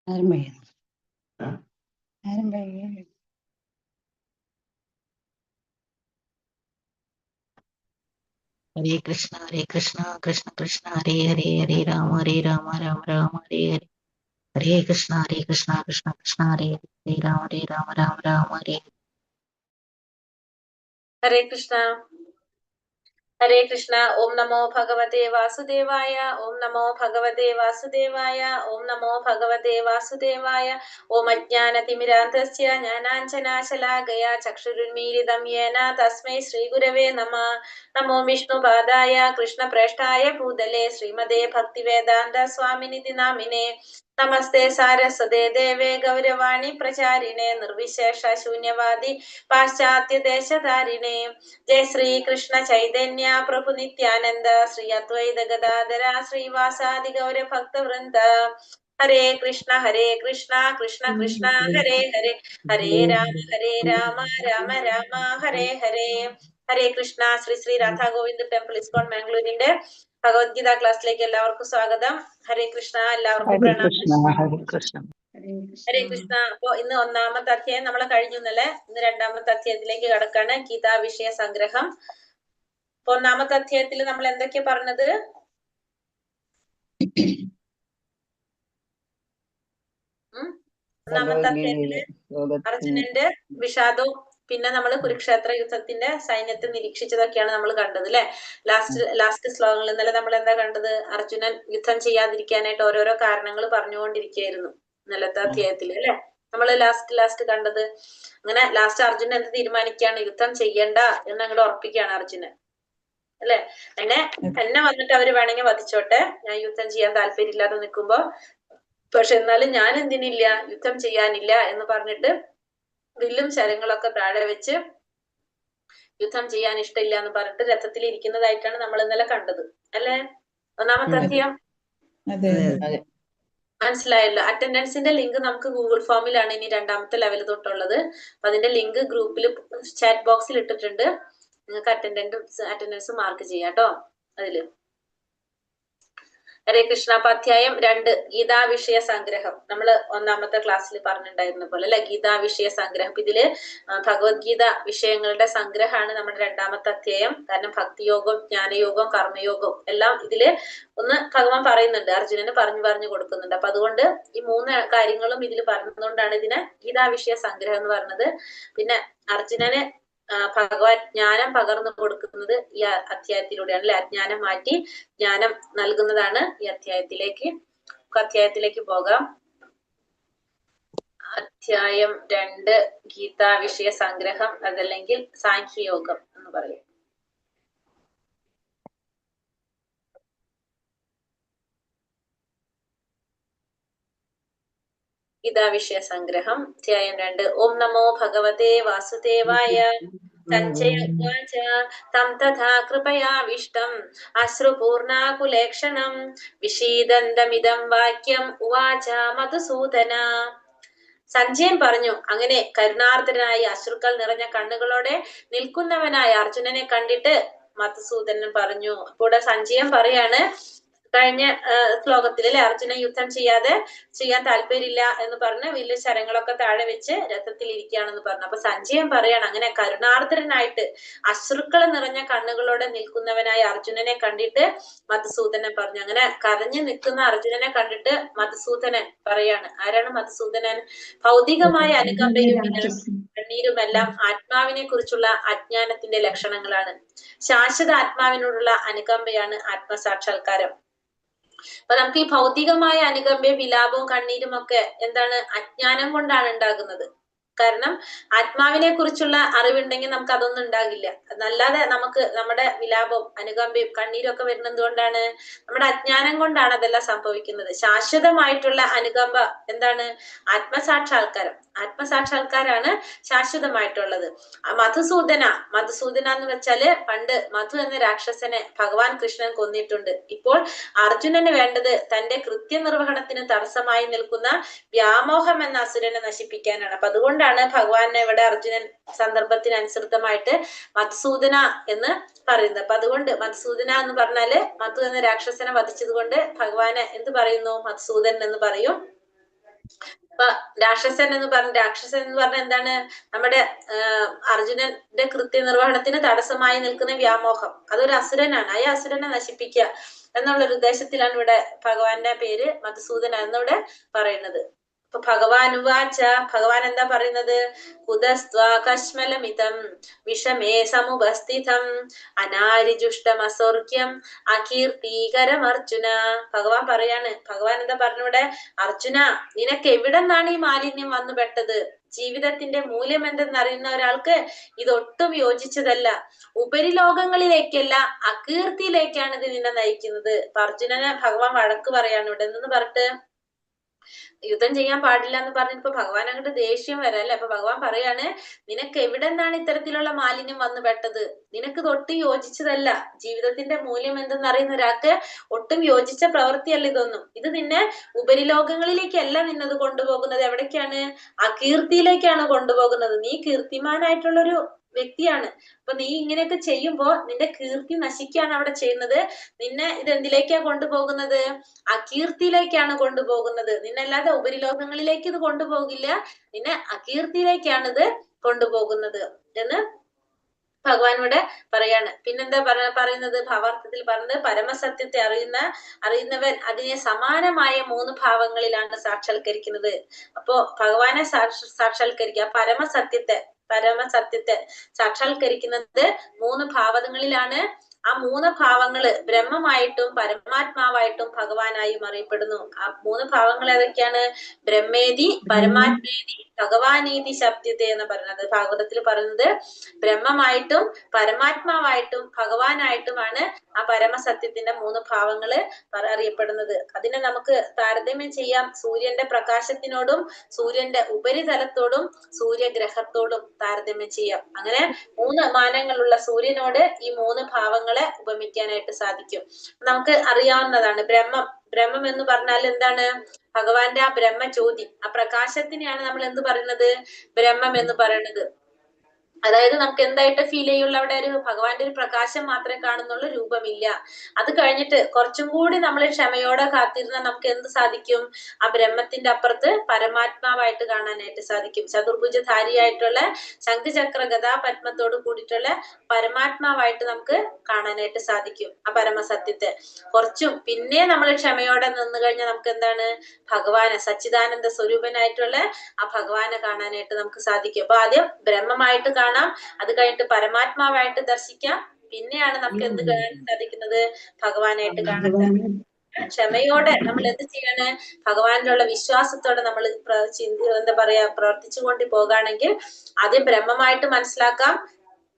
ഹരേ കൃഷ്ണ കൃഷ്ണ കൃഷ്ണ ഹരേ ഹരേ ഹരേ രാമ രാമ രാമ ഹരേ ഹരേ. ഹരേ കൃഷ്ണ കൃഷ്ണ കൃഷ്ണ ഹരേ ഹരേ രാമ രാമ ഹരേ. ഹരേ കൃഷ്ണ ഹരേ കൃഷ്ണ. ഓം നമോ ഭഗവതേ വാസുദേവായ. ഓം നമോ ഭഗവതേ വാസുദേവായ. ഓം നമോ ഭഗവതേ വാസുദേവായ. ഓം അജ്ഞാനതിമിരാന്തസ്യ ജ്ഞാനാഞ്ജനാശലാകയ ചക്ഷുരുന്മീലിതം യേന തസ്മൈ ശ്രീഗുരവേ നമഃ. നമോ വിഷ്ണുപാദായ കൃഷ്ണപ്രേഷ്ഠായ ഭൂതലേ ശ്രീമതേ ഭക്തിവേദാന്ത സ്വാമിനിധി നാമിനേ. നമസ്തേ സാരസ്വതേ ദേവേ ഗൗരവാണി പ്രചാരിണേ നിർവിശേഷ ശൂന്യവാദി പാശ്ചാത്യദേശധാരിണേ. ജയ ശ്രീ കൃഷ്ണ ചൈതന്യ പ്രഭു നിത്യാനന്ദ ശ്രീ അദ്വൈത ഗദാധര ശ്രീവാസാദി ഗൗര ഭക്തവൃന്ദ. ഹരേ കൃഷ്ണ കൃഷ്ണ കൃഷ്ണ ഹരേ ഹരേ. ഹരേ രാമ രാമ രാമ ഹരേ ഹരേ. ഹരേ കൃഷ്ണ. ശ്രീ ശ്രീ രാധാ ഗോവിന്ദ് ടെമ്പിൾ ഇസ്കോൺ മാംഗ്ലൂരിന്റെ ഭഗവത്ഗീത ക്ലാസ്സിലേക്ക് എല്ലാവർക്കും സ്വാഗതം. ഹരേ കൃഷ്ണ. എല്ലാവർക്കും പ്രണാമം. ഹരേ കൃഷ്ണ. അപ്പൊ ഇന്ന് ഒന്നാമത്തെ അധ്യായം നമ്മളെ കഴിഞ്ഞു എന്നല്ലേ. ഇന്ന് രണ്ടാമത്തെ അധ്യായത്തിലേക്ക് കടക്കാണ്. ഗീതാ വിഷയ സംഗ്രഹം. അപ്പൊ ഒന്നാമത്തെ അധ്യായത്തിൽ നമ്മൾ എന്തൊക്കെയാ പറഞ്ഞത്? ഒന്നാമത്തെ അധ്യായത്തില് അർജുനന്റെ വിഷാദവും പിന്നെ നമ്മൾ കുരുക്ഷേത്ര യുദ്ധത്തിന്റെ സൈന്യത്തെ നിരീക്ഷിച്ചതൊക്കെയാണ് നമ്മൾ കണ്ടത് അല്ലെ. ലാസ്റ്റ് ശ്ലോകങ്ങളിൽ ഇന്നലെ നമ്മൾ എന്താ കണ്ടത്? അർജുനൻ യുദ്ധം ചെയ്യാതിരിക്കാനായിട്ട് ഓരോരോ കാരണങ്ങൾ പറഞ്ഞുകൊണ്ടിരിക്കുകയായിരുന്നു ഇന്നലത്തെ അധ്യായത്തില് അല്ലെ. നമ്മള് ലാസ്റ്റ് കണ്ടത് അങ്ങനെ ലാസ്റ്റ് അർജുനൻ എന്ത് തീരുമാനിക്കുകയാണ്? യുദ്ധം ചെയ്യണ്ട എന്ന് അങ്ങോട്ട് ഉറപ്പിക്കുകയാണ് അർജുനൻ അല്ലെ. എന്നെ വന്നിട്ട് അവര് വേണമെങ്കിൽ വധിച്ചോട്ടെ, ഞാൻ യുദ്ധം ചെയ്യാൻ താല്പര്യമില്ലാതെ നിൽക്കുമ്പോ, പക്ഷെ എന്നാലും ഞാൻ എന്തിനില്ല, യുദ്ധം ചെയ്യാനില്ല എന്ന് പറഞ്ഞിട്ട് വില്ലും ശരങ്ങളൊക്കെ താഴെ വെച്ച് യുദ്ധം ചെയ്യാൻ ഇഷ്ടമില്ല എന്ന് പറഞ്ഞിട്ട് രഥത്തിൽ ഇരിക്കുന്നതായിട്ടാണ് നമ്മൾ ഇന്നലെ കണ്ടത് അല്ലെ. ഒന്നാമത്തെ അധ്യായം മനസ്സിലായല്ലോ. അറ്റൻഡൻസിന്റെ ലിങ്ക് നമുക്ക് ഗൂഗിൾ ഫോമിലാണ് ഇനി രണ്ടാമത്തെ ലെവൽ തൊട്ടുള്ളത്. അപ്പൊ അതിന്റെ ലിങ്ക് ഗ്രൂപ്പിൽ ചാറ്റ് ബോക്സിൽ ഇട്ടിട്ടുണ്ട്. നിങ്ങൾക്ക് അറ്റൻഡൻസ് മാർക്ക് ചെയ്യാം കേട്ടോ അതില്. ഹരേ കൃഷ്ണ. അപ്പൊ അധ്യായം 2 ഗീതാ വിഷയ സംഗ്രഹം നമ്മൾ ഒന്നാമത്തെ ക്ലാസ്സിൽ പറഞ്ഞിട്ടുണ്ടായിരുന്ന പോലെ അല്ലെ. ഗീതാ വിഷയ സംഗ്രഹം. ഇതില് ഭഗവത്ഗീത വിഷയങ്ങളുടെ സംഗ്രഹമാണ് നമ്മുടെ രണ്ടാമത്തെ അധ്യായം. കാരണം ഭക്തിയോഗം, ജ്ഞാനയോഗം, കർമ്മയോഗം എല്ലാം ഇതില് ഒന്ന് ഭഗവാൻ പറയുന്നുണ്ട്, അർജുനന് പറഞ്ഞു കൊടുക്കുന്നുണ്ട്. അപ്പൊ അതുകൊണ്ട് ഈ 3 കാര്യങ്ങളും ഇതിൽ പറഞ്ഞതുകൊണ്ടാണ് ഇതിനെ ഗീതാ വിഷയ സംഗ്രഹം എന്ന് പറഞ്ഞത്. പിന്നെ അർജുനന് ഭഗവാൻ ജ്ഞാനം പകർന്നു കൊടുക്കുന്നത് ഈ അധ്യായത്തിലൂടെയാണ് അല്ലെ. അജ്ഞാനം മാറ്റി ജ്ഞാനം നൽകുന്നതാണ് ഈ അധ്യായത്തിലേക്ക് പോകാം. അധ്യായം 2 ഗീതാ വിഷയ സംഗ്രഹം, അതല്ലെങ്കിൽ സാഖ്യയോഗം എന്ന് പറയും. ഗീതാ വിഷയ സംഗ്രഹം അധ്യായം 2. ഓം നമോ ഭഗവതേ വാസുദേവായ. സഞ്ജയ ഉവാച തം തഥാ കൃപയാവിഷ്ടം അശ്രുപൂർണാകുലേക്ഷണം വിഷീദന്തമിദം വാക്യം ഉവാച മധുസൂദന. സഞ്ജയൻ പറഞ്ഞു, അങ്ങനെ കരുണാർദ്രനായി അശ്രുക്കൾ നിറഞ്ഞ കണ്ണുകളോടെ നിൽക്കുന്നവനായ അർജുനനെ കണ്ടിട്ട് മധുസൂദനൻ പറഞ്ഞു. കൂടെ സഞ്ജയൻ പറയാണ്, കഴിഞ്ഞ ശ്ലോകത്തിൽ അല്ലെ, അർജുനൻ യുദ്ധം ചെയ്യാൻ താല്പര്യമില്ല എന്ന് പറഞ്ഞ് വലിയ ശരങ്ങളൊക്കെ താഴെ വെച്ച് രഥത്തിൽ ഇരിക്കുകയാണെന്ന് പറഞ്ഞു. അപ്പൊ സഞ്ജയൻ പറയാണ്, അങ്ങനെ കരുണാർദ്രനായിട്ട് അശ്രുക്കൾ നിറഞ്ഞ കണ്ണുകളോടെ നിൽക്കുന്നവനായ അർജുനനെ കണ്ടിട്ട് മധുസൂദനൻ പറഞ്ഞു. അങ്ങനെ കരഞ്ഞു നിൽക്കുന്ന അർജുനനെ കണ്ടിട്ട് മധുസൂദനൻ പറയാണ്. ആരാണ് മധുസൂദനൻ? ഭൗതികമായ അനുകമ്പയും കണ്ണീരുമെല്ലാം ആത്മാവിനെ കുറിച്ചുള്ള അജ്ഞാനത്തിന്റെ ലക്ഷണങ്ങളാണ്. ശാശ്വത ആത്മാവിനോടുള്ള അനുകമ്പയാണ് ആത്മസാക്ഷാത്കാരം. അപ്പൊ നമുക്ക് ഈ ഭൗതികമായ അനുകമ്പയും വിലാപവും കണ്ണീരും ഒക്കെ എന്താണ്? അജ്ഞാനം കൊണ്ടാണ് ഉണ്ടാകുന്നത്. കാരണം ആത്മാവിനെ കുറിച്ചുള്ള അറിവുണ്ടെങ്കിൽ നമുക്ക് അതൊന്നും ഉണ്ടാകില്ല. അല്ലാതെ നമുക്ക് നമ്മുടെ വിലാപവും അനുകമ്പയും കണ്ണീരും ഒക്കെ വരുന്നത് എന്തുകൊണ്ടാണ്? നമ്മുടെ അജ്ഞാനം കൊണ്ടാണ് അതെല്ലാം സംഭവിക്കുന്നത്. ശാശ്വതമായിട്ടുള്ള അനുകമ്പ എന്താണ്? ആത്മസാക്ഷാത്കാരാണ് ശാശ്വതമായിട്ടുള്ളത്. മധുസൂദന എന്ന് വെച്ചാല് പണ്ട് മധു എന്ന രാക്ഷസനെ ഭഗവാൻ കൃഷ്ണൻ കൊന്നിട്ടുണ്ട്. ഇപ്പോൾ അർജുനന് വേണ്ടത് തന്റെ കൃത്യനിർവഹണത്തിന് തടസ്സമായി നിൽക്കുന്ന വ്യാമോഹം എന്ന അസുരനെ നശിപ്പിക്കാനാണ്. അപ്പൊ അതുകൊണ്ടാണ് ഭഗവാനെ ഇവിടെ അർജുനൻ സന്ദർഭത്തിനനുസൃതമായിട്ട് മധുസൂദന എന്ന് പറയുന്നത്. അപ്പൊ അതുകൊണ്ട് മധുസൂദന എന്ന് പറഞ്ഞാല് മധു എന്ന രാക്ഷസനെ വധിച്ചത് കൊണ്ട് ഭഗവാനെ എന്ത് പറയുന്നു? മധുസൂദൻ എന്ന് പറയും. ഇപ്പൊ രാക്ഷസൻ എന്ന് പറഞ്ഞ എന്താണ്? നമ്മുടെ അർജുനന്റെ കൃത്യനിർവഹണത്തിന് തടസ്സമായി നിൽക്കുന്ന വ്യാമോഹം. അതൊരു അസുരനാണ്. ആ അസുരനെ നശിപ്പിക്കുക എന്നുള്ളൊരു ഉദ്ദേശത്തിലാണ് ഇവിടെ ഭഗവാന്റെ പേര് മധുസൂദന എന്നിവിടെ പറയുന്നത്. അപ്പൊ ഭഗവാനുവാച, ഭഗവാൻ എന്താ പറയുന്നത്? കുതസ്ത്വാ കശ്മലമിതം വിഷമേ സമുപസ്ഥിതം അനാരിജുഷ്ടമസൗർഗ്യം അകീർത്തികരമർജുന. ഭഗവാൻ പറയാണ്, ഭഗവാൻ എന്താ പറഞ്ഞൂടെ? അർജുന, നിനക്ക് എവിടെ നിന്നാണ് ഈ മാലിന്യം വന്നു പെട്ടത്? ജീവിതത്തിന്റെ മൂല്യം എന്തെന്നറിയുന്ന ഒരാൾക്ക് ഇതൊട്ടും യോജിച്ചതല്ല. ഉപരിലോകങ്ങളിലേക്കല്ല, അകീർത്തിയിലേക്കാണ് ഇത് നിന്നെ നയിക്കുന്നത്. അപ്പൊ അർജുനനെ ഭഗവാൻ വഴക്ക് പറയാണ് ഇവിടെ. എന്തെന്ന് പറഞ്ഞിട്ട്? യുദ്ധം ചെയ്യാൻ പാടില്ല എന്ന് പറഞ്ഞപ്പോ ഭഗവാൻ അങ്ങോട്ട് ദേഷ്യം വരാം അല്ലെ. അപ്പൊ ഭഗവാൻ പറയാണ്, നിനക്ക് എവിടെ നിന്നാണ് ഇത്തരത്തിലുള്ള മാലിന്യം വന്നു പെട്ടത്? നിനക്ക് ഇത് ഒട്ടും യോജിച്ചതല്ല. ജീവിതത്തിന്റെ മൂല്യം എന്തെന്നറിയുന്ന ഒരാൾക്ക് ഒട്ടും യോജിച്ച പ്രവൃത്തിയല്ല ഇതൊന്നും. ഇത് നിന്നെ ഉപരിലോകങ്ങളിലേക്കല്ല നിന്നത് കൊണ്ടുപോകുന്നത്. എവിടേക്കാണ്? അകീർത്തിയിലേക്കാണ് കൊണ്ടുപോകുന്നത്. നീ കീർത്തിമാനായിട്ടുള്ളൊരു വ്യക്തിയാണ്. അപ്പൊ നീ ഇങ്ങനെയൊക്കെ ചെയ്യുമ്പോ നിന്റെ കീർത്തി നശിക്കുകയാണ് അവിടെ ചെയ്യുന്നത്. നിന്നെ ഇത് എന്തിലേക്കാ കൊണ്ടുപോകുന്നത്? അകീർത്തിയിലേക്കാണ് കൊണ്ടുപോകുന്നത്. നിന്നല്ലാതെ ഉപരിലോകങ്ങളിലേക്ക് ഇത് കൊണ്ടുപോകില്ല, നിന്നെ അകീർത്തിയിലേക്കാണ് ഇത് കൊണ്ടുപോകുന്നത് എന്ന് ഭഗവാൻ ഇവിടെ പറയാണ്. പിന്നെന്താ പറയുന്നത്? ഭാവാർത്ഥത്തിൽ പറഞ്ഞത്, പരമസത്യത്തെ അറിയുന്നവൻ അതിനെ സമാനമായ 3 ഭാവങ്ങളിലാണ് സാക്ഷാത്കരിക്കുന്നത്. അപ്പോ ഭഗവാനെ സാക്ഷാത്കരിക്കുക, പരമസത്യത്തെ സാക്ഷാത്കരിക്കുന്നത് 3 ഭാവങ്ങളിലാണ്. ആ 3 ഭാവങ്ങള് ബ്രഹ്മമായിട്ടും പരമാത്മാവായിട്ടും ഭഗവാനായും അറിയപ്പെടുന്നു. ആ 3 ഭാവങ്ങൾ ഏതൊക്കെയാണ്? ബ്രഹ്മേതി, പരമാത്മേതി, ഭഗവാനീതി ശബ്ദത്തെ എന്ന് പറയുന്നത്. ഭാഗവതത്തിൽ പറയുന്നത് ബ്രഹ്മമായിട്ടും പരമാത്മാവായിട്ടും ഭഗവാനായിട്ടുമാണ് ആ പരമസത്യത്തിന്റെ 3 ഭാവങ്ങള് അറിയപ്പെടുന്നത്. അതിനെ നമുക്ക് താരതമ്യം ചെയ്യാം സൂര്യന്റെ പ്രകാശത്തിനോടും സൂര്യന്റെ ഉപരിതലത്തോടും സൂര്യഗ്രഹത്തോടും താരതമ്യം ചെയ്യാം. അങ്ങനെ 3 മാനങ്ങളുള്ള സൂര്യനോട് ഈ 3 ഭാവങ്ങളെ ഉപമിക്കാനായിട്ട് സാധിക്കും. നമുക്ക് അറിയാവുന്നതാണ് ബ്രഹ്മം എന്ന് പറഞ്ഞാൽ എന്താണ്? ഭഗവാന്റെ ആ ബ്രഹ്മജ്യോതി, ആ പ്രകാശത്തിനെയാണ് നമ്മൾ എന്ത് പറയുന്നത്? ബ്രഹ്മം എന്ന് പറയുന്നത്. അതായത് നമുക്ക് എന്തായിട്ട് ഫീൽ ചെയ്യുള്ളൂ? അവിടെ ഒരു ഭഗവാന്റെ ഒരു പ്രകാശം മാത്രമേ കാണുന്നുള്ളൂ, രൂപമില്ല. അത് കഴിഞ്ഞിട്ട് കുറച്ചും കൂടി നമ്മൾ ക്ഷമയോടെ കാത്തിരുന്നാൽ നമുക്ക് എന്ത് സാധിക്കും? ആ ബ്രഹ്മത്തിന്റെ അപ്പുറത്ത് പരമാത്മാവായിട്ട് കാണാനായിട്ട് സാധിക്കും. ചതുർഭുജധാരിയായിട്ടുള്ള ശംഖുചക്ര ഗദാ പത്മത്തോട് കൂടിയിട്ടുള്ള പരമാത്മാവായിട്ട് നമുക്ക് കാണാനായിട്ട് സാധിക്കും ആ പരമസത്യത്തെ. കുറച്ചും പിന്നെ നമ്മൾ ക്ഷമയോടെ നിന്ന് കഴിഞ്ഞാൽ നമുക്ക് എന്താണ്? ഭഗവാനെ, സച്ചിദാനന്ദ സ്വരൂപനായിട്ടുള്ള ആ ഭഗവാനെ കാണാനായിട്ട് നമുക്ക് സാധിക്കും. അപ്പൊ ആദ്യം ബ്രഹ്മമായിട്ട് കാണാം, അത് കഴിഞ്ഞിട്ട് പരമാത്മാവായിട്ട് ദർശിക്കാം, പിന്നെയാണ് നമുക്ക് എന്ത് കാണാൻ സാധിക്കുന്നത്? ഭഗവാനായിട്ട് കാണാൻ. ക്ഷമയോടെ നമ്മൾ എന്ത് ചെയ്യാണ്? ഭഗവാനിലുള്ള വിശ്വാസത്തോടെ നമ്മൾ എന്താ പറയാ പ്രവർത്തിച്ചു കൊണ്ട് പോകുകയാണെങ്കിൽ ആദ്യം ബ്രഹ്മമായിട്ട് മനസ്സിലാക്കാം,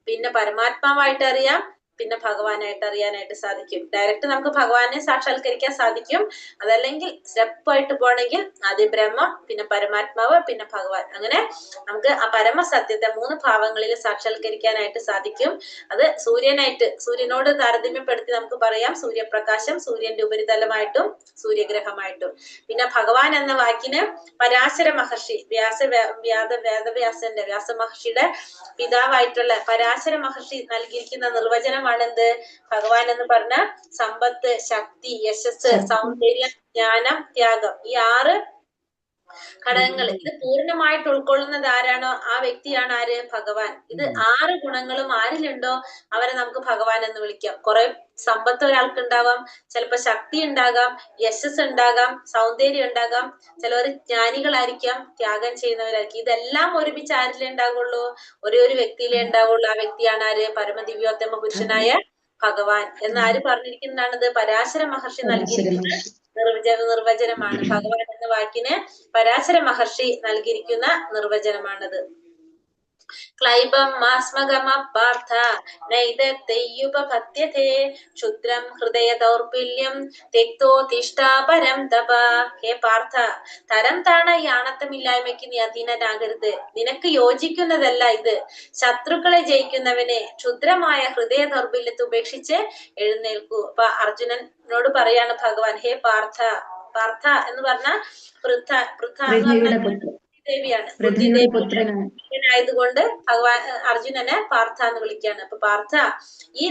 പിന്നെ പരമാത്മാവായിട്ട് അറിയാം, പിന്നെ ഭഗവാനായിട്ട് അറിയാനായിട്ട് സാധിക്കും. ഡയറക്റ്റ് നമുക്ക് ഭഗവാനെ സാക്ഷാത്കരിക്കാൻ സാധിക്കും. അതല്ലെങ്കിൽ സ്റ്റെപ്പായിട്ട് പോകണമെങ്കിൽ ആദ്യം ബ്രഹ്മം, പിന്നെ പരമാത്മാവ്, പിന്നെ ഭഗവാൻ. അങ്ങനെ നമുക്ക് ആ പരമസത്യത്തെ 3 ഭാവങ്ങളിൽ സാക്ഷാത്കരിക്കാനായിട്ട് സാധിക്കും. അത് സൂര്യനോട് താരതമ്യപ്പെടുത്തി നമുക്ക് പറയാം സൂര്യപ്രകാശം, സൂര്യന്റെ ഉപരിതലമായിട്ടും സൂര്യഗ്രഹമായിട്ടും. പിന്നെ ഭഗവാൻ എന്ന വാക്കിന് പരാശര മഹർഷി, വ്യാസ മഹർഷിയുടെ പിതാവായിട്ടുള്ള പരാശര മഹർഷി നൽകിയിരിക്കുന്ന നിർവചനമാണ് എന്ത്? ഭഗവാൻ എന്ന് പറഞ്ഞ സമ്പത്ത്, ശക്തി, യശസ്, സൗന്ദര്യം, ജ്ഞാനം, ത്യാഗം, ഈ 6 ഘടകങ്ങൾ ഇത് പൂർണ്ണമായിട്ട് ഉൾക്കൊള്ളുന്നത് ആരാണോ ആ വ്യക്തിയാണ് ആര്? ഭഗവാൻ. ഇത് 6 ഗുണങ്ങളും ആരിലുണ്ടോ അവരെ നമുക്ക് ഭഗവാൻ എന്ന് വിളിക്കാം. കുറെ സമ്പത്ത് ഒരാൾക്ക് ഉണ്ടാവാം, ചിലപ്പോ ശക്തി ഉണ്ടാകാം, യശസ് ഉണ്ടാകാം, സൗന്ദര്യം ഉണ്ടാകാം, ചിലവർ ജ്ഞാനികളായിരിക്കാം, ത്യാഗം ചെയ്യുന്നവരായിരിക്കും. ഇതെല്ലാം ഒരുമിച്ച് ആരിലേ ഉണ്ടാകുള്ളൂ? ഒരു വ്യക്തിയിലേ ഉണ്ടാവുള്ളൂ. ആ വ്യക്തിയാണ് ആര്? പരമദിവ്യോത്തമ പുരുഷനായ ഭഗവാൻ എന്ന് ആര് പറഞ്ഞിരിക്കുന്നതാണത്? പരാശര മഹർഷി നൽകിയിരിക്കുന്ന നിർവചനമാണ്. ഭഗവാൻ എന്ന വാക്കിന് പരാശര മഹർഷി നൽകിയിരിക്കുന്ന നിർവചനമാണത്. ക്ലൈബം മാസ്മഗമപാർത്ഥ നൈദത്തയ്യുപപത്യതേ ക്ഷുദ്രം ഹൃദയ ദൗർബല്യം തെക്തോതിഷ്ഠാ പരം തപ. ഹേ പാർത്ഥ, തരം താണ ഈ ആണത്തമില്ലായ്മയ്ക്ക് നീ അധീനനാകരുത്. നിനക്ക് യോജിക്കുന്നതല്ല ഇത്. ശത്രുക്കളെ ജയിക്കുന്നവനെ ക്ഷുദ്രമായ ഹൃദയ ദൗർബല്യത്തെ ഉപേക്ഷിച്ച് എഴുന്നേൽക്കൂ. അപ്പൊ അർജുനനോട് പറയാണ് ഭഗവാൻ, ഹേ പാർത്ഥ. പാർത്ഥ എന്ന് പറഞ്ഞ ദേവിയാണ്. പൃഥ്വിയുടെ പുത്രനാണ്. ആയതുകൊണ്ട് ഭഗവാൻ അർജുനനെ പാർത്ഥ എന്ന് വിളിക്കുകയാണ്. അപ്പൊ പാർത്ഥ, ഈ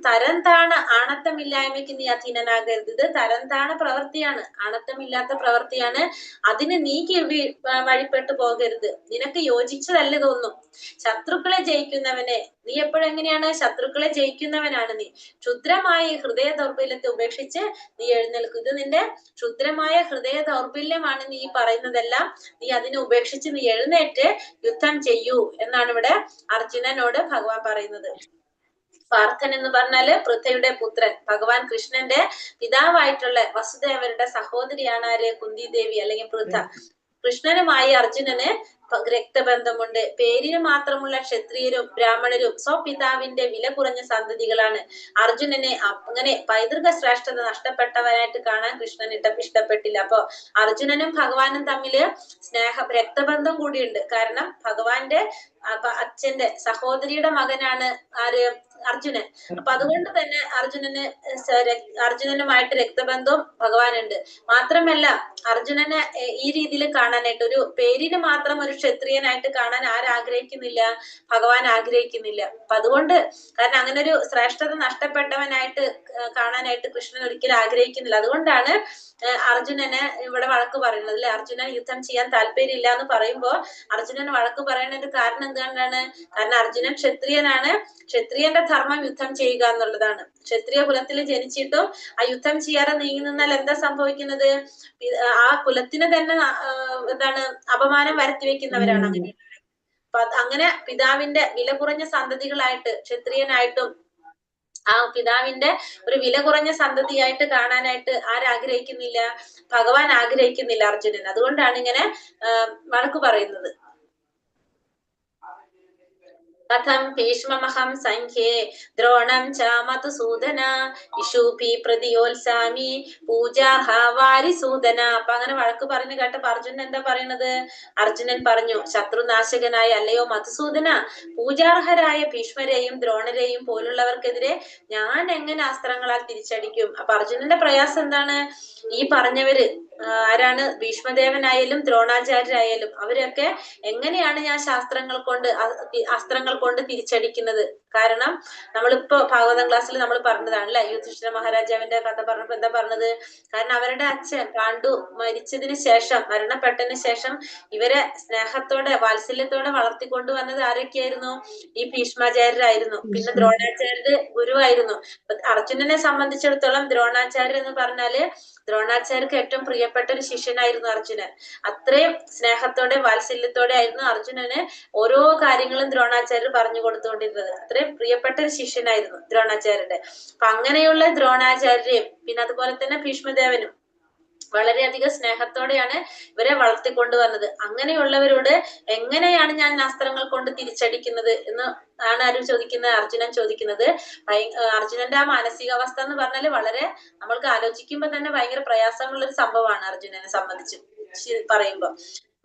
തരം താണ ആണത്തമില്ലായ്മയ്ക്ക് നീ അധീനനാകരുത്. ഇത് തരം താണ പ്രവൃത്തിയാണ്, ആണത്തമില്ലാത്ത പ്രവൃത്തിയാണ്. അതിന് നീ വഴിപ്പെട്ടു പോകരുത്. നിനക്ക് യോജിച്ചതല്ല ഇതൊന്നും. ശത്രുക്കളെ ജയിക്കുന്നവനെ, നീ എപ്പോഴും എങ്ങനെയാണ്? ശത്രുക്കളെ ജയിക്കുന്നവനാണ് നീ. ക്ഷുദ്രമായ ഹൃദയ ദൗർബല്യത്തെ ഉപേക്ഷിച്ച് നീ എഴുന്നേൽക്കും. ഇത് നിന്റെ ക്ഷുദ്രമായ ഹൃദയ ദൗർബല്യമാണ് നീ പറയുന്നതെല്ലാം. നീ അതിനെ ഉപേക്ഷിച്ച് നീ എഴുന്നേറ്റ് യുദ്ധം ചെയ്യൂ എന്നാണ് ഇവിടെ അർജുനനോട് ഭഗവാൻ പറയുന്നത്. പാർത്ഥൻ എന്ന് പറഞ്ഞാല് പൃഥയുടെ പുത്രൻ, ഭഗവാൻ കൃഷ്ണന്റെ പിതാവായിട്ടുള്ള വസുദേവരുടെ സഹോദരിയാണ് ആര്? കുന്തി ദേവി അല്ലെങ്കിൽ പൃഥ. കൃഷ്ണനുമായി അർജുനന് രക്തബന്ധമുണ്ട്. പേരിന് മാത്രമുള്ള ക്ഷത്രിയരും ബ്രാഹ്മണരും സ്വപിതാവിന്റെ വില കുറഞ്ഞ സന്തതികളാണ്. അർജുനനെ അങ്ങനെ പൈതൃക ശ്രേഷ്ഠത നഷ്ടപ്പെട്ടവനായിട്ട് കാണാൻ കൃഷ്ണൻ ഇഷ്ടപ്പെട്ടില്ല. അപ്പൊ അർജുനനും ഭഗവാനും തമ്മില് രക്തബന്ധം കൂടിയുണ്ട്. കാരണം ഭഗവാന്റെ അച്ഛന്റെ സഹോദരിയുടെ മകനാണ് ആര്? അർജുനൻ. അപ്പൊ അതുകൊണ്ട് തന്നെ അർജുനനുമായിട്ട് രക്തബന്ധവും ഭഗവാനുണ്ട്. മാത്രമല്ല അർജുനനെ ഈ രീതിയിൽ കാണാനായിട്ട്, ഒരു പേരിന് മാത്രം ഒരു ക്ഷത്രിയനായിട്ട് കാണാൻ ആരാഗ്രഹിക്കുന്നില്ല? ഭഗവാൻ ആഗ്രഹിക്കുന്നില്ല. അപ്പൊ അതുകൊണ്ട്, കാരണം അങ്ങനെ ഒരു ശ്രേഷ്ഠത നഷ്ടപ്പെട്ടവനായിട്ട് കാണാനായിട്ട് കൃഷ്ണൻ ഒരിക്കലും ആഗ്രഹിക്കുന്നില്ല. അതുകൊണ്ടാണ് അർജുനനെ ഇവിടെ വഴക്ക് പറയുന്നത് അല്ലെ. അർജുനൻ യുദ്ധം ചെയ്യാൻ താല്പര്യമില്ല എന്ന് പറയുമ്പോ അർജുനൻ വഴക്ക് പറയുന്ന ഒരു കാരണം എന്തുകൊണ്ടാണ്? കാരണം അർജുനൻ ക്ഷത്രിയനാണ്. ക്ഷത്രിയന്റെ ധർമ്മം യുദ്ധം ചെയ്യുക എന്നുള്ളതാണ്. ക്ഷത്രിയ കുലത്തിൽ ജനിച്ചിട്ടും ആ യുദ്ധം ചെയ്യാതെ നീങ്ങി നിന്നാൽ എന്താ സംഭവിക്കുന്നത്? ആ കുലത്തിന് തന്നെ എന്താണ് അപമാനം വരുത്തി വെക്കുന്നവരാണ് അങ്ങനെ. അപ്പൊ അങ്ങനെ പിതാവിന്റെ വില കുറഞ്ഞ സന്തതികളായിട്ട്, ക്ഷത്രിയനായിട്ടും ആ പിതാവിന്റെ ഒരു വില കുറഞ്ഞ സന്തതിയായിട്ട് കാണാനായിട്ട് ആരാഗ്രഹിക്കുന്നില്ല? ഭഗവാൻ ആഗ്രഹിക്കുന്നില്ല അർജുനൻ. അതുകൊണ്ടാണ് ഇങ്ങനെ വഴക്ക് പറയുന്നത്. കഥം ഭീഷ്മമഹം സംഖ്യേ ദ്രോണം ച മധുസൂദന ഇഷൂപി പ്രതിയോത്സാമി പൂജാർഹ വാരിസൂദന. അപ്പൊ അങ്ങനെ വഴക്ക് പറഞ്ഞു കേട്ടപ്പോ അർജുനൻ എന്താ പറയുന്നത്? അർജുനൻ പറഞ്ഞു, ശത്രുനാശകനായ അല്ലയോ മധുസൂദന, പൂജാർഹരായ ഭീഷ്മരെയും ദ്രോണരെയും പോലുള്ളവർക്കെതിരെ ഞാൻ എങ്ങനെ അസ്ത്രങ്ങളാൽ തിരിച്ചടിക്കും? അപ്പൊ അർജുനന്റെ പ്രയാസം എന്താണ്? ഈ പറഞ്ഞവര് ആരാണ്? ഭീഷ്മദേവനായാലും ദ്രോണാചാര്യരായാലും അവരൊക്കെ എങ്ങനെയാണ് ഞാൻ അസ്ത്രങ്ങൾ കൊണ്ട് തിരിച്ചടിക്കുന്നത്? കാരണം നമ്മളിപ്പോ ഭാഗവതം ക്ലാസ്സിൽ നമ്മൾ പറഞ്ഞതാണ് അല്ലെ, യുധിഷ്ഠിര മഹാരാജാവിന്റെ കഥ പറഞ്ഞപ്പോ എന്താ പറഞ്ഞത്? കാരണം അവരുടെ അച്ഛൻ പാണ്ഡു മരണപ്പെട്ടതിന് ശേഷം ഇവരെ സ്നേഹത്തോടെ വാത്സല്യത്തോടെ വളർത്തിക്കൊണ്ടുവന്നത് ആരൊക്കെയായിരുന്നു? ഈ ഭീഷ്മാചാര്യരായിരുന്നു. പിന്നെ ദ്രോണാചാര്യര് ഗുരുവായിരുന്നു. അർജുനനെ സംബന്ധിച്ചിടത്തോളം ദ്രോണാചാര്യർ എന്ന് പറഞ്ഞാല് ദ്രോണാചാര്യർക്ക് ഏറ്റവും പ്രിയപ്പെട്ട ഒരു ശിഷ്യനായിരുന്നു അർജുനൻ. അത്രയും സ്നേഹത്തോടെ വാത്സല്യത്തോടെ ആയിരുന്നു അർജുനന് ഓരോ കാര്യങ്ങളും ദ്രോണാചാര്യർ പറഞ്ഞു കൊടുത്തുകൊണ്ടിരുന്നത്. അത്രയും പ്രിയപ്പെട്ട ഒരു ശിഷ്യനായിരുന്നു ദ്രോണാചാര്യരുടെ. അപ്പൊ അങ്ങനെയുള്ള ദ്രോണാചാര്യരെയും പിന്നെ അതുപോലെ തന്നെ ഭീഷ്മദേവനും വളരെയധികം സ്നേഹത്തോടെയാണ് ഇവരെ വളർത്തിക്കൊണ്ടുവന്നത്. അങ്ങനെയുള്ളവരോട് എങ്ങനെയാണ് ഞാൻ അസ്ത്രങ്ങൾ കൊണ്ട് തിരിച്ചടിക്കുന്നത് എന്ന് ആണ് ആരും ചോദിക്കുന്നത്? അർജുനൻ ചോദിക്കുന്നത്. അർജുനന്റെ ആ മാനസികാവസ്ഥ എന്ന് പറഞ്ഞാല് വളരെ നമ്മൾക്ക് ആലോചിക്കുമ്പോ തന്നെ ഭയങ്കര പ്രയാസമുള്ള ഒരു സംഭവമാണ് അർജുനനെ സംബന്ധിച്ച് പറയുമ്പോ.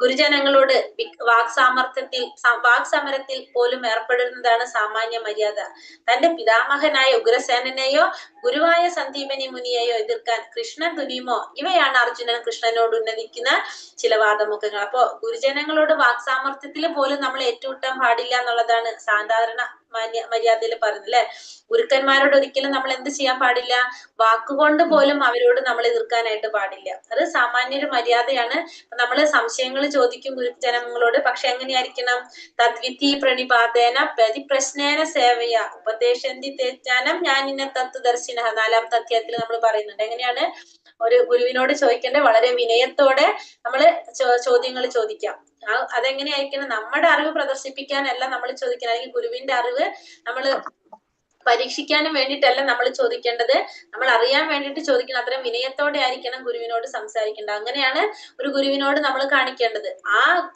ഗുരുജനങ്ങളോട് വാക്സാമരത്തിൽ പോലും ഏർപ്പെടുന്നതാണ് സാമാന്യ മര്യാദ. തന്റെ പിതാമഹനായ ഉഗ്രസേനനെയോ ഗുരുവായ സന്ദീപനി മുനിയെയോ എതിർക്കാൻ കൃഷ്ണൻ തുനിയുമോ? ഇവയാണ് അർജുനൻ കൃഷ്ണനോട് ഉന്നയിക്കുന്ന ചില വാദമുഖങ്ങൾ. അപ്പോ ഗുരുജനങ്ങളോട് വാക്സാമർത്ഥ്യത്തിൽ പോലും നമ്മൾ ഏറ്റുമുട്ടാൻ പാടില്ല എന്നുള്ളതാണ് സാധാരണ മര്യാദയിൽ പറയുന്നത് അല്ലെ. ഗുരുക്കന്മാരോട് ഒരിക്കലും നമ്മൾ എന്ത് ചെയ്യാൻ പാടില്ല? വാക്കുകൊണ്ട് പോലും അവരോട് നമ്മൾ എതിർക്കാനായിട്ട് പാടില്ല. അത് സാമാന്യ ഒരു മര്യാദയാണ്. നമ്മള് സംശയങ്ങൾ ചോദിക്കും ഗുരുജനങ്ങളോട്. പക്ഷെ എങ്ങനെയായിരിക്കണം? തദ്വിധി പ്രണിപാതേന പ്രതിപ്രശ്നേന സേവയ ഉപദേശന്തി തേജ്ഞാനം ജ്ഞാനിന തത്വദർശിന. 4ാമത്തെ അധ്യായത്തിൽ നമ്മൾ പറയുന്നുണ്ട് എങ്ങനെയാണ് ഒരു ഗുരുവിനോട് ചോദിക്കേണ്ടത്. വളരെ വിനയത്തോടെ നമ്മള് ചോദ്യങ്ങൾ ചോദിക്കാം. അതെങ്ങനെയായിരിക്കണം? നമ്മുടെ അറിവ് പ്രദർശിപ്പിക്കാനല്ല നമ്മൾ ചോദിക്കണം, അല്ലെങ്കിൽ ഗുരുവിന്റെ അറിവ് നമ്മള് പരീക്ഷിക്കാനും വേണ്ടിയിട്ടല്ല നമ്മൾ ചോദിക്കേണ്ടത്, നമ്മൾ അറിയാൻ വേണ്ടിയിട്ട് ചോദിക്കണം. അത്രയും വിനയത്തോടെ ആയിരിക്കണം ഗുരുവിനോട് സംസാരിക്കേണ്ടത്. അങ്ങനെയാണ് ഒരു ഗുരുവിനോട് നമ്മൾ കാണിക്കേണ്ടത്.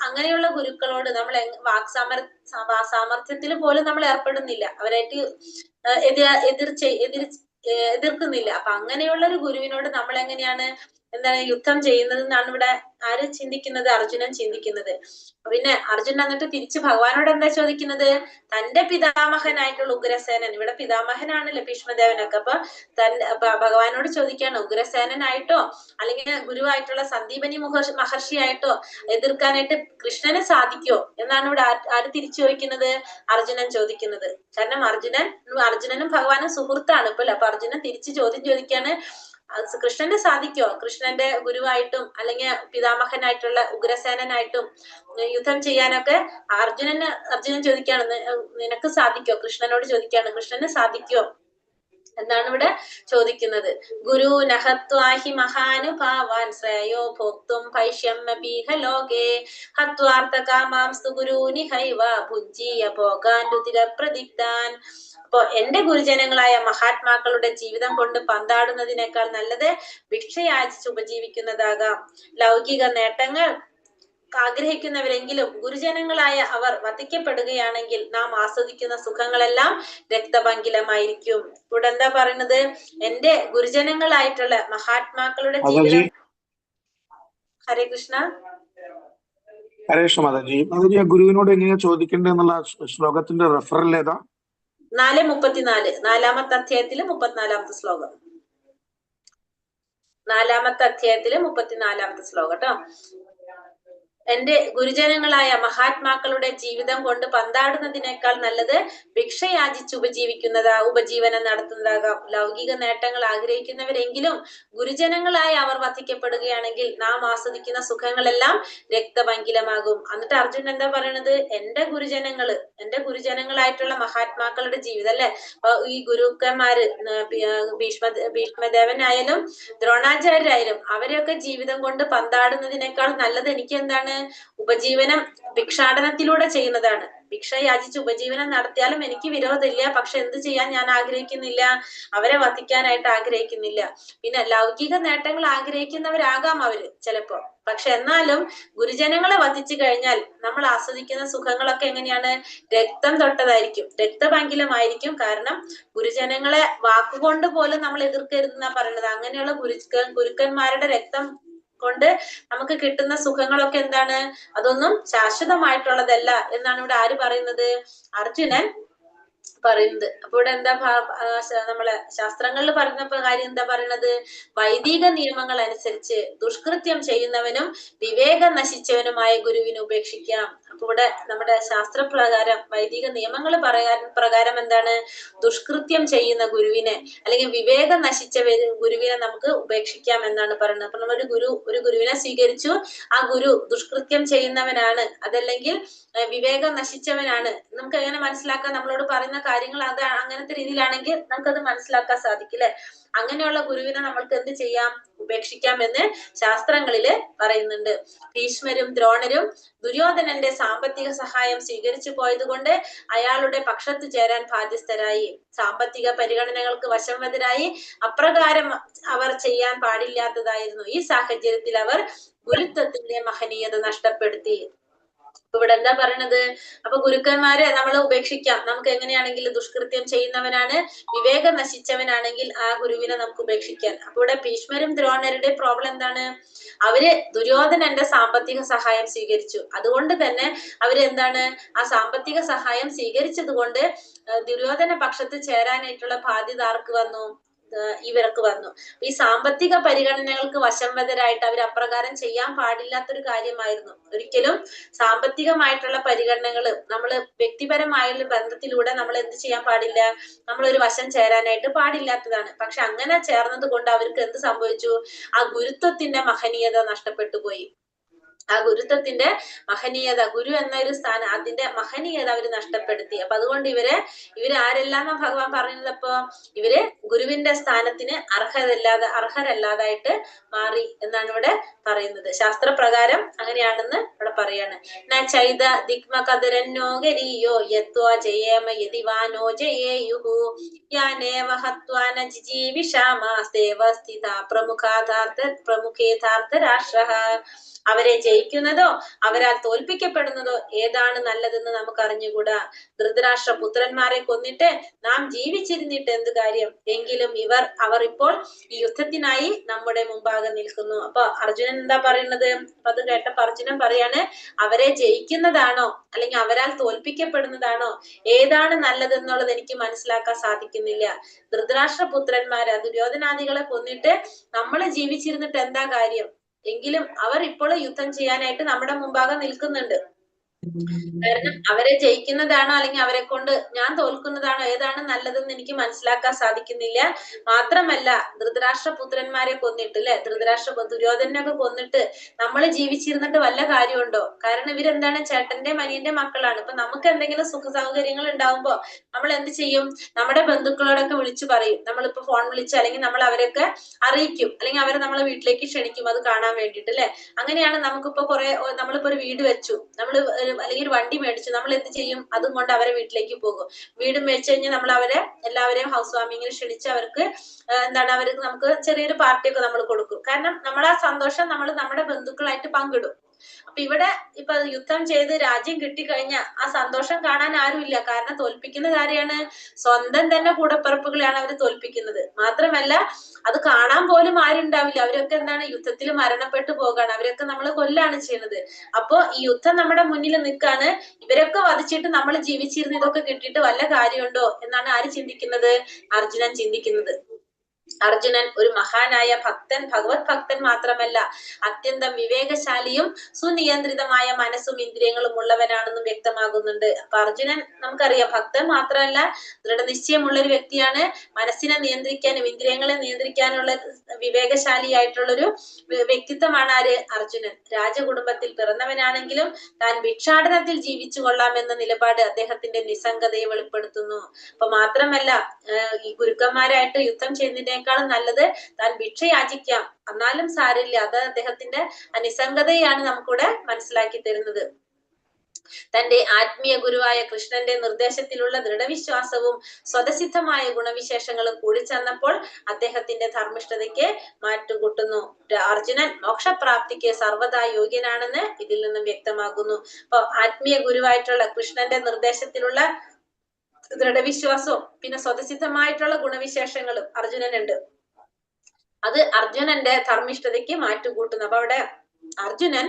അങ്ങനെയുള്ള ഗുരുക്കളോട് നമ്മൾ സാമർത്ഥ്യത്തിൽ പോലും നമ്മൾ ഏർപ്പെടുന്നില്ല, അവരായിട്ട് എതിർക്കുന്നില്ല. അപ്പൊ അങ്ങനെയുള്ള ഒരു ഗുരുവിനോട് നമ്മൾ എങ്ങനെയാണ് എന്താണ് യുദ്ധം ചെയ്യുന്നത് എന്നാണ് ഇവിടെ ആര് ചിന്തിക്കുന്നത്? അർജുനൻ ചിന്തിക്കുന്നത്. പിന്നെ അർജുനൻ എന്നിട്ട് തിരിച്ച് ഭഗവാനോട് എന്താ ചോദിക്കുന്നത്? തന്റെ പിതാമഹനായിട്ടുള്ള ഉഗ്രസേനൻ, ഇവിടെ പിതാമഹനാണല്ലോ ഭീഷ്മദേവനൊക്കെ, അപ്പൊ ഭഗവാനോട് ചോദിക്കാണ്, ഉഗ്രസേനനായിട്ടോ അല്ലെങ്കിൽ ഗുരുവായിട്ടുള്ള സന്ദീപനി മഹർഷിയായിട്ടോ എതിർക്കാനായിട്ട് കൃഷ്ണന് സാധിക്കോ എന്നാണ് ഇവിടെ ആര് തിരിച്ചു ചോദിക്കുന്നത്? അർജുനൻ ചോദിക്കുന്നത്. കാരണം അർജുനനും ഭഗവാനും സുഹൃത്താണ് ഇപ്പൊ. അപ്പൊ അർജുനൻ തിരിച്ചു ചോദ്യം ചോദിക്കാണ്, കൃഷ്ണന് സാധിക്കോ കൃഷ്ണന്റെ ഗുരുവായിട്ടും അല്ലെങ്കിൽ പിതാമഹനായിട്ടുള്ള ഉഗ്രസേനനായിട്ടും യുദ്ധം ചെയ്യാനൊക്കെ? അർജുനൻ ചോദിക്കാണ്, നിനക്ക് സാധിക്കോ? കൃഷ്ണനോട് ചോദിക്കാണ്, കൃഷ്ണന് സാധിക്കോ എന്നാണ് ഇവിടെ ചോദിക്കുന്നത്. ഗുരു നഹത്വാഹി മഹാനുഭാവാൻ ശ്രേയോ ഭോക്തും ഭൈഷ്യമപീഹ ലോകേ ഹത്വാർത്ഥകാമാംസ്തു ഗുരൂനിഹൈവ ഭുഞ്ജീയ ഭോഗാൻ രുതിരപ്രദിക്താൻ. അപ്പൊ എന്റെ ഗുരുജനങ്ങളായ മഹാത്മാക്കളുടെ ജീവിതം കൊണ്ട് പന്താടുന്നതിനേക്കാൾ നല്ലത് ഭിക്ഷയാചിച്ച് ഉപജീവിക്കുന്നതാകാം. ലൗകിക നേട്ടങ്ങൾ ആഗ്രഹിക്കുന്നവരെങ്കിലും ഗുരുജനങ്ങളായ അവർ വധിക്കപ്പെടുകയാണെങ്കിൽ നാം ആസ്വദിക്കുന്ന സുഖങ്ങളെല്ലാം രക്തപങ്കിലമായിരിക്കും. ഇവിടെ എന്താ പറയുന്നത്? എന്റെ ഗുരുജനങ്ങളായിട്ടുള്ള മഹാത്മാക്കളുടെ ജീവിതം. ഹരേ കൃഷ്ണ. ഹരേ കൃഷ്ണ മാതാജി. മാതാജി, ആ ഗുരുവിനോട് എങ്ങനെയാ ചോദിക്കേണ്ടതെന്നുള്ള ശ്ലോകത്തിന്റെ റെഫറൽ ഏതാ? 4:34, 4-ാമത്തെ അധ്യായത്തില് 34-ാമത്തെ ശ്ലോകം. 4-ാമത്തെ അധ്യായത്തില് 34-ാമത്തെ ശ്ലോകം കേട്ടോ. എന്റെ ഗുരുജനങ്ങളായ മഹാത്മാക്കളുടെ ജീവിതം കൊണ്ട് പന്താടുന്നതിനേക്കാൾ നല്ലത് ഭിക്ഷയാചിച്ച് ഉപജീവനം നടത്തുന്നതാകാം. ലൗകിക നേട്ടങ്ങൾ ആഗ്രഹിക്കുന്നവരെങ്കിലും ഗുരുജനങ്ങളായ അവർ വധിക്കപ്പെടുകയാണെങ്കിൽ നാം ആസ്വദിക്കുന്ന സുഖങ്ങളെല്ലാം രക്തപങ്കിലമാകും. എന്നിട്ട് അർജുനൻ എന്താ പറയണത്? എന്റെ ഗുരുജനങ്ങളായിട്ടുള്ള മഹാത്മാക്കളുടെ ജീവിതം അല്ലെ, ഈ ഗുരുക്കന്മാര് ഭീഷ്മദേവനായാലും ദ്രോണാചാര്യരായാലും അവരെയൊക്കെ ജീവിതം കൊണ്ട് പന്താടുന്നതിനേക്കാൾ നല്ലത് എനിക്ക് എന്താണ്? ഉപജീവനം ഭിക്ഷാടനത്തിലൂടെ ചെയ്യുന്നതാണ്. ഭിക്ഷ യാചിച്ച് ഉപജീവനം നടത്തിയാലും എനിക്ക് വിരോധമില്ല. പക്ഷെ എന്ത് ചെയ്യാൻ ഞാൻ ആഗ്രഹിക്കുന്നില്ല? അവരെ വധിക്കാനായിട്ട് ആഗ്രഹിക്കുന്നില്ല. പിന്നെ ലൗകിക നേട്ടങ്ങൾ ആഗ്രഹിക്കുന്നവരാകാം അവര് ചിലപ്പോ. പക്ഷെ എന്നാലും ഗുരുജനങ്ങളെ വധിച്ചു കഴിഞ്ഞാൽ നമ്മൾ ആസ്വദിക്കുന്ന സുഖങ്ങളൊക്കെ എങ്ങനെയാണ്? രക്തം തൊട്ടതായിരിക്കും, രക്തപങ്കിലമായിരിക്കും. കാരണം ഗുരുജനങ്ങളെ വാക്കുകൊണ്ട് പോലും നമ്മൾ എതിർക്കരുതെന്നാ പറയുന്നത്. അങ്ങനെയുള്ള ഗുരുക്കന്മാരുടെ രക്തം കൊണ്ട് നമുക്ക് കിട്ടുന്ന സുഖങ്ങളൊക്കെ എന്താണ്? അതൊന്നും ശാശ്വതമായിട്ടുള്ളതല്ല എന്നാണ് ഇവിടെ ആര് പറയുന്നത്? അർജുനൻ പറയുന്നത്. അപ്പൊ ഇവിടെ എന്താ നമ്മളെ ശാസ്ത്രങ്ങളിൽ പറയുന്ന കാര്യം എന്താ പറയുന്നത്? വൈദിക നിയമങ്ങൾ അനുസരിച്ച് ദുഷ്കൃത്യം ചെയ്യുന്നവനും വിവേകം നശിച്ചവനുമായ ഗുരുവിനെ ഉപേക്ഷിക്കാം. അപ്പൊ ഇവിടെ നമ്മുടെ ശാസ്ത്രപ്രകാരം വൈദിക നിയമങ്ങൾ പ്രകാരം എന്താണ്? ദുഷ്കൃത്യം ചെയ്യുന്ന ഗുരുവിനെ അല്ലെങ്കിൽ വിവേകം നശിച്ച ഗുരുവിനെ നമുക്ക് ഉപേക്ഷിക്കാം എന്നാണ് പറയുന്നത്. അപ്പൊ നമ്മൾ ഒരു ഗുരുവിനെ സ്വീകരിച്ചു, ആ ഗുരു ദുഷ്കൃത്യം ചെയ്യുന്നവനാണ്, അതല്ലെങ്കിൽ വിവേകം നശിച്ചവനാണ്, നമുക്ക് എങ്ങനെ മനസ്സിലാക്കാം? നമ്മളോട് പറയുന്ന കാര്യങ്ങൾ അത് അങ്ങനത്തെ രീതിയിലാണെങ്കിൽ നമുക്കത് മനസ്സിലാക്കാൻ സാധിക്കും അല്ലെ? അങ്ങനെയുള്ള ഗുരുവിനെ നമ്മൾക്ക് എന്ത് ചെയ്യാം? ഉപേക്ഷിക്കാം എന്ന് ശാസ്ത്രങ്ങളില് പറയുന്നുണ്ട്. ഭീഷ്മരും ദ്രോണരും ദുര്യോധനന്റെ സാമ്പത്തിക സഹായം സ്വീകരിച്ചു പോയത് കൊണ്ട് അയാളുടെ പക്ഷത്ത് ചേരാൻ ബാധ്യസ്ഥരായി. സാമ്പത്തിക പരിഗണനകൾക്ക് വശംവദരായി. അപ്രകാരം അവർ ചെയ്യാൻ പാടില്ലാത്തതായിരുന്നു. ഈ സാഹചര്യത്തിൽ അവർ ഗുരുത്വത്തിന്റെ മഹനീയത നഷ്ടപ്പെടുത്തി. ഇവിടെ എന്താ പറയണത്? അപ്പൊ ഗുരുക്കന്മാരെ നമ്മൾ ഉപേക്ഷിക്കാം. നമുക്ക് എങ്ങനെയാണെങ്കിലും ദുഷ്കൃത്യം ചെയ്യുന്നവനാണ്, വിവേകം നശിച്ചവനാണെങ്കിൽ ആ ഗുരുവിനെ നമുക്ക് ഉപേക്ഷിക്കാം. അപ്പൊ ഇവിടെ ഭീഷ്മരും ദ്രോണരുടെ പ്രോബ്ലം എന്താണ്? അവര് ദുര്യോധനന്റെ സാമ്പത്തിക സഹായം സ്വീകരിച്ചു. അതുകൊണ്ട് തന്നെ അവരെന്താണ്? ആ സാമ്പത്തിക സഹായം സ്വീകരിച്ചത് കൊണ്ട് ദുര്യോധന പക്ഷത്ത് ചേരാനായിട്ടുള്ള ബാധ്യത ആർക്ക് വന്നു? ഇവർക്ക് വന്നു. ഈ സാമ്പത്തിക പരിഗണനകൾക്ക് വശംവദരായിട്ട് അവർ അപ്രകാരം ചെയ്യാൻ പാടില്ലാത്തൊരു കാര്യമായിരുന്നു. ഒരിക്കലും സാമ്പത്തികമായിട്ടുള്ള പരിഗണനകൾ നമ്മൾ വ്യക്തിപരമായുള്ള ബന്ധത്തിലൂടെ നമ്മൾ എന്ത് ചെയ്യാൻ പാടില്ല? നമ്മൾ ഒരു വശം ചേരാനായിട്ട് പാടില്ലാത്തതാണ്. പക്ഷെ അങ്ങനെ ചേർന്നത് കൊണ്ട് അവർക്ക് എന്ത് സംഭവിച്ചു? ആ ഗുരുത്വത്തിന്റെ മഹനീയത നഷ്ടപ്പെട്ടു പോയി. ആ ഗുരുത്വത്തിന്റെ മഹനീയത, ഗുരു എന്ന ഒരു സ്ഥാനം, അതിന്റെ മഹനീയത അവര് നഷ്ടപ്പെടുത്തി. അപ്പൊ അതുകൊണ്ട് ഇവര് ആരെല്ലാം ഭഗവാൻ പറയുന്നത്? അപ്പൊ ഇവര് ഗുരുവിന്റെ സ്ഥാനത്തിന് അർഹരല്ലാതായിട്ട് മാറി എന്നാണ് ഇവിടെ പറയുന്നത്. ശാസ്ത്രപ്രകാരം അങ്ങനെയാണെന്ന് ഇവിടെ പറയാണ്. ചൈത ദിഗ്മകദരന്നോ ഗരീയോ യത്വാ ജയേമ യതിവാനോ ജയേയുഹു യാനേവ ഹത്വാന ജിജീവിഷാമാസ്തേവ സ്ഥിതാ പ്രമുഖേതാർത്ഥ രാഷ്ട്രഃ. അവരെ ജയിക്കുന്നതോ അവരാൽ തോൽപ്പിക്കപ്പെടുന്നതോ ഏതാണ് നല്ലതെന്ന് നമുക്ക് അറിഞ്ഞുകൂടാ. ധൃതരാഷ്ട്ര പുത്രന്മാരെ കൊന്നിട്ട് നാം ജീവിച്ചിരുന്നിട്ട് എന്ത് കാര്യം? എങ്കിലും അവർ ഇപ്പോൾ ഈ യുദ്ധത്തിനായി നമ്മുടെ മുമ്പാകെ നിൽക്കുന്നു. അപ്പൊ അർജുനൻ എന്താ പറയുന്നത്? അപ്പൊ അത് കേട്ടപ്പോ അർജുനൻ പറയാണ്, അവരെ ജയിക്കുന്നതാണോ അല്ലെങ്കിൽ അവരാൽ തോൽപ്പിക്കപ്പെടുന്നതാണോ ഏതാണ് നല്ലതെന്നുള്ളത് എനിക്ക് മനസ്സിലാക്കാൻ സാധിക്കുന്നില്ല. ധൃതരാഷ്ട്ര പുത്രന്മാര് ദുര്യോധനാദികളെ കൊന്നിട്ട് നമ്മൾ ജീവിച്ചിരുന്നിട്ട് എന്താ കാര്യം? എങ്കിലും അവർ ഇപ്പോൾ യുദ്ധം ചെയ്യാനായിട്ട് നമ്മുടെ മുമ്പാകെ നിൽക്കുന്നുണ്ട്. കാരണം അവരെ ജയിക്കുന്നതാണോ അല്ലെങ്കിൽ അവരെ കൊണ്ട് ഞാൻ തോൽക്കുന്നതാണോ ഏതാണ് നല്ലതെന്ന് എനിക്ക് മനസ്സിലാക്കാൻ സാധിക്കുന്നില്ല. മാത്രമല്ല ധൃതരാഷ്ട്ര പുത്രന്മാരെ കൊന്നിട്ട് അല്ലെ, ദുര്യോധനൊക്കെ കൊന്നിട്ട് നമ്മൾ ജീവിച്ചിരുന്നിട്ട് വല്ല കാര്യമുണ്ടോ? കാരണം ഇവരെന്താണ്, ചേട്ടന്റെ അനിയന്റെ മക്കളാണ്. ഇപ്പൊ നമുക്ക് എന്തെങ്കിലും സുഖ സൗകര്യങ്ങൾ ഉണ്ടാവുമ്പോ നമ്മൾ എന്ത് ചെയ്യും? നമ്മുടെ ബന്ധുക്കളോടൊക്കെ വിളിച്ചു പറയും. നമ്മളിപ്പോ ഫോൺ വിളിച്ച് അല്ലെങ്കിൽ നമ്മൾ അവരൊക്കെ അറിയിക്കും, അല്ലെങ്കിൽ അവരെ നമ്മളെ വീട്ടിലേക്ക് ക്ഷണിക്കും അത് കാണാൻ വേണ്ടിട്ട് അല്ലെ. അങ്ങനെയാണ് നമുക്കിപ്പോ നമ്മളിപ്പോ ഒരു വീട് വെച്ചു, നമ്മൾ അല്ലെങ്കിൽ ഒരു വണ്ടി മേടിച്ചു, നമ്മൾ എന്ത് ചെയ്യും? അതും കൊണ്ട് അവരെ വീട്ടിലേക്ക് പോകും. വീട് മേടിച്ചു കഴിഞ്ഞാൽ നമ്മൾ എല്ലാവരെയും ഹൗസ് വാമിങ്ങിന് ക്ഷണിച്ച് അവർക്ക് അവർക്ക് നമുക്ക് ചെറിയൊരു പാർട്ടിയൊക്കെ നമ്മൾ കൊടുക്കും. കാരണം നമ്മൾ ആ സന്തോഷം നമ്മൾ നമ്മുടെ ബന്ധുക്കളായിട്ട് പങ്കിടും. അപ്പൊ ഇവിടെ ഇപ്പൊ യുദ്ധം ചെയ്ത് രാജ്യം കിട്ടിക്കഴിഞ്ഞാൽ ആ സന്തോഷം കാണാൻ ആരുമില്ല. കാരണം തോൽപ്പിക്കുന്നത് ആരെയാണ്? സ്വന്തം തന്നെ കൂടപ്പിറപ്പുകളെയാണ് അവർ തോൽപ്പിക്കുന്നത്. മാത്രമല്ല അത് കാണാൻ പോലും ആരുണ്ടാവില്ല. അവരൊക്കെ യുദ്ധത്തിൽ മരണപ്പെട്ടു പോകാണ്. അവരൊക്കെ നമ്മൾ കൊല്ലാണ് ചെയ്യുന്നത്. അപ്പൊ ഈ യുദ്ധം നമ്മുടെ മുന്നിൽ നിൽക്കാണ്. ഇവരൊക്കെ വധിച്ചിട്ട് നമ്മൾ ജീവിച്ചിരുന്ന് ഇതൊക്കെ കിട്ടിയിട്ട് വല്ല കാര്യമുണ്ടോ എന്നാണ് ആര് ചിന്തിക്കുന്നത്? അർജുനൻ ചിന്തിക്കുന്നത്. അർജുനൻ ഒരു മഹാനായ ഭക്തൻ, ഭഗവത് ഭക്തൻ മാത്രമല്ല, അത്യന്തം വിവേകശാലിയും സുനിയന്ത്രിതമായ മനസ്സും ഇന്ദ്രിയങ്ങളും ഉള്ളവനാണെന്നും വ്യക്തമാകുന്നുണ്ട്. അപ്പൊ അർജുനൻ നമുക്കറിയാം ഭക്തൻ മാത്രമല്ല ദൃഢനിശ്ചയമുള്ള ഒരു വ്യക്തിയാണ്. മനസ്സിനെ നിയന്ത്രിക്കാനും ഇന്ദ്രിയങ്ങളെ നിയന്ത്രിക്കാനുള്ള വിവേകശാലിയായിട്ടുള്ളൊരു വ്യക്തിത്വമാണ് ആര്? അർജുനൻ. രാജകുടുംബത്തിൽ പിറന്നവനാണെങ്കിലും താൻ ഭിക്ഷാടനത്തിൽ ജീവിച്ചു കൊള്ളാമെന്ന നിലപാട് അദ്ദേഹത്തിന്റെ നിസ്സംഗതയെ വെളിപ്പെടുത്തുന്നു. അപ്പൊ മാത്രമല്ല ഈ ഗുരുക്കന്മാരായിട്ട് യുദ്ധം ചെയ്യുന്നതിനേക്കാളും നല്ലത് താൻ ഭിക്ഷ യാചിക്കാം, എന്നാലും സാരില്ല. അത് അദ്ദേഹത്തിന്റെ നിസ്സംഗതയാണ് നമുക്കിവിടെ മനസ്സിലാക്കി തരുന്നത്. തന്റെ ആത്മീയ ഗുരുവായ കൃഷ്ണന്റെ നിർദ്ദേശത്തിലുള്ള ദൃഢവിശ്വാസവും സ്വതസിദ്ധമായ ഗുണവിശേഷങ്ങളും കൂടിച്ചേർന്നപ്പോൾ അദ്ദേഹത്തിന്റെ ധർമ്മിഷ്ഠതയ്ക്ക് മാറ്റുകൂട്ടുന്നു. അർജുനൻ മോക്ഷപ്രാപ്തിക്ക് സർവ്വതാ യോഗ്യനാണെന്ന് ഇതിൽ നിന്നും വ്യക്തമാകുന്നു. അപ്പൊ ആത്മീയ ഗുരുവായിട്ടുള്ള കൃഷ്ണന്റെ നിർദ്ദേശത്തിലുള്ള ദൃഢവിശ്വാസവും പിന്നെ സ്വതസിദ്ധമായിട്ടുള്ള ഗുണവിശേഷങ്ങളും അർജുനനുണ്ട്. അത് അർജുനന്റെ ധർമ്മിഷ്ഠതയ്ക്ക് മാറ്റുകൂട്ടുന്നു. അപ്പൊ അവിടെ അർജുനൻ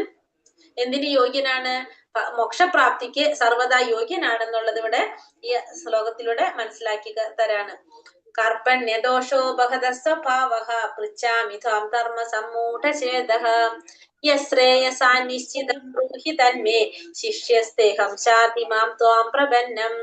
എന്തിന് യോഗ്യനാണ്? മോക്ഷപ്രാപ്തിക്ക് സർവ്വതാ യോഗ്യനാണെന്നുള്ളത് ഇവിടെ ഈ ശ്ലോകത്തിലൂടെ മനസ്സിലാക്കി തരാണ്. കർപ്പണ്യദോഷോ ബഹദ സ്വഭാവഃ പൃച്ഛാമി ത്വാം ധർമ്മ സമ്മൂഢഛേദഃ യശ്രേയസാ നിശ്ചിതം ബ്രൂഹി തന്മേ ശിഷ്യസ്തേഹം ശാതി മാം ത്വാം പ്രപന്നം.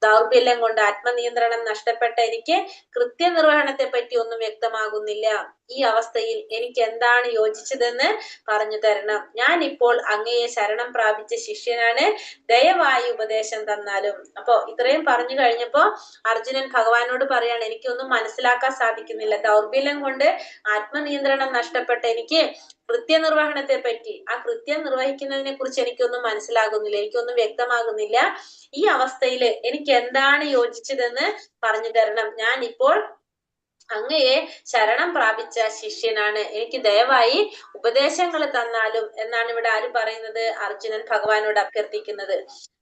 ദൗർബല്യം കൊണ്ട് ആത്മനിയന്ത്രണം നഷ്ടപ്പെട്ട എനിക്ക് കൃത്യനിർവഹണത്തെ പറ്റി ഒന്നും വ്യക്തമാകുന്നില്ല. ഈ അവസ്ഥയിൽ എനിക്ക് എന്താണ് യോജിച്ചതെന്ന് പറഞ്ഞു തരണം. ഞാൻ ഇപ്പോൾ അങ്ങയെ ശരണം പ്രാപിച്ച ശിഷ്യനാണ്, ദയവായി ഉപദേശം തന്നാലും. അപ്പൊ ഇത്രയും പറഞ്ഞു കഴിഞ്ഞപ്പോ അർജുനൻ ഭഗവാനോട് പറയാണ്, എനിക്കൊന്നും മനസ്സിലാക്കാൻ സാധിക്കുന്നില്ല. ദൗർബല്യം കൊണ്ട് ആത്മനിയന്ത്രണം നഷ്ടപ്പെട്ട എനിക്ക് കൃത്യനിർവഹണത്തെ പറ്റി, ആ കൃത്യം നിർവഹിക്കുന്നതിനെ കുറിച്ച് എനിക്കൊന്നും മനസ്സിലാകുന്നില്ല, എനിക്കൊന്നും വ്യക്തമാകുന്നില്ല. ഈ അവസ്ഥയിൽ എനിക്ക് എന്താണ് യോജിച്ചതെന്ന് പറഞ്ഞു തരണം. ഞാൻ ഇപ്പോൾ അങ്ങയെ ശരണം പ്രാപിച്ച ശിഷ്യനാണ്, എനിക്ക് ദയവായി ഉപദേശങ്ങൾ തന്നാലും എന്നാണ് ഇവിടെ ആര് പറയുന്നത്? അർജുനൻ ഭഗവാനോട് അഭ്യർത്ഥിക്കുന്നത്.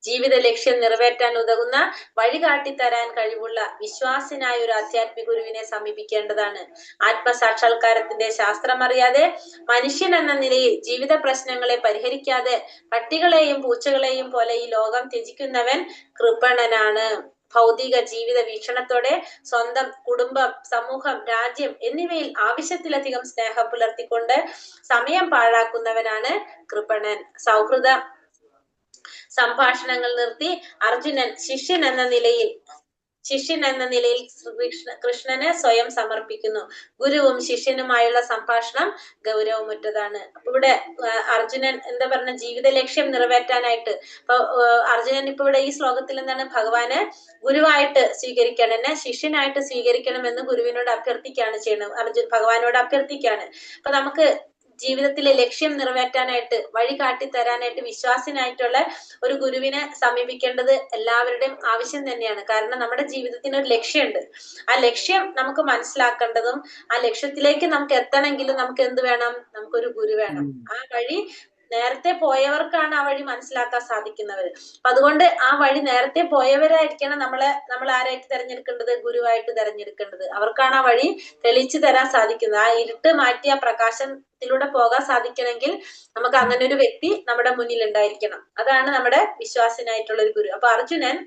ജീവിത ലക്ഷ്യം നിറവേറ്റാൻ ഉതകുന്ന വഴി കാട്ടിത്തരാൻ കഴിവുള്ള വിശ്വാസിനായ ഒരു ആധ്യാത്മിക ഗുരുവിനെ സമീപിക്കേണ്ടതാണ്. ആത്മസാക്ഷാത്കാരത്തിന്റെ ശാസ്ത്രം അറിയാതെ മനുഷ്യൻ എന്ന നിലയിൽ ജീവിത പ്രശ്നങ്ങളെ പരിഹരിക്കാതെ പട്ടികളെയും പൂച്ചകളെയും പോലെ ഈ ലോകം ത്യജിക്കുന്നവൻ കൃപണനാണ്. ഭൗതിക ജീവിത വീക്ഷണത്തോടെ സ്വന്തം കുടുംബം, സമൂഹം, രാജ്യം എന്നിവയിൽ ആവശ്യത്തിലധികം സ്നേഹം പുലർത്തിക്കൊണ്ട് സമയം പാഴാക്കുന്നവനാണ് കൃപണൻ. സൗഹൃദ സംഭാഷണങ്ങൾ നിർത്തി അർജുനൻ ശിഷ്യൻ എന്ന നിലയിൽ കൃഷ്ണന് സ്വയം സമർപ്പിക്കുന്നു. ഗുരുവും ശിഷ്യനുമായുള്ള സംഭാഷണം ഗൗരവമുറ്റതാണ്. അപ്പൊ ഇവിടെ അർജുനൻ എന്താ പറഞ്ഞ, ജീവിത ലക്ഷ്യം നിറവേറ്റാനായിട്ട് ഇപ്പൊ അർജുനൻ ഇപ്പൊ ഇവിടെ ഈ ശ്ലോകത്തിൽ എന്താണ്, ഭഗവാന് ഗുരുവായിട്ട് സ്വീകരിക്കണം, എന്നെ ശിഷ്യനായിട്ട് സ്വീകരിക്കണം എന്ന് ഗുരുവിനോട് അഭ്യർത്ഥിക്കുകയാണ് ചെയ്യുന്നത്. ഭഗവാനോട് അഭ്യർത്ഥിക്കുകയാണ്. അപ്പൊ നമുക്ക് ജീവിതത്തിലെ ലക്ഷ്യം നിറവേറ്റാനായിട്ട് വഴി കാട്ടിത്തരാനായിട്ട് വിശ്വാസിനായിട്ടുള്ള ഒരു ഗുരുവിനെ സമീപിക്കേണ്ടത് എല്ലാവരുടെയും ആവശ്യം തന്നെയാണ്. കാരണം നമ്മുടെ ജീവിതത്തിന് ഒരു ലക്ഷ്യമുണ്ട്. ആ ലക്ഷ്യം നമുക്ക് മനസ്സിലാക്കേണ്ടതും ആ ലക്ഷ്യത്തിലേക്ക് നമുക്ക് എത്തണമെങ്കിലും നമുക്ക് എന്ത് വേണം? നമുക്കൊരു ഗുരു വേണം. ആ വഴി നേരത്തെ പോയവർക്കാണ് ആ വഴി മനസ്സിലാക്കാൻ സാധിക്കുന്നവര്. അപ്പൊ അതുകൊണ്ട് ആ വഴി നേരത്തെ പോയവരായിരിക്കണം നമ്മൾ ആരായിട്ട് തെരഞ്ഞെടുക്കേണ്ടത്? ഗുരുവായിട്ട് തെരഞ്ഞെടുക്കേണ്ടത്. അവർക്കാണ് ആ വഴി തെളിയിച്ചു തരാൻ സാധിക്കുന്നത്. ആ ഇരുട്ട് മാറ്റി ആ പ്രകാശത്തിലൂടെ പോകാൻ സാധിക്കണമെങ്കിൽ നമുക്ക് അങ്ങനെ ഒരു വ്യക്തി നമ്മുടെ മുന്നിൽ ഉണ്ടായിരിക്കണം. അതാണ് നമ്മുടെ വിശ്വാസനായിട്ടുള്ള ഒരു ഗുരു. അപ്പൊ അർജുനൻ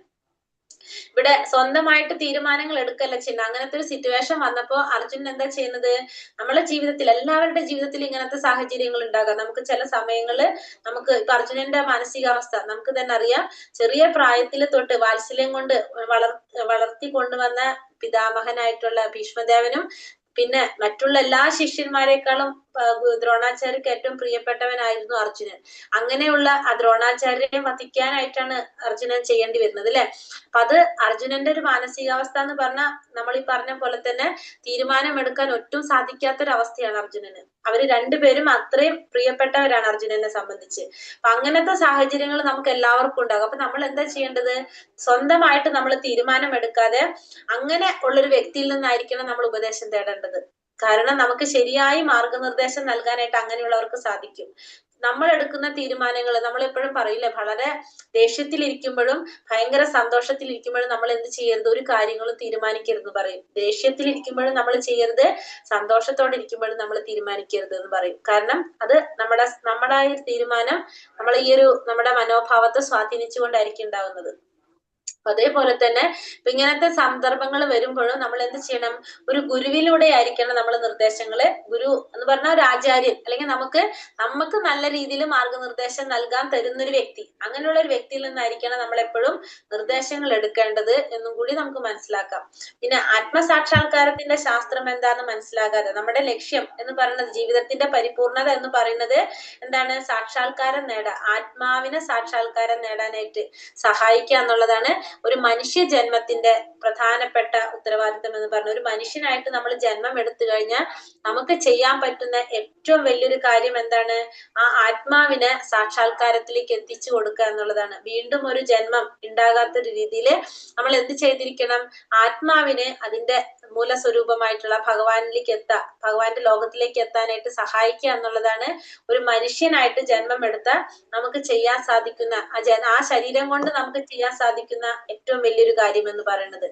ഇവിടെ സ്വന്തമായിട്ട് തീരുമാനങ്ങൾ എടുക്കല്ല ചെയ്യുന്നത്. അങ്ങനത്തെ ഒരു സിറ്റുവേഷൻ വന്നപ്പോ അർജുനൻ എന്താ ചെയ്യുന്നത്? നമ്മളെ ജീവിതത്തിൽ, എല്ലാവരുടെ ജീവിതത്തിൽ ഇങ്ങനത്തെ സാഹചര്യങ്ങൾ ഉണ്ടാകാം. നമുക്ക് ചില സമയങ്ങളിൽ നമുക്ക് ഇപ്പൊ അർജുനന്റെ മാനസികാവസ്ഥ നമുക്ക് തന്നെ അറിയാം. ചെറിയ പ്രായത്തിൽ തൊട്ട് വാത്സല്യം കൊണ്ട് വളർത്തി കൊണ്ടുവന്ന പിതാമഹനായിട്ടുള്ള ഭീഷ്മദേവനും പിന്നെ മറ്റുള്ള എല്ലാ ശിഷ്യന്മാരെക്കാളും ദ്രോണാചാര്യക്ക് ഏറ്റവും പ്രിയപ്പെട്ടവനായിരുന്നു അർജുനൻ. അങ്ങനെയുള്ള ആ ദ്രോണാചാര്യനെ വധിക്കാനായിട്ടാണ് അർജുനൻ ചെയ്യേണ്ടി വരുന്നത്, അല്ലെ? അപ്പൊ അത് അർജുനന്റെ ഒരു മാനസികാവസ്ഥ എന്ന് പറഞ്ഞാൽ നമ്മൾ ഈ പറഞ്ഞ പോലെ തന്നെ തീരുമാനമെടുക്കാൻ ഒട്ടും സാധിക്കാത്തൊരവസ്ഥയാണ് അർജുനന്. അവര് രണ്ടുപേരും അത്രയും പ്രിയപ്പെട്ടവരാണ് അർജുനനെ സംബന്ധിച്ച്. അപ്പൊ അങ്ങനത്തെ സാഹചര്യങ്ങൾ നമുക്ക് എല്ലാവർക്കും ഉണ്ടാകും. അപ്പൊ നമ്മൾ എന്താ ചെയ്യേണ്ടത്? സ്വന്തമായിട്ട് നമ്മൾ തീരുമാനം എടുക്കാതെ അങ്ങനെ ഉള്ളൊരു വ്യക്തിയിൽ നിന്നായിരിക്കണം നമ്മൾ ഉപദേശം തേടേണ്ടത്. കാരണം നമുക്ക് ശരിയായി മാർഗനിർദ്ദേശം നൽകാനായിട്ട് അങ്ങനെയുള്ളവർക്ക് സാധിക്കും. നമ്മൾ എടുക്കുന്ന തീരുമാനങ്ങൾ, നമ്മൾ എപ്പോഴും പറയില്ലേ, വളരെ ദേഷ്യത്തിലിരിക്കുമ്പോഴും ഭയങ്കര സന്തോഷത്തിലിരിക്കുമ്പോഴും നമ്മൾ എന്ത് ചെയ്യരുത്? ഒരു കാര്യങ്ങളും തീരുമാനിക്കരുത് പറയും. ദേഷ്യത്തിലിരിക്കുമ്പോഴും നമ്മൾ ചെയ്യരുത്, സന്തോഷത്തോടെ ഇരിക്കുമ്പോഴും നമ്മൾ തീരുമാനിക്കരുത് എന്ന് പറയും. കാരണം അത് നമ്മുടെ ഈ തീരുമാനം നമ്മൾ ഈ ഒരു നമ്മുടെ മനോഭാവത്തെ സ്വാധീനിച്ചുകൊണ്ടായിരിക്കും ഉണ്ടാവുന്നത്. അതേപോലെ തന്നെ ഇപ്പൊ ഇങ്ങനത്തെ സന്ദർഭങ്ങൾ വരുമ്പോഴും നമ്മൾ എന്ത് ചെയ്യണം? ഒരു ഗുരുവിലൂടെ ആയിരിക്കണം നമ്മൾ നിർദ്ദേശങ്ങള്. ഗുരു എന്ന് പറഞ്ഞ ഒരു ആചാര്യൻ, അല്ലെങ്കിൽ നമുക്ക് നല്ല രീതിയിൽ മാർഗനിർദ്ദേശം നൽകാൻ തരുന്നൊരു വ്യക്തി, അങ്ങനെയുള്ള ഒരു വ്യക്തിയിൽ നിന്നായിരിക്കണം നമ്മൾ എപ്പോഴും നിർദ്ദേശങ്ങൾ എടുക്കേണ്ടത് എന്നും കൂടി നമുക്ക് മനസ്സിലാക്കാം. പിന്നെ ആത്മസാക്ഷാത്കാരത്തിന്റെ ശാസ്ത്രം എന്താന്ന് മനസ്സിലാകാതെ നമ്മുടെ ലക്ഷ്യം എന്ന് പറയുന്നത്, ജീവിതത്തിന്റെ പരിപൂർണത എന്ന് പറയുന്നത് എന്താണ്? സാക്ഷാത്കാരം നേടാൻ, ആത്മാവിനെ സാക്ഷാത്കാരം നേടാനായിട്ട് സഹായിക്കുക എന്നുള്ളതാണ് ഒരു മനുഷ്യ ജന്മത്തിന്റെ പ്രധാനപ്പെട്ട ഉത്തരവാദിത്തം എന്ന് പറഞ്ഞ. ഒരു മനുഷ്യനായിട്ട് നമ്മൾ ജന്മം എടുത്തു കഴിഞ്ഞാൽ നമുക്ക് ചെയ്യാൻ പറ്റുന്ന ഏറ്റവും വലിയൊരു കാര്യം എന്താണ്? ആ ആത്മാവിനെ സാക്ഷാത്കാരത്തിലേക്ക് എത്തിച്ചു കൊടുക്കുക എന്നുള്ളതാണ്. വീണ്ടും ഒരു ജന്മം ഉണ്ടാകാത്തൊരു രീതിയിൽ നമ്മൾ എന്ത് ചെയ്തിരിക്കണം? ആത്മാവിനെ അതിന്റെ മൂലസ്വരൂപമായിട്ടുള്ള ഭഗവാന്റെ ലോകത്തിലേക്ക് എത്താനായിട്ട് സഹായിക്കുക എന്നുള്ളതാണ് ഒരു മനുഷ്യനായിട്ട് ജന്മം എടുത്ത നമുക്ക് ചെയ്യാൻ സാധിക്കുന്ന, ആ ശരീരം കൊണ്ട് നമുക്ക് ചെയ്യാൻ സാധിക്കുന്ന ഏറ്റവും വലിയൊരു കാര്യം എന്ന് പറയുന്നത്.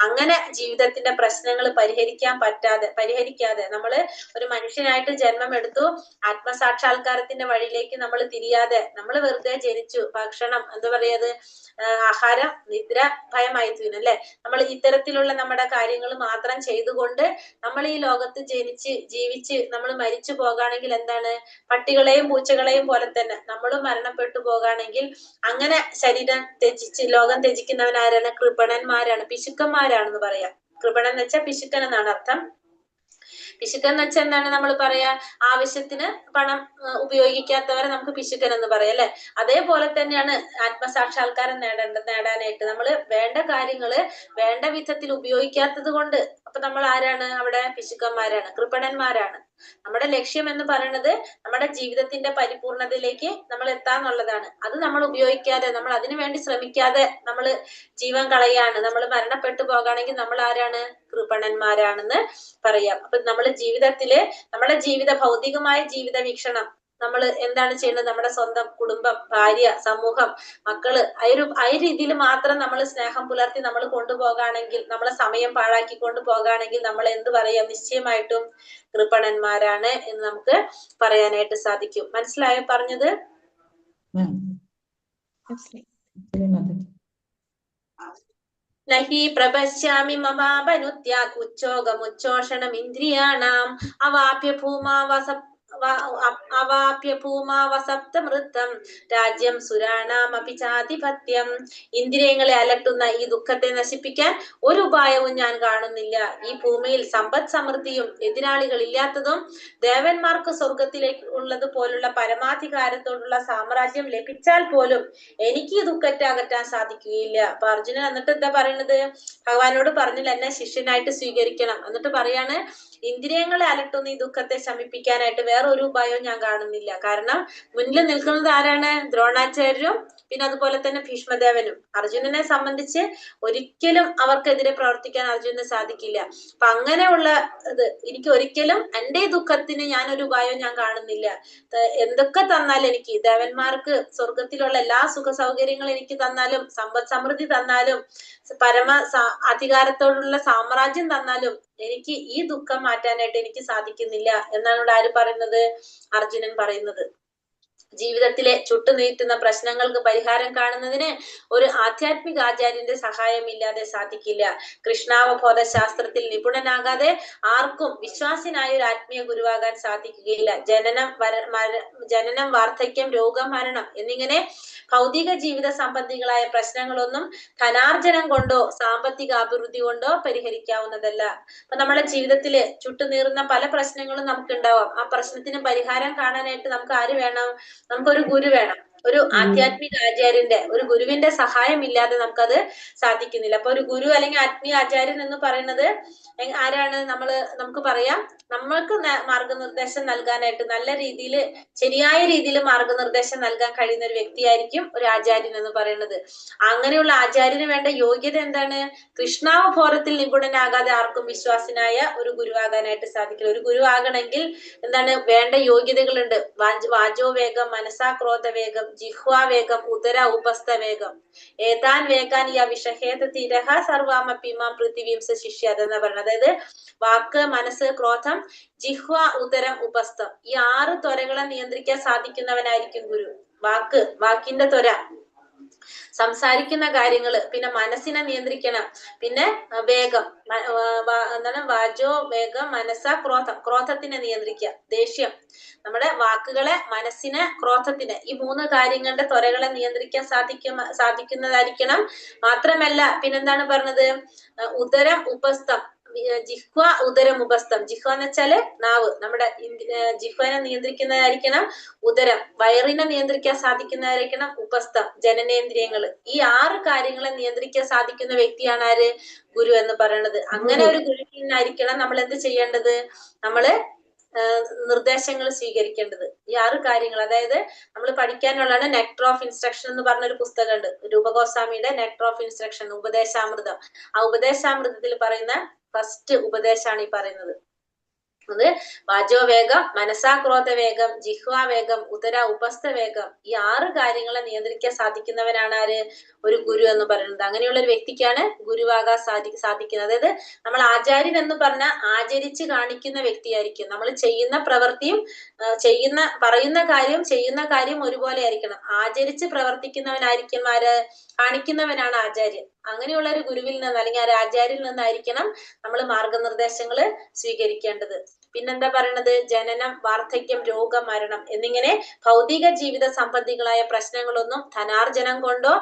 അങ്ങനെ ജീവിതത്തിന്റെ പ്രശ്നങ്ങൾ പരിഹരിക്കാതെ നമ്മള് ഒരു മനുഷ്യനായിട്ട് ജന്മം എടുത്തു, ആത്മസാക്ഷാത്കാരത്തിന്റെ വഴിയിലേക്ക് നമ്മൾ തിരിയാതെ നമ്മൾ വെറുതെ ജനിച്ചു, ഭക്ഷണം എന്താ പറയുന്നത്, ആഹാരം, നിദ്ര, ഭയമായി തീരും, അല്ലെ? നമ്മൾ ഇത്തരത്തിലുള്ള നമ്മുടെ കാര്യങ്ങൾ മാത്രം ചെയ്തുകൊണ്ട് നമ്മൾ ഈ ലോകത്ത് ജീവിച്ച് നമ്മൾ മരിച്ചു പോകുകയാണെങ്കിൽ എന്താണ്? പട്ടികളെയും പൂച്ചകളെയും പോലെ തന്നെ നമ്മളും മരണപ്പെട്ടു പോകുകയാണെങ്കിൽ, അങ്ങനെ ശരീരം ലോകം ത്യജിക്കുന്നവനാരാണ്? കൃപണന്മാരാണ്, പിശുക്കന്മാരാണെന്ന് പറയാം. കൃപണൻ എന്ന് വെച്ചാൽ പിശുക്കൻ എന്നാണ് അർത്ഥം. പിശുക്കൻ എന്ന് വെച്ചാൽ എന്താണ് നമ്മൾ പറയാ? ആവശ്യത്തിന് പണം ഉപയോഗിക്കാത്തവരെ നമുക്ക് പിശുക്കൻ എന്ന് പറയാം, അല്ലെ? അതേപോലെ തന്നെയാണ് ആത്മസാക്ഷാത്കാരം നേടാനായിട്ട് നമ്മൾ വേണ്ട കാര്യങ്ങള് വേണ്ട വിധത്തിൽ ഉപയോഗിക്കാത്തത് കൊണ്ട് അപ്പൊ നമ്മൾ ആരാണ്? അവിടെ പിശുക്കന്മാരാണ്, കൃപണന്മാരാണ്. നമ്മുടെ ലക്ഷ്യം എന്ന് പറയുന്നത് നമ്മുടെ ജീവിതത്തിന്റെ പരിപൂർണതയിലേക്ക് നമ്മൾ എത്താന്നുള്ളതാണ്. അത് നമ്മൾ ഉപയോഗിക്കാതെ, നമ്മൾ അതിനു വേണ്ടി ശ്രമിക്കാതെ നമ്മൾ ജീവൻ കളയാണ്, നമ്മൾ മരണപ്പെട്ടു പോകുകയാണെങ്കിൽ നമ്മൾ ആരാണ്? കൃപണന്മാരാണെന്ന് പറയാം. അപ്പൊ നമ്മുടെ ഭൗതികമായ ജീവിത വീക്ഷണം നമ്മൾ എന്താണ് ചെയ്യുന്നത്? നമ്മുടെ സ്വന്തം കുടുംബം, ഭാര്യ, സമൂഹം, മക്കള്, ആ രീതിയിൽ മാത്രം നമ്മൾ സ്നേഹം പുലർത്തി നമ്മൾ കൊണ്ടുപോകുകയാണെങ്കിൽ, നമ്മളെ സമയം പാഴാക്കിക്കൊണ്ട് പോകുകയാണെങ്കിൽ നമ്മൾ എന്ത് പറയാം? നിശ്ചയമായിട്ടും കൃപണന്മാരാണ് എന്ന് നമുക്ക് പറയാനായിട്ട് സാധിക്കും. മനസ്സിലായോ പറഞ്ഞത്? നഹി പ്രപശ്യാമി മമാപനുത്യാഗ് ഉച്ചോഗമുച്ചോഷണമിന്ദ്രിയാണാം അവാപ്യ ഭൂമാവസപ്തമൃത്തം രാജ്യം സുരാണാമപി ചാധിപത്യം. ഇന്ദ്രിയങ്ങളെ അലട്ടുന്ന ഈ ദുഃഖത്തെ നശിപ്പിക്കാൻ ഒരു ഉപായവും ഞാൻ കാണുന്നില്ല. ഈ ഭൂമിയിൽ സമ്പദ് സമൃദ്ധിയും എതിരാളികൾ ഇല്ലാത്തതും ദേവന്മാർക്ക് സ്വർഗത്തിലേക്ക് ഉള്ളത് പോലുള്ള പരമാധികാരത്തോടുള്ള സാമ്രാജ്യം ലഭിച്ചാൽ പോലും എനിക്ക് ഈ ദുഃഖത്തെ അകറ്റാൻ സാധിക്കുകയില്ല. അപ്പൊ അർജുനൻ എന്നിട്ട് എന്താ പറയുന്നത്? ഭഗവാനോട് പറഞ്ഞില്ല എന്നെ ശിഷ്യനായിട്ട് സ്വീകരിക്കണം. എന്നിട്ട് പറയാണ്, ഇന്ദ്രിയങ്ങളെ അലട്ടുന്ന ഈ ദുഃഖത്തെ ശമിപ്പിക്കാനായിട്ട് വേറെ വേറൊരു ഉപായവും ഞാൻ കാണുന്നില്ല. കാരണം മുന്നിൽ നിൽക്കുന്നത് ആരാണ്? ദ്രോണാചാര്യരും പിന്നെ അതുപോലെ തന്നെ ഭീഷ്മദേവനും. അർജുനനെ സംബന്ധിച്ച് ഒരിക്കലും അവർക്കെതിരെ പ്രവർത്തിക്കാൻ അർജുനന് സാധിക്കില്ല. അപ്പൊ അങ്ങനെയുള്ള ഇത് എനിക്ക് ഒരിക്കലും എന്റെ ദുഃഖത്തിന് ഞാനൊരു ഉപായവും ഞാൻ കാണുന്നില്ല. എന്തൊക്കെ തന്നാലും എനിക്ക് ദേവന്മാർക്ക് സ്വർഗത്തിലുള്ള എല്ലാ സുഖ സൗകര്യങ്ങളും എനിക്ക് തന്നാലും സമ്പദ് സമൃദ്ധി തന്നാലും പരമ അധികാരത്തോടുള്ള സാമ്രാജ്യം തന്നാലും എനിക്ക് ഈ ദുഃഖം മാറ്റാനായിട്ട് എനിക്ക് സാധിക്കുന്നില്ല എന്നാണ് ഇവിടെ ആര് പറയുന്നത്? അർജുനൻ പറയുന്നത്. ജീവിതത്തിലെ ചുട്ടുനീട്ടുന്ന പ്രശ്നങ്ങൾക്ക് പരിഹാരം കാണുന്നതിന് ഒരു ആധ്യാത്മിക ആചാര്യന്റെ സഹായമില്ലാതെ സാധിക്കില്ല. കൃഷ്ണാവബോധ ശാസ്ത്രത്തിൽ നിപുണനാകാതെ ആർക്കും വിശ്വാസിനായ ഒരു ആത്മീയ ഗുരുവാകാൻ സാധിക്കുകയില്ല. ജനനം, വാർദ്ധക്യം, രോഗം, മരണം എന്നിങ്ങനെ ഭൗതിക ജീവിത സംബന്ധികളായ പ്രശ്നങ്ങളൊന്നും ധനാർജനം കൊണ്ടോ സാമ്പത്തിക അഭിവൃദ്ധി കൊണ്ടോ പരിഹരിക്കാവുന്നതല്ല. അപ്പൊ നമ്മുടെ ജീവിതത്തില് ചുട്ടുനീറുന്ന പല പ്രശ്നങ്ങളും നമുക്ക് ഉണ്ടാവാം. ആ പ്രശ്നത്തിന് പരിഹാരം കാണാനായിട്ട് നമുക്ക് ആര് വേണം? നമുക്കൊരു ഗുരു വേണം. ഒരു ആധ്യാത്മിക ആചാര്യന്റെ, ഒരു ഗുരുവിന്റെ സഹായം ഇല്ലാതെ നമുക്കത് സാധിക്കുന്നില്ല. അപ്പൊ ഒരു ഗുരു അല്ലെങ്കിൽ ആത്മീയ ആചാര്യൻ എന്ന് പറയുന്നത് ആരാണ്? നമുക്ക് പറയാം, നമ്മൾക്ക് മാർഗനിർദ്ദേശം നൽകാനായിട്ട് നല്ല രീതിയിൽ, ശരിയായ രീതിയിൽ മാർഗനിർദ്ദേശം നൽകാൻ കഴിയുന്ന ഒരു വ്യക്തിയായിരിക്കും ഒരു ആചാര്യൻ എന്ന് പറയുന്നത്. അങ്ങനെയുള്ള ആചാര്യന് വേണ്ട യോഗ്യത എന്താണ്? കൃഷ്ണാവബോധത്തിൽ നിപുണനാകാതെ ആർക്കും വിശ്വാസനായ ഒരു ഗുരുവാകാനായിട്ട് സാധിക്കില്ല. ഒരു ഗുരു ആകണമെങ്കിൽ എന്താണ് വേണ്ട യോഗ്യതകളുണ്ട്. വാചോ വേഗം, മനസാ ക്രോധ വേഗം, ജിഹ്വാ വേഗം, ഉദര ഉപസ്ഥ വേഗം, ഏതാൻ വേഗാൻ യ വിഷഹേത തിരഹ സർവാമപിമാം പൃഥിവീം ശിഷ്യാത് എന്ന് പറയുന്നത്. അതായത് വാക്ക്, മനസ്സ്, ക്രോധം, ജിഹ്വ, ഉദരം, ഉപസ്ഥം, ഈ 6 ത്വരകളെ നിയന്ത്രിക്കാൻ സാധിക്കുന്നവനായിരിക്കും ഗുരു. വാക്കിന്റെ ത്വര, സംസാരിക്കുന്ന കാര്യങ്ങള്, പിന്നെ മനസ്സിനെ നിയന്ത്രിക്കണം, പിന്നെ വേഗം, എന്താണ് വാചോ വേഗം, മനസ്സ ക്രോധം, ക്രോധത്തിനെ നിയന്ത്രിക്കുക, ദേഷ്യം, നമ്മുടെ വാക്കുകളെ, മനസ്സിനെ, ക്രോധത്തിനെ, ഈ 3 കാര്യങ്ങളുടെ ത്വരകളെ നിയന്ത്രിക്കാൻ സാധിക്കുന്നതായിരിക്കണം. മാത്രമല്ല പിന്നെന്താണ് പറഞ്ഞത്? ഉദരം, ഉപസ്ഥം, ജിഹ്വ, ഉദരം, ഉപസ്ഥം. ജിഹ്വ എന്ന് വെച്ചാല് നാവ്, നമ്മുടെ ജിഹ്വനെ നിയന്ത്രിക്കുന്നതായിരിക്കണം. ഉദരം, വയറിനെ നിയന്ത്രിക്കാൻ സാധിക്കുന്നതായിരിക്കണം. ഉപസ്ഥം, ജനനേന്ദ്രിയങ്ങള്. ഈ 6 കാര്യങ്ങളെ നിയന്ത്രിക്കാൻ സാധിക്കുന്ന വ്യക്തിയാണ് ആര്? ഗുരു എന്ന് പറയുന്നത്. അങ്ങനെ ഒരു ഗുരുവിനായിരിക്കണം നമ്മൾ എന്ത് ചെയ്യേണ്ടത്? നമ്മള് നിർദ്ദേശങ്ങൾ സ്വീകരിക്കേണ്ടത്. ഈ 6 കാര്യങ്ങൾ, അതായത് നമ്മൾ പഠിക്കാനുള്ളതാണ് നെക്ടർ ഓഫ് ഇൻസ്ട്രക്ഷൻ എന്ന് പറഞ്ഞൊരു പുസ്തകമുണ്ട്, രൂപഗോസ്വാമിയുടെ നെക്ടർ ഓഫ് ഇൻസ്ട്രക്ഷൻ, ഉപദേശാമൃതം. ആ ഉപദേശാമൃതത്തിൽ പറയുന്ന ഫസ്റ്റ് ഉപദേശമാണ് ഈ പറയുന്നത്. അത് വാചോ വേഗം, മനസാ ക്രോധ വേഗം, ജിഹ്വാ വേഗം, ഉദര ഉപസ്ഥ വേഗം. ഈ 6 കാര്യങ്ങളെ നിയന്ത്രിക്കാൻ സാധിക്കുന്നവനാണ് ആര്? ഒരു ഗുരു എന്ന് പറയുന്നത്. അങ്ങനെയുള്ള ഒരു വ്യക്തിക്കാണ് ഗുരുവാകാൻ സാധിക്കുന്നത്. അതായത് നമ്മൾ ആചാര്യൻ എന്ന് പറഞ്ഞാൽ ആചരിച്ച് കാണിക്കുന്ന വ്യക്തിയായിരിക്കും. നമ്മൾ ചെയ്യുന്ന പ്രവൃത്തിയും പറയുന്ന കാര്യം ഒരുപോലെ ആയിരിക്കണം. ആചരിച്ച് പ്രവർത്തിക്കുന്നവനായിരിക്കും ആര്? കാണിക്കുന്നവനാണ് ആചാര്യൻ. അങ്ങനെയുള്ള ഒരു ഗുരുവിൽ നിന്ന് അല്ലെങ്കിൽ ഒരു ആചാര്യനിൽ നിന്നായിരിക്കണം നമ്മൾ മാർഗനിർദ്ദേശങ്ങൾ സ്വീകരിക്കേണ്ടത്. പിന്നെന്താ പറയണത്? ജനനം, വാർദ്ധക്യം, രോഗം, മരണം എന്നിങ്ങനെ ഭൗതിക ജീവിത സംബന്ധികളായ പ്രശ്നങ്ങളൊന്നും ധനാർജനം കൊണ്ടോ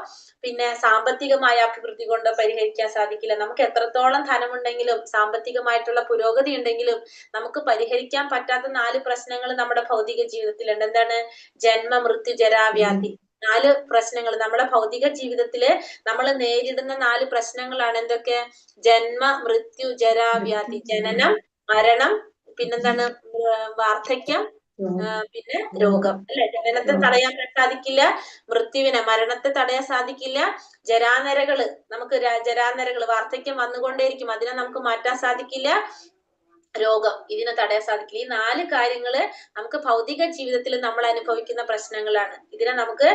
പിന്നെ സാമ്പത്തികമായ അഭിവൃദ്ധി കൊണ്ടോ പരിഹരിക്കാൻ സാധിക്കില്ല. നമുക്ക് എത്രത്തോളം ധനമുണ്ടെങ്കിലും സാമ്പത്തികമായിട്ടുള്ള പുരോഗതി ഉണ്ടെങ്കിലും നമുക്ക് പരിഹരിക്കാൻ പറ്റാത്ത 4 പ്രശ്നങ്ങൾ നമ്മുടെ ഭൗതിക ജീവിതത്തിലുണ്ട്. എന്താണ്? ജന്മ, മൃത്യു, ജരാവ്യാധി. 4 പ്രശ്നങ്ങൾ നമ്മുടെ ഭൗതിക ജീവിതത്തില് നമ്മൾ നേരിടുന്ന 4 പ്രശ്നങ്ങളാണ്. എന്തൊക്കെ? ജന്മ, മൃത്യു, ജരാവ്യാധി. ജനനം, മരണം, പിന്നെന്താണ്? വാർദ്ധക്യം, പിന്നെ രോഗം. അല്ലെ? ജനനത്തെ തടയാൻ സാധിക്കില്ല, മൃത്യുവിനെ, മരണത്തെ തടയാൻ സാധിക്കില്ല. ജരാനരകള്, നമുക്ക് ജരാനരകള്, വാർദ്ധക്യം വന്നുകൊണ്ടേയിരിക്കും, അതിനെ നമുക്ക് മാറ്റാൻ സാധിക്കില്ല. രോഗം, ഇതിനെ തടയാൻ സാധിക്കില്ല. ഈ 4 കാര്യങ്ങള് നമുക്ക് ഭൗതിക ജീവിതത്തിൽ നമ്മൾ അനുഭവിക്കുന്ന പ്രശ്നങ്ങളാണ്. ഇതിനെ നമുക്ക്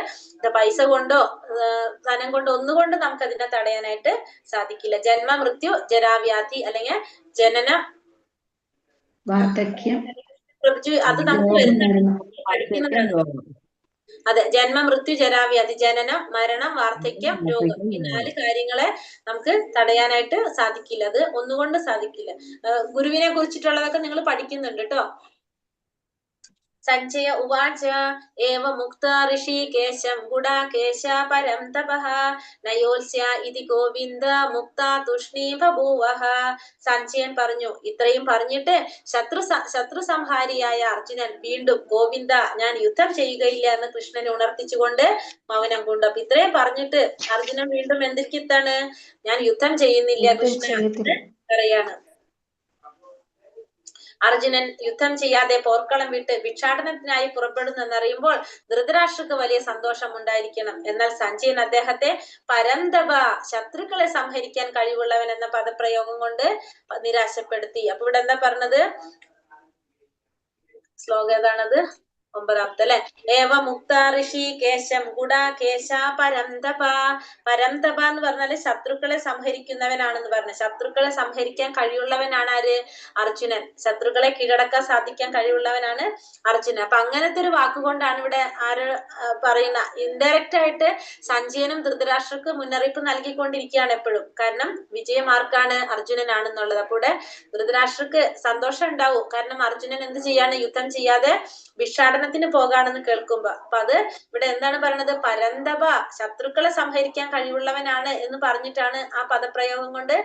പൈസ കൊണ്ടോ ധനം കൊണ്ടോ ഒന്നുകൊണ്ട് നമുക്ക് അതിനെ തടയാനായിട്ട് സാധിക്കില്ല. ജന്മ, മൃത്യു, ജരാവ്യാധി അല്ലെങ്കിൽ ജനനം, വാർദ്ധക്യം, അത് നമുക്ക് പഠിക്കുന്നതാണ്. അതെ, ജന്മ, മൃത്യു, ജരാവ്യാധി, ജനനം, മരണം, വാർദ്ധക്യം, രോഗം. ഈ 4 കാര്യങ്ങളെ നമുക്ക് തടയാനായിട്ട് സാധിക്കില്ല. അത് ഒന്നുകൊണ്ട് സാധിക്കില്ല. ഗുരുവിനെ കുറിച്ചിട്ടുള്ളതൊക്കെ നിങ്ങൾ പഠിക്കുന്നുണ്ട് കേട്ടോ. സഞ്ജയ ഉവാച ഏവ മുക്ത ഋഷികേശം ഗുഡാകേശ പരം തപഃ നയോത്സ്യ ഇതി ഗോവിന്ദ മുക്ത തുഷ്ണീ ബഭൂവഃ. സഞ്ജയൻ പറഞ്ഞു. ഇത്രയും പറഞ്ഞിട്ട് ശത്രു സംഹാരിയായ അർജുനൻ വീണ്ടും ഗോവിന്ദ ഞാൻ യുദ്ധം ചെയ്യുകയില്ല എന്ന് കൃഷ്ണനെ ഉണർത്തിച്ചുകൊണ്ട് മൗനം കൊണ്ടു. അപ്പൊ ഇത്രയും പറഞ്ഞിട്ട് അർജുനൻ വീണ്ടും എന്തൊക്കെയാണ്? ഞാൻ യുദ്ധം ചെയ്യുന്നില്ല കൃഷ്ണ എന്ന് പറയാണ്. അർജുനൻ യുദ്ധം ചെയ്യാതെ പോർക്കളം വിട്ട് ഭിക്ഷാടനത്തിനായി പുറപ്പെടുന്നെന്നറിയുമ്പോൾ ധൃതരാഷ്ട്രക്ക് വലിയ സന്തോഷം ഉണ്ടായിരിക്കണം. എന്നാൽ സഞ്ജയൻ അദ്ദേഹത്തെ പരന്തപ, ശത്രുക്കളെ സംഹരിക്കാൻ കഴിവുള്ളവൻ എന്ന പദപ്രയോഗം കൊണ്ട് നിരാശപ്പെടുത്തി. അപ്പൊ ഇവിടെ എന്താ പറഞ്ഞത്? ശ്ലോകം ഏതാണത്? 9ാമത്തെ അല്ലെ. ഏവ മുക്ത ഋഷി കേശം ഗുഡാകേശ പരന്തപ. പരന്തപ എന്ന് പറഞ്ഞാല് ശത്രുക്കളെ സംഹരിക്കുന്നവനാണെന്ന് പറഞ്ഞു. ശത്രുക്കളെ സംഹരിക്കാൻ കഴിവുള്ളവനാണ് ആര്? അർജുനൻ. ശത്രുക്കളെ കീഴടക്കാൻ സാധിക്കാൻ കഴിവുള്ളവനാണ് അർജുനൻ. അപ്പൊ അങ്ങനത്തെ ഒരു വാക്കുകൊണ്ടാണ് ഇവിടെ ആര് പറയുന്ന, ഇൻഡയറക്റ്റ് ആയിട്ട് സഞ്ജയനും ധൃതരാഷ്ട്രക്ക് മുന്നറിയിപ്പ് നൽകിക്കൊണ്ടിരിക്കുകയാണ് എപ്പോഴും. കാരണം വിജയം ആർക്കാണ്? അർജുനനാണെന്നുള്ളത്. അപ്പൊ ഇവിടെ ധൃതരാഷ്ട്രക്ക് സന്തോഷം ഉണ്ടാവും. കാരണം അർജുനൻ എന്ത് ചെയ്യാണ്? യുദ്ധം ചെയ്യാതെ ഭിക്ഷാടനത്തിന് പോകാണെന്ന് കേൾക്കുമ്പോ. അപ്പൊ അത് ഇവിടെ എന്താണ് പറയുന്നത്? പരന്തപ, ശത്രുക്കളെ സംഹരിക്കാൻ കഴിവുള്ളവനാണ് എന്ന് പറഞ്ഞിട്ടാണ് ആ പദപ്രയോഗം കൊണ്ട്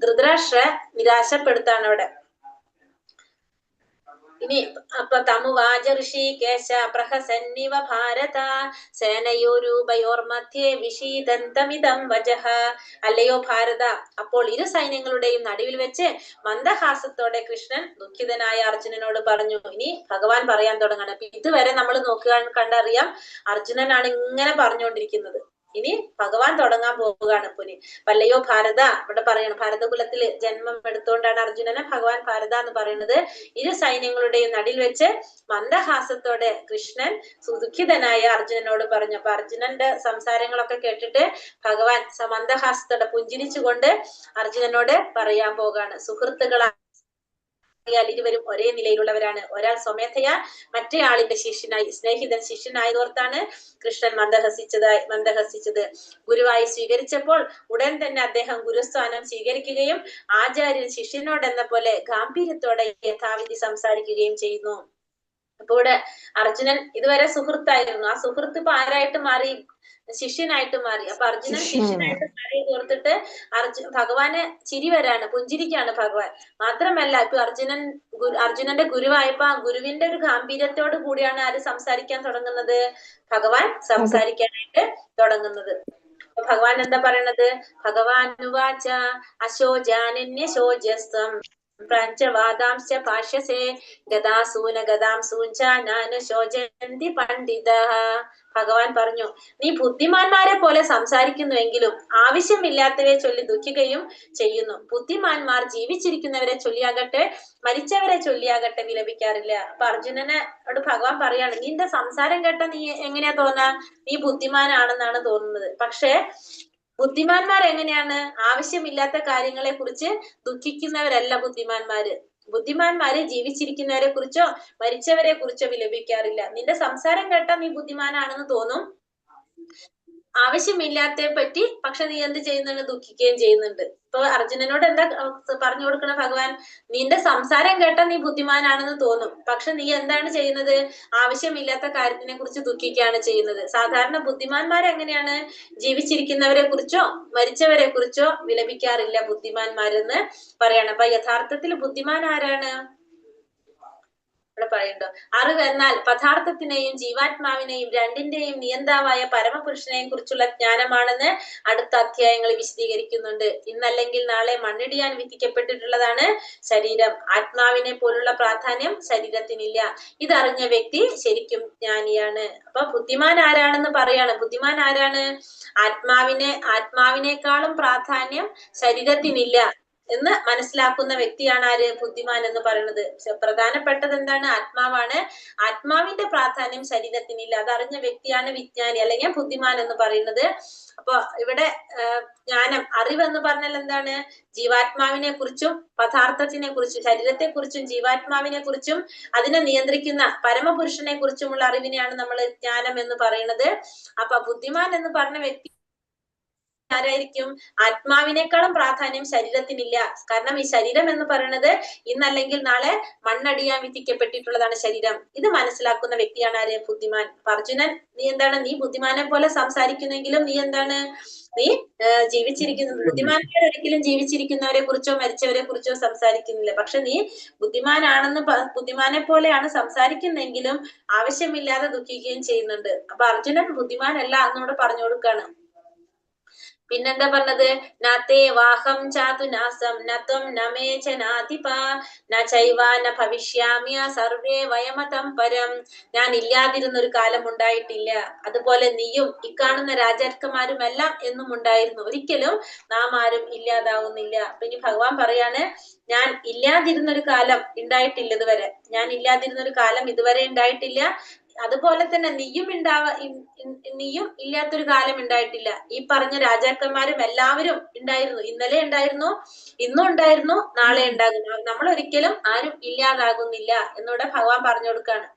ധൃതരാഷ്ട്ര നിരാശപ്പെടുത്താണ് അവിടെ. ഇനി അപ്പൊ തമുവാച ഋഷികേശ പ്രഹസന്നിവ ഭാരത സേനയോരുഭയോർ മധ്യേ വിഷീദന്തമിതം വചഃ. അല്ലയോ ഭാരത, അപ്പോൾ ഇരു സൈന്യങ്ങളുടെയും നടുവിൽ വെച്ച് മന്ദഹാസത്തോടെ കൃഷ്ണൻ ദുഃഖിതനായ അർജുനനോട് പറഞ്ഞു. ഇനി ഭഗവാൻ പറയാൻ തുടങ്ങണം. അപ്പൊ ഇതുവരെ നമ്മൾ കണ്ടറിയാം അർജുനനാണ് ഇങ്ങനെ പറഞ്ഞുകൊണ്ടിരിക്കുന്നത്. ഇനി ഭഗവാൻ തുടങ്ങാൻ പോവുകയാണ്. പുനി വല്ലയോ ഭാരത, ഇവിടെ പറയണം ഭാരതകുലത്തില് ജന്മം എടുത്തുകൊണ്ടാണ് അർജുനനെ ഭഗവാൻ ഭാരത എന്ന് പറയുന്നത്. ഇരു സൈന്യങ്ങളുടെയും നടുവിൽ വെച്ച് മന്ദഹാസത്തോടെ കൃഷ്ണൻ ദുഃഖിതനായ അർജുനനോട് പറഞ്ഞു. അപ്പൊ അർജുനന്റെ സംസാരങ്ങളൊക്കെ കേട്ടിട്ട് ഭഗവാൻ മന്ദഹാസത്തോടെ പുഞ്ചിരിച്ചുകൊണ്ട് അർജുനനോട് പറയാൻ പോകാണ്. സുഹൃത്തുക്കളാ ഇരുവരും ഒരേ നിലയിലുള്ളവരാണ്. ഒരാൾ സ്വമേധയാ മറ്റേ ആളിന്റെ ശിഷ്യനായി, സ്നേഹിതൻ ശിഷ്യനായതോർത്താണ് കൃഷ്ണൻ മന്ദഹസിച്ചത്. ഗുരുവായി സ്വീകരിച്ചപ്പോൾ ഉടൻ തന്നെ അദ്ദേഹം ഗുരുസ്ഥാനം സ്വീകരിക്കുകയും ആചാര്യൻ ശിഷ്യനോടെന്ന പോലെ ഗാംഭീര്യത്തോടെ യഥാവിധി സംസാരിക്കുകയും ചെയ്യുന്നു. അപ്പൊ ഇവിടെ അർജുനൻ ഇതുവരെ സുഹൃത്തായിരുന്നു. ആ സുഹൃത്ത് ഇപ്പൊ ആരായിട്ട് മാറി? ശിഷ്യനായിട്ട് മാറി. അപ്പൊ അർജുനൻ ശിഷ്യനായിട്ട് മാറിയത് ഓർത്തിട്ട് ഭഗവാന് ചിരി വരാണ്, പുഞ്ചിരിക്കാണ് ഭഗവാൻ. മാത്രമല്ല ഇപ്പൊ അർജുനന്റെ ഗുരുവായപ്പോ ആ ഗുരുവിന്റെ ഒരു ഗാംഭീര്യത്തോട് കൂടിയാണ് ആര് സംസാരിക്കാൻ തുടങ്ങുന്നത്? ഭഗവാൻ സംസാരിക്കാനായിട്ട് തുടങ്ങുന്നത്. ഭഗവാൻ എന്താ പറയണത്? ഭഗവാനുവാച അശോചാനന്യശോചസ്ത്വം പ്രാഞ്ചവാദാംശ ഭാഷ്യസേ ഗദാസൂന ഗദാംസൂഞ്ച നാനുശോചന്തി പണ്ഡിതഃ. ഭഗവാൻ പറഞ്ഞു, നീ ബുദ്ധിമാന്മാരെ പോലെ സംസാരിക്കുന്നുവെങ്കിലും ആവശ്യമില്ലാത്തവയെ ചൊല്ലി ദുഃഖിക്കുകയും ചെയ്യുന്നു. ബുദ്ധിമാന്മാർ ജീവിച്ചിരിക്കുന്നവരെ ചൊല്ലിയാകട്ടെ മരിച്ചവരെ ചൊല്ലിയാകട്ടെ വിലപിക്കാറില്ല. അപ്പൊ അർജുനനോട് ഭഗവാൻ പറയാണ്, നിന്റെ സംസാരം കേട്ട നീ എങ്ങനെയാ തോന്നാ? നീ ബുദ്ധിമാനാണെന്നാണ് തോന്നുന്നത്. പക്ഷെ ബുദ്ധിമാന്മാർ എങ്ങനെയാണ്? ആവശ്യമില്ലാത്ത കാര്യങ്ങളെ കുറിച്ച് ദുഃഖിക്കുന്നവരല്ല ബുദ്ധിമാന്മാര്. ബുദ്ധിമാന്മാര് ജീവിച്ചിരിക്കുന്നവരെ കുറിച്ചോ മരിച്ചവരെ കുറിച്ചോ വിലപിക്കാറില്ല. നിന്റെ സംസാരം കേട്ടാ നീ ബുദ്ധിമാനാണെന്ന് തോന്നും. ആവശ്യമില്ലാത്തതിനെ പറ്റി പക്ഷെ നീ എന്ത് ചെയ്യുന്നുണ്ട്? ദുഃഖിക്കുകയും ചെയ്യുന്നുണ്ട്. ഇപ്പൊ അർജുനനോട് എന്താ പറഞ്ഞു കൊടുക്കണ ഭഗവാൻ? നിന്റെ സംസാരം കേട്ടാൽ നീ ബുദ്ധിമാനാണെന്ന് തോന്നും. പക്ഷെ നീ എന്താണ് ചെയ്യുന്നത്? ആവശ്യമില്ലാത്ത കാര്യത്തിനെ കുറിച്ച് ദുഃഖിക്കുകയാണ് ചെയ്യുന്നത്. സാധാരണ ബുദ്ധിമാന്മാർ എങ്ങനെയാണ്? ജീവിച്ചിരിക്കുന്നവരെ കുറിച്ചോ മരിച്ചവരെ കുറിച്ചോ വിലപിക്കാറില്ല ബുദ്ധിമാന്മാരെന്ന് പറയാണ്. അപ്പൊ യഥാർത്ഥത്തിൽ ബുദ്ധിമാൻ ആരാണ്? ഇവിടെ പറയുന്നുണ്ടോ? അറിവ് എന്നാൽ പദാർത്ഥത്തിനെയും ജീവാത്മാവിനെയും രണ്ടിന്റെയും നിയന്താവായ പരമപുരുഷനെയും കുറിച്ചുള്ള ജ്ഞാനമാണെന്ന് അടുത്ത അധ്യായങ്ങളിൽ വിശദീകരിക്കുന്നുണ്ട്. ഇന്നല്ലെങ്കിൽ നാളെ മണ്ണിടിയാൻ വിധിക്കപ്പെട്ടിട്ടുള്ളതാണ് ശരീരം. ആത്മാവിനെ പോലുള്ള പ്രാധാന്യം ശരീരത്തിനില്ല. ഇതറിഞ്ഞ വ്യക്തി ശരിക്കും ജ്ഞാനിയാണ്. അപ്പൊ ബുദ്ധിമാൻ ആരാണെന്ന് പറയാണ്. ബുദ്ധിമാൻ ആരാണ്? ആത്മാവിനേക്കാളും പ്രാധാന്യം ശരീരത്തിനില്ല എന്ന് മനസ്സിലാക്കുന്ന വ്യക്തിയാണ് ആര്? ബുദ്ധിമാൻ എന്ന് പറയുന്നത്. പ്രധാനപ്പെട്ടത് എന്താണ്? ആത്മാവാണ്. ആത്മാവിന്റെ പ്രാധാന്യം ശരീരത്തിനില്ല. അതറിഞ്ഞ വ്യക്തിയാണ് വിജ്ഞാനി അല്ലെങ്കിൽ ബുദ്ധിമാൻ എന്ന് പറയുന്നത്. അപ്പൊ ഇവിടെ ജ്ഞാനം, അറിവ് എന്ന് പറഞ്ഞാൽ എന്താണ്? ജീവാത്മാവിനെ കുറിച്ചും പദാർത്ഥത്തിനെ കുറിച്ചും ശരീരത്തെ കുറിച്ചും ജീവാത്മാവിനെ കുറിച്ചും അതിനെ നിയന്ത്രിക്കുന്ന പരമപുരുഷനെ കുറിച്ചുമുള്ള അറിവിനെയാണ് നമ്മൾ ജ്ഞാനം എന്ന് പറയുന്നത്. അപ്പൊ ബുദ്ധിമാൻ എന്ന് പറഞ്ഞ വ്യക്തി ആരായിരിക്കും? ആത്മാവിനേക്കാളും പ്രാധാന്യം ശരീരത്തിനില്ല. കാരണം ഈ ശരീരം എന്ന് പറയുന്നത് ഇന്നല്ലെങ്കിൽ നാളെ മണ്ണടിയാൻ വിധിക്കപ്പെട്ടിട്ടുള്ളതാണ് ശരീരം. ഇത് മനസ്സിലാക്കുന്ന വ്യക്തിയാണ് ആര്? ബുദ്ധിമാൻ. അർജുനൻ നീ എന്താണ്? നീ ബുദ്ധിമാനെ പോലെ സംസാരിക്കുന്നെങ്കിലും നീ എന്താണ്? നീ ബുദ്ധിമാന്മാർ ഒരിക്കലും ജീവിച്ചിരിക്കുന്നവരെ കുറിച്ചോ മരിച്ചവരെ കുറിച്ചോ സംസാരിക്കുന്നില്ല. പക്ഷെ നീ ബുദ്ധിമാനെ പോലെയാണ് സംസാരിക്കുന്നെങ്കിലും ആവശ്യമില്ലാതെ ദുഃഖിക്കുകയും ചെയ്യുന്നുണ്ട്. അപ്പൊ അർജുനൻ ബുദ്ധിമാനല്ല എന്നോട് പറഞ്ഞു കൊടുക്കാണ്. പിന്നെന്താ പറഞ്ഞത്? നത്തേ വാഹം ചാതു നാസം നത്വം നമേ ച നാധിപ ന ചൈവ ന ഭവിഷ്യാമ്യ സർവേ വയമതം പരം. ഞാൻ ഇല്ലാതിരുന്ന ഒരു കാലം ഉണ്ടായിട്ടില്ല, അതുപോലെ നീയും ഇക്കാണുന്ന രാജാക്കന്മാരും എല്ലാം എന്നും ഉണ്ടായിരുന്നു, ഒരിക്കലും നാം ആരും ഇല്ലാതാവുന്നില്ല. അപ്പൊ ഇനി ഭഗവാൻ പറയാണ്, ഞാൻ ഇല്ലാതിരുന്ന ഒരു കാലം ഉണ്ടായിട്ടില്ല ഇതുവരെ, ഞാൻ ഇല്ലാതിരുന്ന ഒരു കാലം ഇതുവരെ ഉണ്ടായിട്ടില്ല, അതുപോലെ തന്നെ നീയും ഇല്ലാത്തൊരു കാലം ഉണ്ടായിട്ടില്ല. ഈ പറഞ്ഞ രാജാക്കന്മാരും എല്ലാവരും ഉണ്ടായിരുന്നു, ഇന്നലെ ഉണ്ടായിരുന്നു, ഇന്നും ഉണ്ടായിരുന്നു, നാളെ ഉണ്ടാകും. നമ്മൾ ഒരിക്കലും ആരും ഇല്ലാതാകുന്നില്ല എന്നൂടെ ഭഗവാൻ പറഞ്ഞു കൊടുക്കാണ്.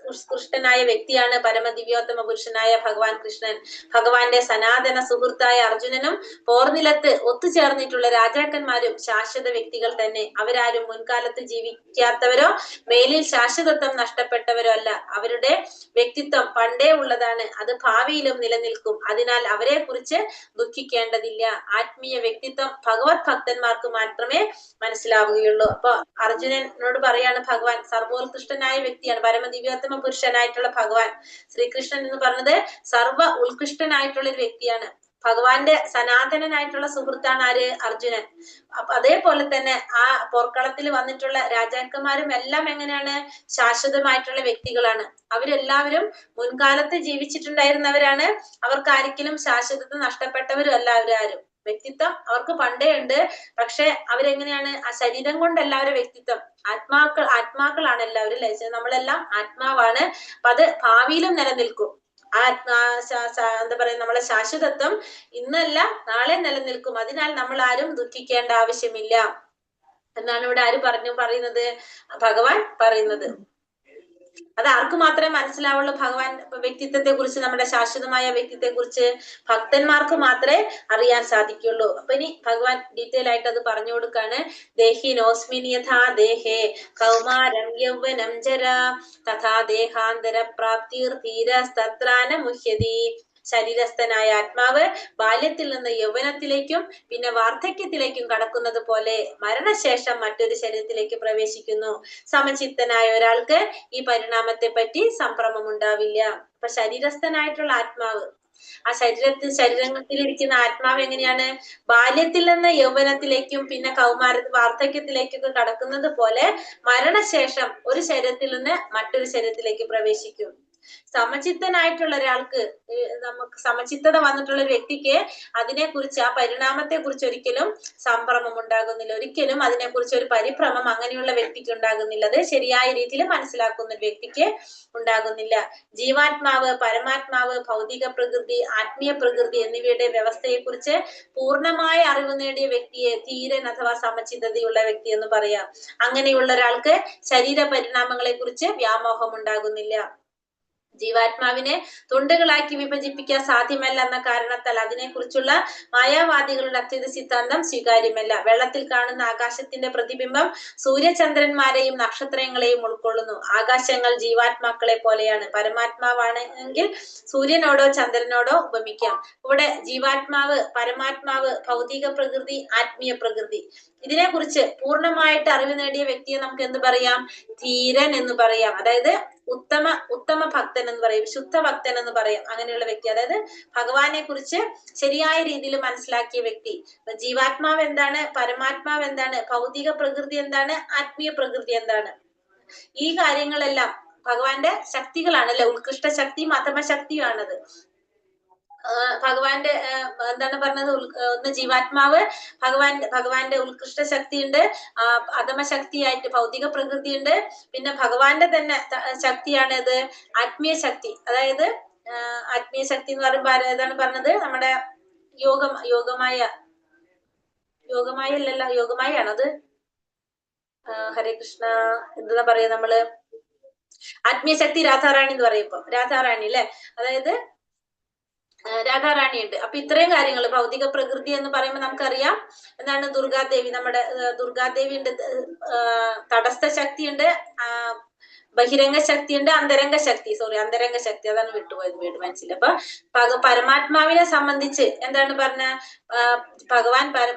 ഉത്കൃഷ്ടനായ വ്യക്തിയാണ് പരമദിവ്യോത്തമ പുരുഷനായ ഭഗവാൻ കൃഷ്ണൻ. ഭഗവാന്റെ സനാതന സുഹൃത്തായ അർജുനനും പോർനിലത്ത് ഒത്തുചേർന്നിട്ടുള്ള രാജാക്കന്മാരും ശാശ്വത വ്യക്തികൾ തന്നെ. അവരാരും മുൻകാലത്ത് ജീവിക്കാത്തവരോ മേലിൽ ശാശ്വതത്വം നഷ്ടപ്പെട്ടവരോ അല്ല. അവരുടെ വ്യക്തിത്വം പണ്ടേ ഉള്ളതാണ്, അത് ഭാവിയിലും നിലനിൽക്കും. അതിനാൽ അവരെ കുറിച്ച് ദുഃഖിക്കേണ്ടതില്ല. ആത്മീയ വ്യക്തിത്വം ഭഗവത് ഭക്തന്മാർക്ക് മാത്രമേ മനസ്സിലാവുകയുള്ളൂ. അപ്പൊ അർജുനനോട് പറയാണ് ഭഗവാൻ, സർവോത്കൃഷ്ടനായ വ്യക്തിയാണ് പരമദിവ്യോത്തമ പുരുഷനായിട്ടുള്ള ഭഗവാൻ ശ്രീകൃഷ്ണൻ എന്ന് പറഞ്ഞത് സർവ ഉത്കൃഷ്ടനായിട്ടുള്ള ഒരു വ്യക്തിയാണ്. ഭഗവാന്റെ സനാതനായിട്ടുള്ള സുഹൃത്താണ് ആര്? അർജുനൻ. അപ്പൊ അതേപോലെ തന്നെ ആ പോർക്കളത്തിൽ വന്നിട്ടുള്ള രാജാക്കന്മാരും എല്ലാം എങ്ങനെയാണ്? ശാശ്വതമായിട്ടുള്ള വ്യക്തികളാണ്. അവരെല്ലാവരും മുൻകാലത്ത് ജീവിച്ചിട്ടുണ്ടായിരുന്നവരാണ്. അവർക്ക് ആരിക്കലും ശാശ്വതത്വം നഷ്ടപ്പെട്ടവരും അല്ല അവരാരും. വ്യക്തിത്വം അവർക്ക് പണ്ടേ ഉണ്ട്. പക്ഷെ അവരെങ്ങനെയാണ്? ആ ശരീരം കൊണ്ടല്ല അവരുടെ വ്യക്തിത്വം. ആത്മാക്കളാണ് എല്ലാവരും അല്ലെ? നമ്മളെല്ലാം ആത്മാവാണ്. അപ്പൊ അത് ഭാവിയിലും നിലനിൽക്കും. എന്താ പറയാ, നമ്മളെ ശാശ്വതത്വം ഇന്നല്ല നാളെ നിലനിൽക്കും. അതിനാൽ നമ്മൾ ആരും ദുഃഖിക്കേണ്ട ആവശ്യമില്ല എന്നാണ് ഇവിടെ പറയുന്നത്? ഭഗവാൻ പറയുന്നത്. അത് ആർക്ക് മാത്രമേ മനസ്സിലാവുള്ളൂ? ഭഗവാൻ വ്യക്തിത്വത്തെ കുറിച്ച്, നമ്മുടെ ശാശ്വതമായ വ്യക്തിത്വത്തെ കുറിച്ച് ഭക്തന്മാർക്ക് മാത്രമേ അറിയാൻ സാധിക്കുള്ളൂ. അപ്പൊ ഇനി ഭഗവാൻ ഡീറ്റെയിൽ ആയിട്ട് അത് പറഞ്ഞു കൊടുക്കാണ്. ദേഹിനോസ്മിൻ യഥാ ദേഹേ കൗമാരം യൗവനം ജരാ തഥാ ദേഹാന്തര പ്രാപ്തിർ ധീരസ്തത്രാന മുഹ്യതി. ശരീരസ്ഥനായ ആത്മാവ് ബാല്യത്തിൽ നിന്ന് യൗവനത്തിലേക്കും പിന്നെ വാർദ്ധക്യത്തിലേക്കും കടക്കുന്നത് പോലെ മരണശേഷം മറ്റൊരു ശരീരത്തിലേക്ക് പ്രവേശിക്കുന്നു. സമചിത്തനായ ഒരാൾക്ക് ഈ പരിണാമത്തെ പറ്റി സംഭ്രമം ഉണ്ടാവില്ല. അപ്പൊ ശരീരസ്ഥനായിട്ടുള്ള ആത്മാവ്, ആ ശരീരത്തിലിരിക്കുന്ന ആത്മാവ് എങ്ങനെയാണ്? ബാല്യത്തിൽ നിന്ന് യൗവനത്തിലേക്കും പിന്നെ വാർദ്ധക്യത്തിലേക്കൊക്കെ കടക്കുന്നത് പോലെ മരണശേഷം ഒരു ശരീരത്തിൽ നിന്ന് മറ്റൊരു ശരീരത്തിലേക്ക് പ്രവേശിക്കും. സമചിത്തനായിട്ടുള്ള ഒരാൾക്ക്, നമുക്ക് സമചിത്തത വന്നിട്ടുള്ള ഒരു വ്യക്തിക്ക് അതിനെക്കുറിച്ച്, ആ പരിണാമത്തെ കുറിച്ച് ഒരിക്കലും സംഭ്രമം ഉണ്ടാകുന്നില്ല. ഒരിക്കലും അതിനെക്കുറിച്ച് ഒരു പരിഭ്രമം അങ്ങനെയുള്ള വ്യക്തിക്ക് ഉണ്ടാകുന്നില്ല. അത് ശരിയായ രീതിയിൽ മനസ്സിലാക്കുന്ന ഒരു വ്യക്തിക്ക് ഉണ്ടാകുന്നില്ല. ജീവാത്മാവ്, പരമാത്മാവ്, ഭൗതിക പ്രകൃതി, ആത്മീയ പ്രകൃതി എന്നിവയുടെ വ്യവസ്ഥയെ കുറിച്ച് പൂർണ്ണമായ അറിവ് നേടിയ വ്യക്തിയെ ധീരൻ അഥവാ സമചിത്തതയുള്ള വ്യക്തി എന്ന് പറയാം. അങ്ങനെയുള്ള ഒരാൾക്ക് ശരീര പരിണാമങ്ങളെ കുറിച്ച് വ്യാമോഹം ഉണ്ടാകുന്നില്ല. ജീവാത്മാവിനെ തുണ്ടുകളാക്കി വിഭജിപ്പിക്കാൻ സാധ്യമല്ല എന്ന കാരണത്താൽ അതിനെക്കുറിച്ചുള്ള മായാവാദികളുടെ അദ്വൈത സിദ്ധാന്തം സ്വീകാര്യമല്ല. വെള്ളത്തിൽ കാണുന്ന ആകാശത്തിന്റെ പ്രതിബിംബം സൂര്യചന്ദ്രന്മാരെയും നക്ഷത്രങ്ങളെയും ഉൾക്കൊള്ളുന്നു. ആകാശങ്ങൾ ജീവാത്മാക്കളെ പോലെയാണ്. പരമാത്മാവാണെങ്കിൽ സൂര്യനോടോ ചന്ദ്രനോടോ ഉപമിക്കാം. ഇവിടെ ജീവാത്മാവ്, പരമാത്മാവ്, ഭൗതിക പ്രകൃതി, ആത്മീയ പ്രകൃതി, ഇതിനെക്കുറിച്ച് പൂർണ്ണമായിട്ട് അറിവ് നേടിയ വ്യക്തിയെ നമുക്ക് എന്ത് പറയാം? ധീരൻ എന്ന് പറയാം. അതായത് ഉത്തമ ഭക്തൻ എന്ന് പറയും, ശുദ്ധ ഭക്തൻ എന്ന് പറയും. അങ്ങനെയുള്ള വ്യക്തി, അതായത് ഭഗവാനെ കുറിച്ച് ശരിയായ രീതിയിൽ മനസ്സിലാക്കിയ വ്യക്തി. ജീവാത്മാവ് എന്താണ്, പരമാത്മാവ് എന്താണ്, ഭൗതിക പ്രകൃതി എന്താണ്, ആത്മീയ പ്രകൃതി എന്താണ്, ഈ കാര്യങ്ങളെല്ലാം ഭഗവാന്റെ ശക്തികളാണ് അല്ലെ? ഉത്കൃഷ്ട ശക്തിയും അധമ ശക്തിയുമാണത്. ഭഗവാന്റെ എന്താണ് പറഞ്ഞത്? ഒന്ന് ജീവാത്മാവ്, ഭഗവാന്റെ ഉത്കൃഷ്ട ശക്തിയുണ്ട്, അധമ ശക്തിയായിട്ട് ഭൗതിക പ്രകൃതി ഉണ്ട്, പിന്നെ ഭഗവാന്റെ തന്നെ ശക്തിയാണ് ഇത് ആത്മീയ ശക്തി. അതായത് ആത്മീയ ശക്തി എന്ന് പറയുമ്പോ ഏതാണ് പറഞ്ഞത്? നമ്മുടെ യോഗമായാണത്. ഹരേ കൃഷ്ണ. എന്താ പറയാ നമ്മള്? ആത്മീയ ശക്തി രാധാറാണി എന്ന് പറയും. ഇപ്പൊ രാധാറാണി അല്ലെ? അതായത് രാധാറാണി ഉണ്ട്. അപ്പൊ ഇത്രയും കാര്യങ്ങൾ, ഭൗതിക പ്രകൃതി എന്ന് പറയുമ്പോൾ നമുക്കറിയാം എന്താണ്? ദുർഗാദേവി, നമ്മുടെ ദുർഗാദേവി ഉണ്ട്, തടസ്ഥ ശക്തി ഉണ്ട്, ബഹിരംഗ ശക്തി ഉണ്ട്, അന്തരംഗ ശക്തി, അന്തരംഗ ശക്തി, അതാണ് വിട്ടുപോയത്, വീട് മനസ്സിൽ. അപ്പൊ പരമാത്മാവിനെ സംബന്ധിച്ച് എന്താണ് പറഞ്ഞ?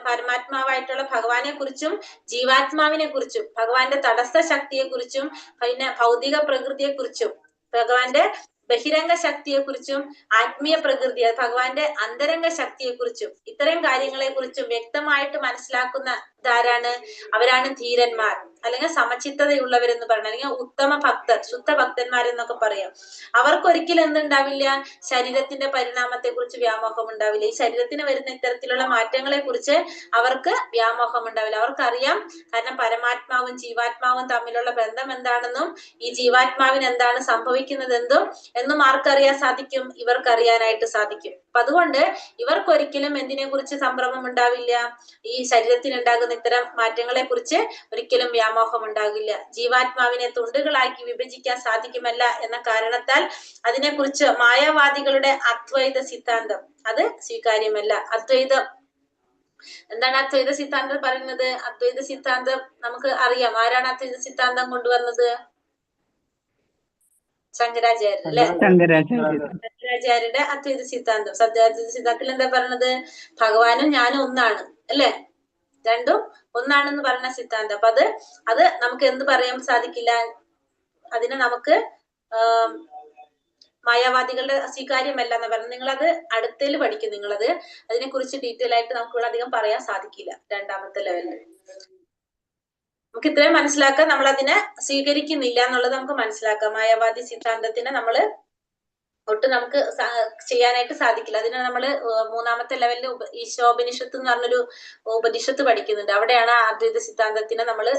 പരമാത്മാവായിട്ടുള്ള ഭഗവാനെ കുറിച്ചും ജീവാത്മാവിനെ കുറിച്ചും, ഭഗവാന്റെ തടസ്ഥ ശക്തിയെ കുറിച്ചും പിന്നെ ഭൗതിക പ്രകൃതിയെ കുറിച്ചും, ഭഗവാന്റെ ബഹിരംഗ ശക്തിയെ കുറിച്ചും ആത്മീയ പ്രകൃതി ഭഗവാന്റെ അന്തരംഗ ശക്തിയെ കുറിച്ചും ഇത്തരം കാര്യങ്ങളെ കുറിച്ചും വ്യക്തമായിട്ട് മനസ്സിലാക്കുന്ന ഇതാരാണ്? അവരാണ് ധീരന്മാർ, അല്ലെങ്കിൽ സമചിത്തതയുള്ളവരെന്ന് പറയുന്നത്, അല്ലെങ്കിൽ ഉത്തമ ഭക്തർ, ശുദ്ധ ഭക്തന്മാരെന്നൊക്കെ പറയാം. അവർക്കൊരിക്കലും എന്തുണ്ടാവില്ല? ശരീരത്തിന്റെ പരിണാമത്തെ കുറിച്ച് വ്യാമോഹം ഉണ്ടാവില്ല. ഈ ശരീരത്തിന് വരുന്ന ഇത്തരത്തിലുള്ള മാറ്റങ്ങളെ കുറിച്ച് അവർക്ക് വ്യാമോഹം ഉണ്ടാവില്ല. അവർക്കറിയാം, കാരണം പരമാത്മാവും ജീവാത്മാവും തമ്മിലുള്ള ബന്ധം എന്താണെന്നും ഈ ജീവാത്മാവിന് എന്താണ് സംഭവിക്കുന്നത് എന്നും ആർക്കറിയാൻ സാധിക്കും? ഇവർക്കറിയാനായിട്ട് സാധിക്കും. അപ്പൊ അതുകൊണ്ട് ഇവർക്കൊരിക്കലും എന്തിനെ കുറിച്ച് സംഭ്രമം ഉണ്ടാവില്ല? ഈ ശരീരത്തിനുണ്ടാകുന്ന ഇത്തരം മാറ്റങ്ങളെ കുറിച്ച് ഒരിക്കലും വ്യാമോഹം ഉണ്ടാകില്ല. ജീവാത്മാവിനെ തുണ്ടുകളാക്കി വിഭജിക്കാൻ സാധിക്കുമല്ല എന്ന കാരണത്താൽ അതിനെക്കുറിച്ച് മായാവാദികളുടെ അദ്വൈത സിദ്ധാന്തം അത് സ്വീകാര്യമല്ല. അദ്വൈതം എന്താണ്? അദ്വൈത സിദ്ധാന്തം പറയുന്നത്, അദ്വൈത സിദ്ധാന്തം നമുക്ക് അറിയാം. ആരാണ് അദ്വൈത സിദ്ധാന്തം കൊണ്ടുവന്നത്? ശങ്കരാചാര്യർ അല്ലെ? ശങ്കരാചാര്യരുടെ അദ്വൈത സിദ്ധാന്തം. അദ്വൈത സിദ്ധാന്തത്തിൽ എന്താ പറഞ്ഞത്? ഭഗവാനും ഞാനും ഒന്നാണ് അല്ലെ? രണ്ടും ഒന്നാണെന്ന് പറഞ്ഞ സിദ്ധാന്തം. അപ്പൊ അത് നമുക്ക് എന്ത് പറയാൻ സാധിക്കില്ല? അതിനെ നമുക്ക് മായാവാദികളുടെ സ്വീകാര്യമല്ല എന്ന് പറഞ്ഞു. നിങ്ങളത് അടുത്തേൽ പഠിക്കും. നിങ്ങളത് അതിനെ കുറിച്ച് ഡീറ്റെയിൽ ആയിട്ട് നമുക്ക് ഇവിടെ അധികം പറയാൻ സാധിക്കില്ല. രണ്ടാമത്തെ ലെവലിൽ നമുക്ക് ഇത്രയും മനസ്സിലാക്കാം. നമ്മൾ അതിനെ സ്വീകരിക്കുന്നില്ല എന്നുള്ളത് നമുക്ക് മനസ്സിലാക്കാം. മായാവാദി സിദ്ധാന്തത്തിനെ നമ്മൾ ഒട്ടും നമുക്ക് ചെയ്യാനായിട്ട് സാധിക്കില്ല. അതിന് നമ്മള് മൂന്നാമത്തെ ലെവലിൽ ഈശോപനിഷത്ത് എന്ന് പറഞ്ഞൊരു ഉപനിഷത്ത് പഠിക്കുന്നുണ്ട്. അവിടെയാണ് അദ്വൈത സിദ്ധാന്തത്തിനെ നമ്മള്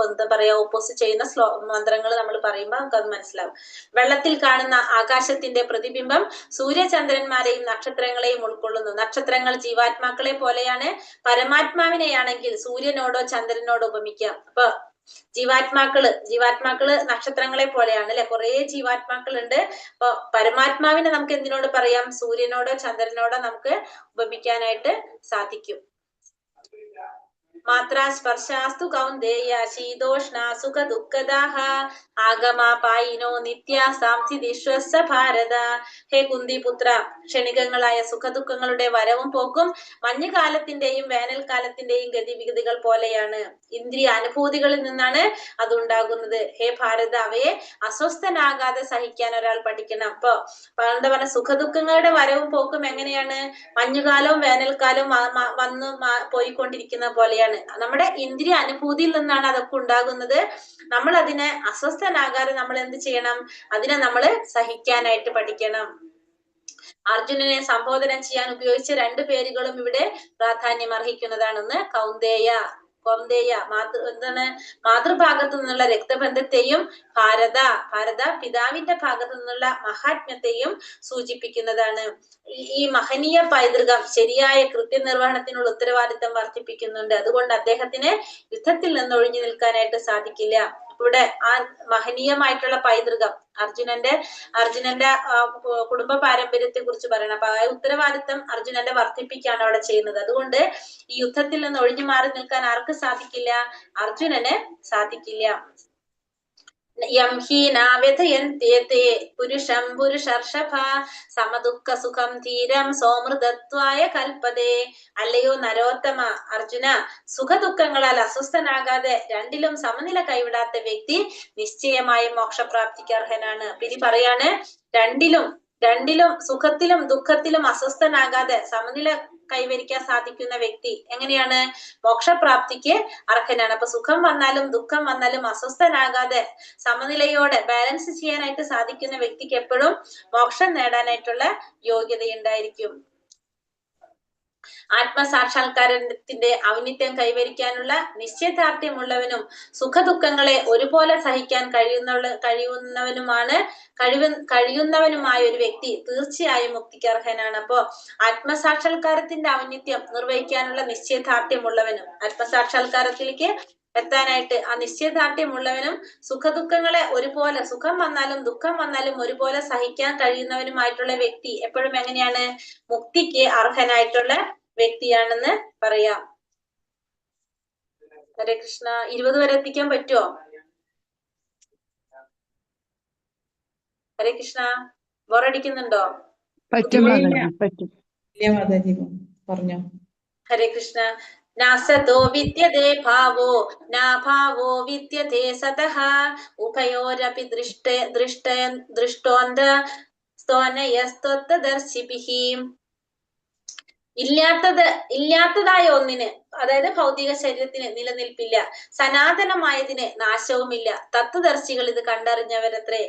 എന്താ പറയാ ഓപ്പോസിറ്റ് ചെയ്യുന്ന മന്ത്രങ്ങൾ നമ്മൾ പറയുമ്പോൾ നമുക്ക് അത് മനസ്സിലാവും. വെള്ളത്തിൽ കാണുന്ന ആകാശത്തിന്റെ പ്രതിബിംബം സൂര്യചന്ദ്രന്മാരെയും നക്ഷത്രങ്ങളെയും ഉൾക്കൊള്ളുന്നു. നക്ഷത്രങ്ങൾ ജീവാത്മാക്കളെ പോലെയാണ്. പരമാത്മാവിനെയാണെങ്കിൽ സൂര്യനോടോ ചന്ദ്രനോടോ ഉപമിക്കാം. അപ്പൊ ജീവാത്മാക്കള് നക്ഷത്രങ്ങളെ പോലെയാണ് അല്ലെ? കുറെ ജീവാത്മാക്കൾ ഉണ്ട്. അപ്പൊ പരമാത്മാവിനെ നമുക്ക് എന്തിനോട് പറയാം? സൂര്യനോടോ ചന്ദ്രനോടോ നമുക്ക് ഉപമിക്കാനായിട്ട് സാധിക്കും. മാത്ര സ്പർശാസ്തു കൗന്ദേയ ശീതോഷ്ണ സുഖ ദുഃഖദാഹ ആഗമാപായിനോ നിത്യ സാംസിദിശ്വസ ഭാരത. ഹേ കുന്തിപുത്ര, ക്ഷണികങ്ങളായ സുഖദുഃഖങ്ങളുടെ വരവും പോക്കും മഞ്ഞുകാലത്തിന്റെയും വേനൽക്കാലത്തിന്റെയും ഗതിവിഗതികൾ പോലെയാണ്. ഇന്ദ്രിയ അനുഭൂതികളിൽ നിന്നാണ് അതുണ്ടാകുന്നത്. ഹേ ഭാരത, അവയെ അസ്വസ്ഥനാകാതെ സഹിക്കാൻ ഒരാൾ പഠിക്കണം. അപ്പൊ എന്താ പറഞ്ഞ, സുഖദുഃഖങ്ങളുടെ വരവും പോക്കും എങ്ങനെയാണ്? മഞ്ഞുകാലവും വേനൽക്കാലവും വന്ന് പോയിക്കൊണ്ടിരിക്കുന്ന പോലെയാണ്. നമ്മുടെ ഇന്ദ്രിയ അനുഭൂതിയിൽ നിന്നാണ് അതൊക്കെ ഉണ്ടാകുന്നത്. നമ്മൾ അതിനെ അസ്വസ്ഥനാകാതെ നമ്മൾ എന്ത് ചെയ്യണം? അതിനെ നമ്മൾ സഹിക്കാനായിട്ട് പഠിക്കണം. അർജുനനെ സംബോധന ചെയ്യാൻ ഉപയോഗിച്ച രണ്ട് പേരുകളും ഇവിടെ പ്രാധാന്യം അർഹിക്കുന്നതാണ്. ഒന്ന് കൗന്ദേയ, എന്താണ്? മാതൃഭാഗത്തു നിന്നുള്ള രക്തബന്ധത്തെയും ഭാരത പിതാവിന്റെ ഭാഗത്തു നിന്നുള്ള മഹാത്മ്യത്തെയും സൂചിപ്പിക്കുന്നതാണ്. ഈ മഹനീയ പൈതൃകം ശരിയായ കൃത്യനിർവഹണത്തിനുള്ള ഉത്തരവാദിത്തം വർദ്ധിപ്പിക്കുന്നുണ്ട്. അതുകൊണ്ട് അദ്ദേഹത്തിന് യുദ്ധത്തിൽ നിന്ന് ഒഴിഞ്ഞു നിൽക്കാനായിട്ട് സാധിക്കില്ല. ഇവിടെ ആ മഹനീയമായിട്ടുള്ള പൈതൃകം അർജുനന്റെ കുടുംബ പാരമ്പര്യത്തെ കുറിച്ച് പറയണം. അപ്പൊ ആ ഉത്തരവാദിത്തം അർജുനന്റെ വർദ്ധിപ്പിക്കുകയാണ് അവിടെ ചെയ്യുന്നത്. അതുകൊണ്ട് ഈ യുദ്ധത്തിൽ നിന്ന് ഒഴിഞ്ഞു മാറി നിൽക്കാൻ ആർക്ക് സാധിക്കില്ല? അർജുനന് സാധിക്കില്ല. യം ഹീനാവ്യഥയന്ത്യേ പുരുഷം പുരുഷർഷഭ സമദുഃഖ സുഖം ധീരം സോമൃതത്വായ കൽപ്പതേ. അല്ലയോ നരോത്തമ അർജുന, സുഖദുഃഖങ്ങളാൽ അസ്വസ്ഥനാകാതെ രണ്ടിലും സമനില കൈവിടാത്ത വ്യക്തി നിശ്ചയമായും മോക്ഷപ്രാപ്തിക്ക് അർഹനാണ്. പിന്നെ പറയാണ്, രണ്ടിലും സുഖത്തിലും ദുഃഖത്തിലും അസ്വസ്ഥനാകാതെ സമനില കൈവരിക്കാൻ സാധിക്കുന്ന വ്യക്തി എങ്ങനെയാണ്? മോക്ഷപ്രാപ്തിക്ക് അർഹനാണ്. അപ്പൊ സുഖം വന്നാലും ദുഃഖം വന്നാലും അസ്വസ്ഥനാകാതെ സമനിലയോടെ ബാലൻസ് ചെയ്യാനായിട്ട് സാധിക്കുന്ന വ്യക്തിക്ക് എപ്പോഴും മോക്ഷം നേടാനായിട്ടുള്ള യോഗ്യതയുണ്ടായിരിക്കും. ആത്മസാക്ഷാത്കാരത്തിന്റെ ഔന്നിത്യം കൈവരിക്കാനുള്ള നിശ്ചയദാർഢ്യമുള്ളവനും സുഖദുഃഖങ്ങളെ ഒരുപോലെ സഹിക്കാൻ കഴിയുന്നവനുമായ ഒരു വ്യക്തി തീർച്ചയായും മുക്തിക്ക് അർഹനാണ്. അപ്പോ ആത്മസാക്ഷാത്കാരത്തിന്റെ ഔന്നിത്യം നിർവഹിക്കാനുള്ള നിശ്ചയദാർഢ്യമുള്ളവനും ആത്മസാക്ഷാത്കാരത്തിലേക്ക് എത്താനായിട്ട് ആ നിശ്ചയദാർഢ്യമുള്ളവനും സുഖദുഃഖങ്ങളെ ഒരുപോലെ, സുഖം വന്നാലും ദുഃഖം വന്നാലും ഒരുപോലെ സഹിക്കാൻ കഴിയുന്നവനുമായിട്ടുള്ള വ്യക്തി എപ്പോഴും എങ്ങനെയാണ്? മുക്തിക്ക് അർഹനായിട്ടുള്ള വ്യക്തിയാണെന്ന് പറയാം. ഹരേ കൃഷ്ണ. 20 വരെ എത്തിക്കാൻ പറ്റുമോ? ഹരേ കൃഷ്ണ. ബോറടിക്കുന്നുണ്ടോ? പറ്റും. പറഞ്ഞോ. ഹരേ കൃഷ്ണ. നാസതോ വിദ്യതേ ഭാവോ നാഭാവോ വിദ്യതേ സതഃ ഉഭയോരപി ദൃഷ്ടോന്ത സ്തോനയസ്ത്വത്തദർശിഭിഃ. ഇല്ലാത്തതായ ഒന്നിന്, അതായത് ഭൗതിക ശരീരത്തിന് നിലനിൽപ്പില്ല, സനാതനമായതിന് നാശവുമില്ല. തത്വദർശികൾ ഇത് കണ്ടറിഞ്ഞവരത്രേ.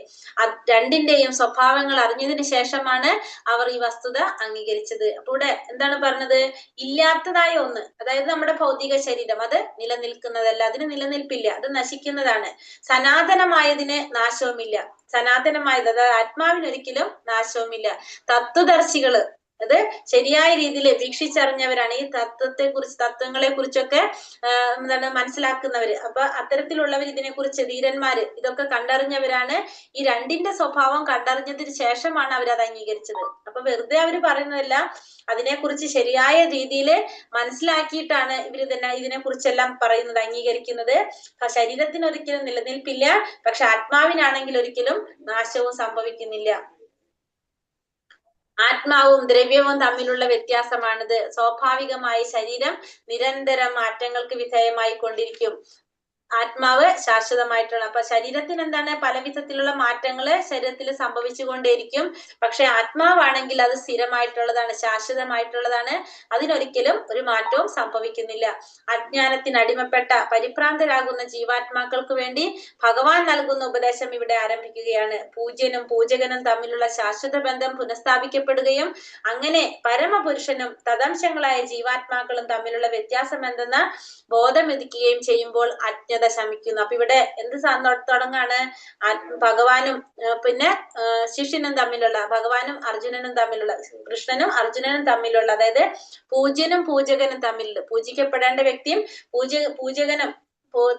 രണ്ടിന്റെയും സ്വഭാവങ്ങൾ അറിഞ്ഞതിന് ശേഷമാണ് അവർ ഈ വസ്തുത അംഗീകരിച്ചത്. അപ്പൊ ഇവിടെ എന്താണ് പറഞ്ഞത്? ഇല്ലാത്തതായ ഒന്ന്, അതായത് നമ്മുടെ ഭൗതിക ശരീരം, അത് നിലനിൽക്കുന്നതല്ല, അതിന് നിലനിൽപ്പില്ല, അത് നശിക്കുന്നതാണ്. സനാതനമായതിന് നാശവുമില്ല. സനാതനമായത്, അതായത് ആത്മാവിനൊരിക്കലും നാശവുമില്ല. തത്വദർശികള്, അത് ശരിയായ രീതിയിൽ വീക്ഷിച്ചറിഞ്ഞവരാണ്, ഈ തത്വങ്ങളെ കുറിച്ചൊക്കെ എന്താണ് മനസ്സിലാക്കുന്നവര്. അപ്പൊ അത്തരത്തിലുള്ളവർ, ഇതിനെക്കുറിച്ച് ധീരന്മാര്, ഇതൊക്കെ കണ്ടറിഞ്ഞവരാണ്. ഈ രണ്ടിന്റെ സ്വഭാവം കണ്ടറിഞ്ഞതിന് ശേഷമാണ് അവരത് അംഗീകരിച്ചത്. അപ്പൊ വെറുതെ അവര് പറയുന്നതല്ല, അതിനെക്കുറിച്ച് ശരിയായ രീതിയിൽ മനസ്സിലാക്കിയിട്ടാണ് ഇവര് തന്നെ ഇതിനെക്കുറിച്ചെല്ലാം പറയുന്നത്, അംഗീകരിക്കുന്നത്. ശരീരത്തിന് ഒരിക്കലും നിലനിൽപ്പില്ല, പക്ഷെ ആത്മാവിനാണെങ്കിൽ ഒരിക്കലും നാശവും സംഭവിക്കുന്നില്ല. ആത്മാവും ദ്രവ്യവും തമ്മിലുള്ള വ്യത്യാസമാണിത്. സ്വാഭാവികമായി ശരീരം നിരന്തരം മാറ്റങ്ങൾക്ക് വിധേയമായി കൊണ്ടിരിക്കും. ആത്മാവ് ശാശ്വതമായിട്ടുള്ള, അപ്പൊ ശരീരത്തിന് എന്താണ്, പല വിധത്തിലുള്ള മാറ്റങ്ങള് ശരീരത്തിൽ സംഭവിച്ചുകൊണ്ടേയിരിക്കും. പക്ഷെ ആത്മാവാണെങ്കിൽ അത് സ്ഥിരമായിട്ടുള്ളതാണ്, ശാശ്വതമായിട്ടുള്ളതാണ്. അതിനൊരിക്കലും ഒരു മാറ്റവും സംഭവിക്കുന്നില്ല. അജ്ഞാനത്തിന് അടിമപ്പെട്ട പരിഭ്രാന്തരാകുന്ന ജീവാത്മാക്കൾക്ക് വേണ്ടി ഭഗവാൻ നൽകുന്ന ഉപദേശം ഇവിടെ ആരംഭിക്കുകയാണ്. പൂജ്യനും പൂജകനും തമ്മിലുള്ള ശാശ്വത ബന്ധം പുനഃസ്ഥാപിക്കപ്പെടുകയും അങ്ങനെ പരമപുരുഷനും തദംശങ്ങളായ ജീവാത്മാക്കളും തമ്മിലുള്ള വ്യത്യാസം എന്തെന്ന ബോധമെടുക്കുകയും ചെയ്യുമ്പോൾ അജ്ഞത ശമിക്കുന്നു. അപ്പൊ ഇവിടെ എന്ത് തുടങ്ങാണ്? ഭഗവാനും പിന്നെ ശിഷ്യനും തമ്മിലുള്ള, ഭഗവാനും അർജുനനും തമ്മിലുള്ള, കൃഷ്ണനും അർജുനനും തമ്മിലുള്ള, അതായത് പൂജ്യനും പൂജകനും തമ്മിൽ, പൂജിക്കപ്പെടേണ്ട വ്യക്തിയും പൂജകനും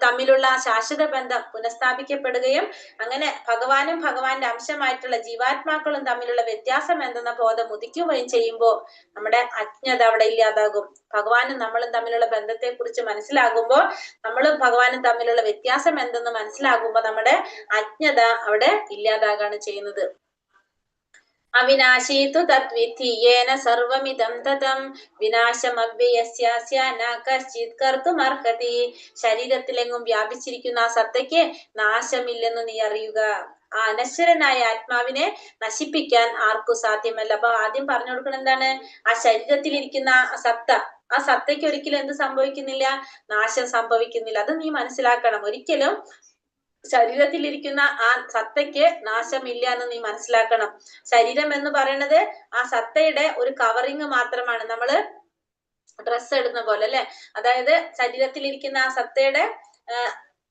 തമ്മിലുള്ള ശാശ്വത ബന്ധം പുനഃസ്ഥാപിക്കപ്പെടുകയും അങ്ങനെ ഭഗവാനും ഭഗവാന്റെ അംശമായിട്ടുള്ള ജീവാത്മാക്കളും തമ്മിലുള്ള വ്യത്യാസം എന്തെന്ന ബോധം ഉദിക്കുകയും ചെയ്യുമ്പോൾ നമ്മുടെ അജ്ഞത അവിടെ ഇല്ലാതാകും. ഭഗവാനും നമ്മളും തമ്മിലുള്ള ബന്ധത്തെ കുറിച്ച് മനസ്സിലാകുമ്പോൾ, നമ്മളും ഭഗവാനും തമ്മിലുള്ള വ്യത്യാസം എന്തെന്ന് മനസ്സിലാകുമ്പോൾ നമ്മുടെ അജ്ഞത അവിടെ ഇല്ലാതാകാണ് ചെയ്യുന്നത്. അവിനാശീതു തദ്വിധി യേന സർവമിദം തതം വിനാശമവ്യയസ്യാസ്യ ന കശ്ചിത് കർത്തുമർഹതി. ശരീരത്തിലെങ്ങും വ്യാപിച്ചിരിക്കുന്ന ആ സത്തയ്ക്ക് നാശമില്ലെന്ന് നീ അറിയുക. ആ അനശ്വരനായ ആത്മാവിനെ നശിപ്പിക്കാൻ ആർക്കും സാധ്യമല്ല. അപ്പൊ ആദ്യം പറഞ്ഞു കൊടുക്കണം എന്താണ്? ആ ശരീരത്തിലിരിക്കുന്ന സത്ത, ആ സത്തയ്ക്ക് ഒരിക്കലും എന്ത് സംഭവിക്കുന്നില്ല? നാശം സംഭവിക്കുന്നില്ല. അത് നീ മനസ്സിലാക്കണം. ഒരിക്കലും ശരീരത്തിലിരിക്കുന്ന ആ സത്തയ്ക്ക് നാശമില്ല എന്ന് നീ മനസ്സിലാക്കണം. ശരീരം എന്ന് പറയുന്നത് ആ സത്തയുടെ ഒരു കവറിങ് മാത്രമാണ്. നമ്മള് ഡ്രസ്സ് ഇടുന്ന പോലെ അല്ലെ, അതായത് ശരീരത്തിലിരിക്കുന്ന ആ സത്തയുടെ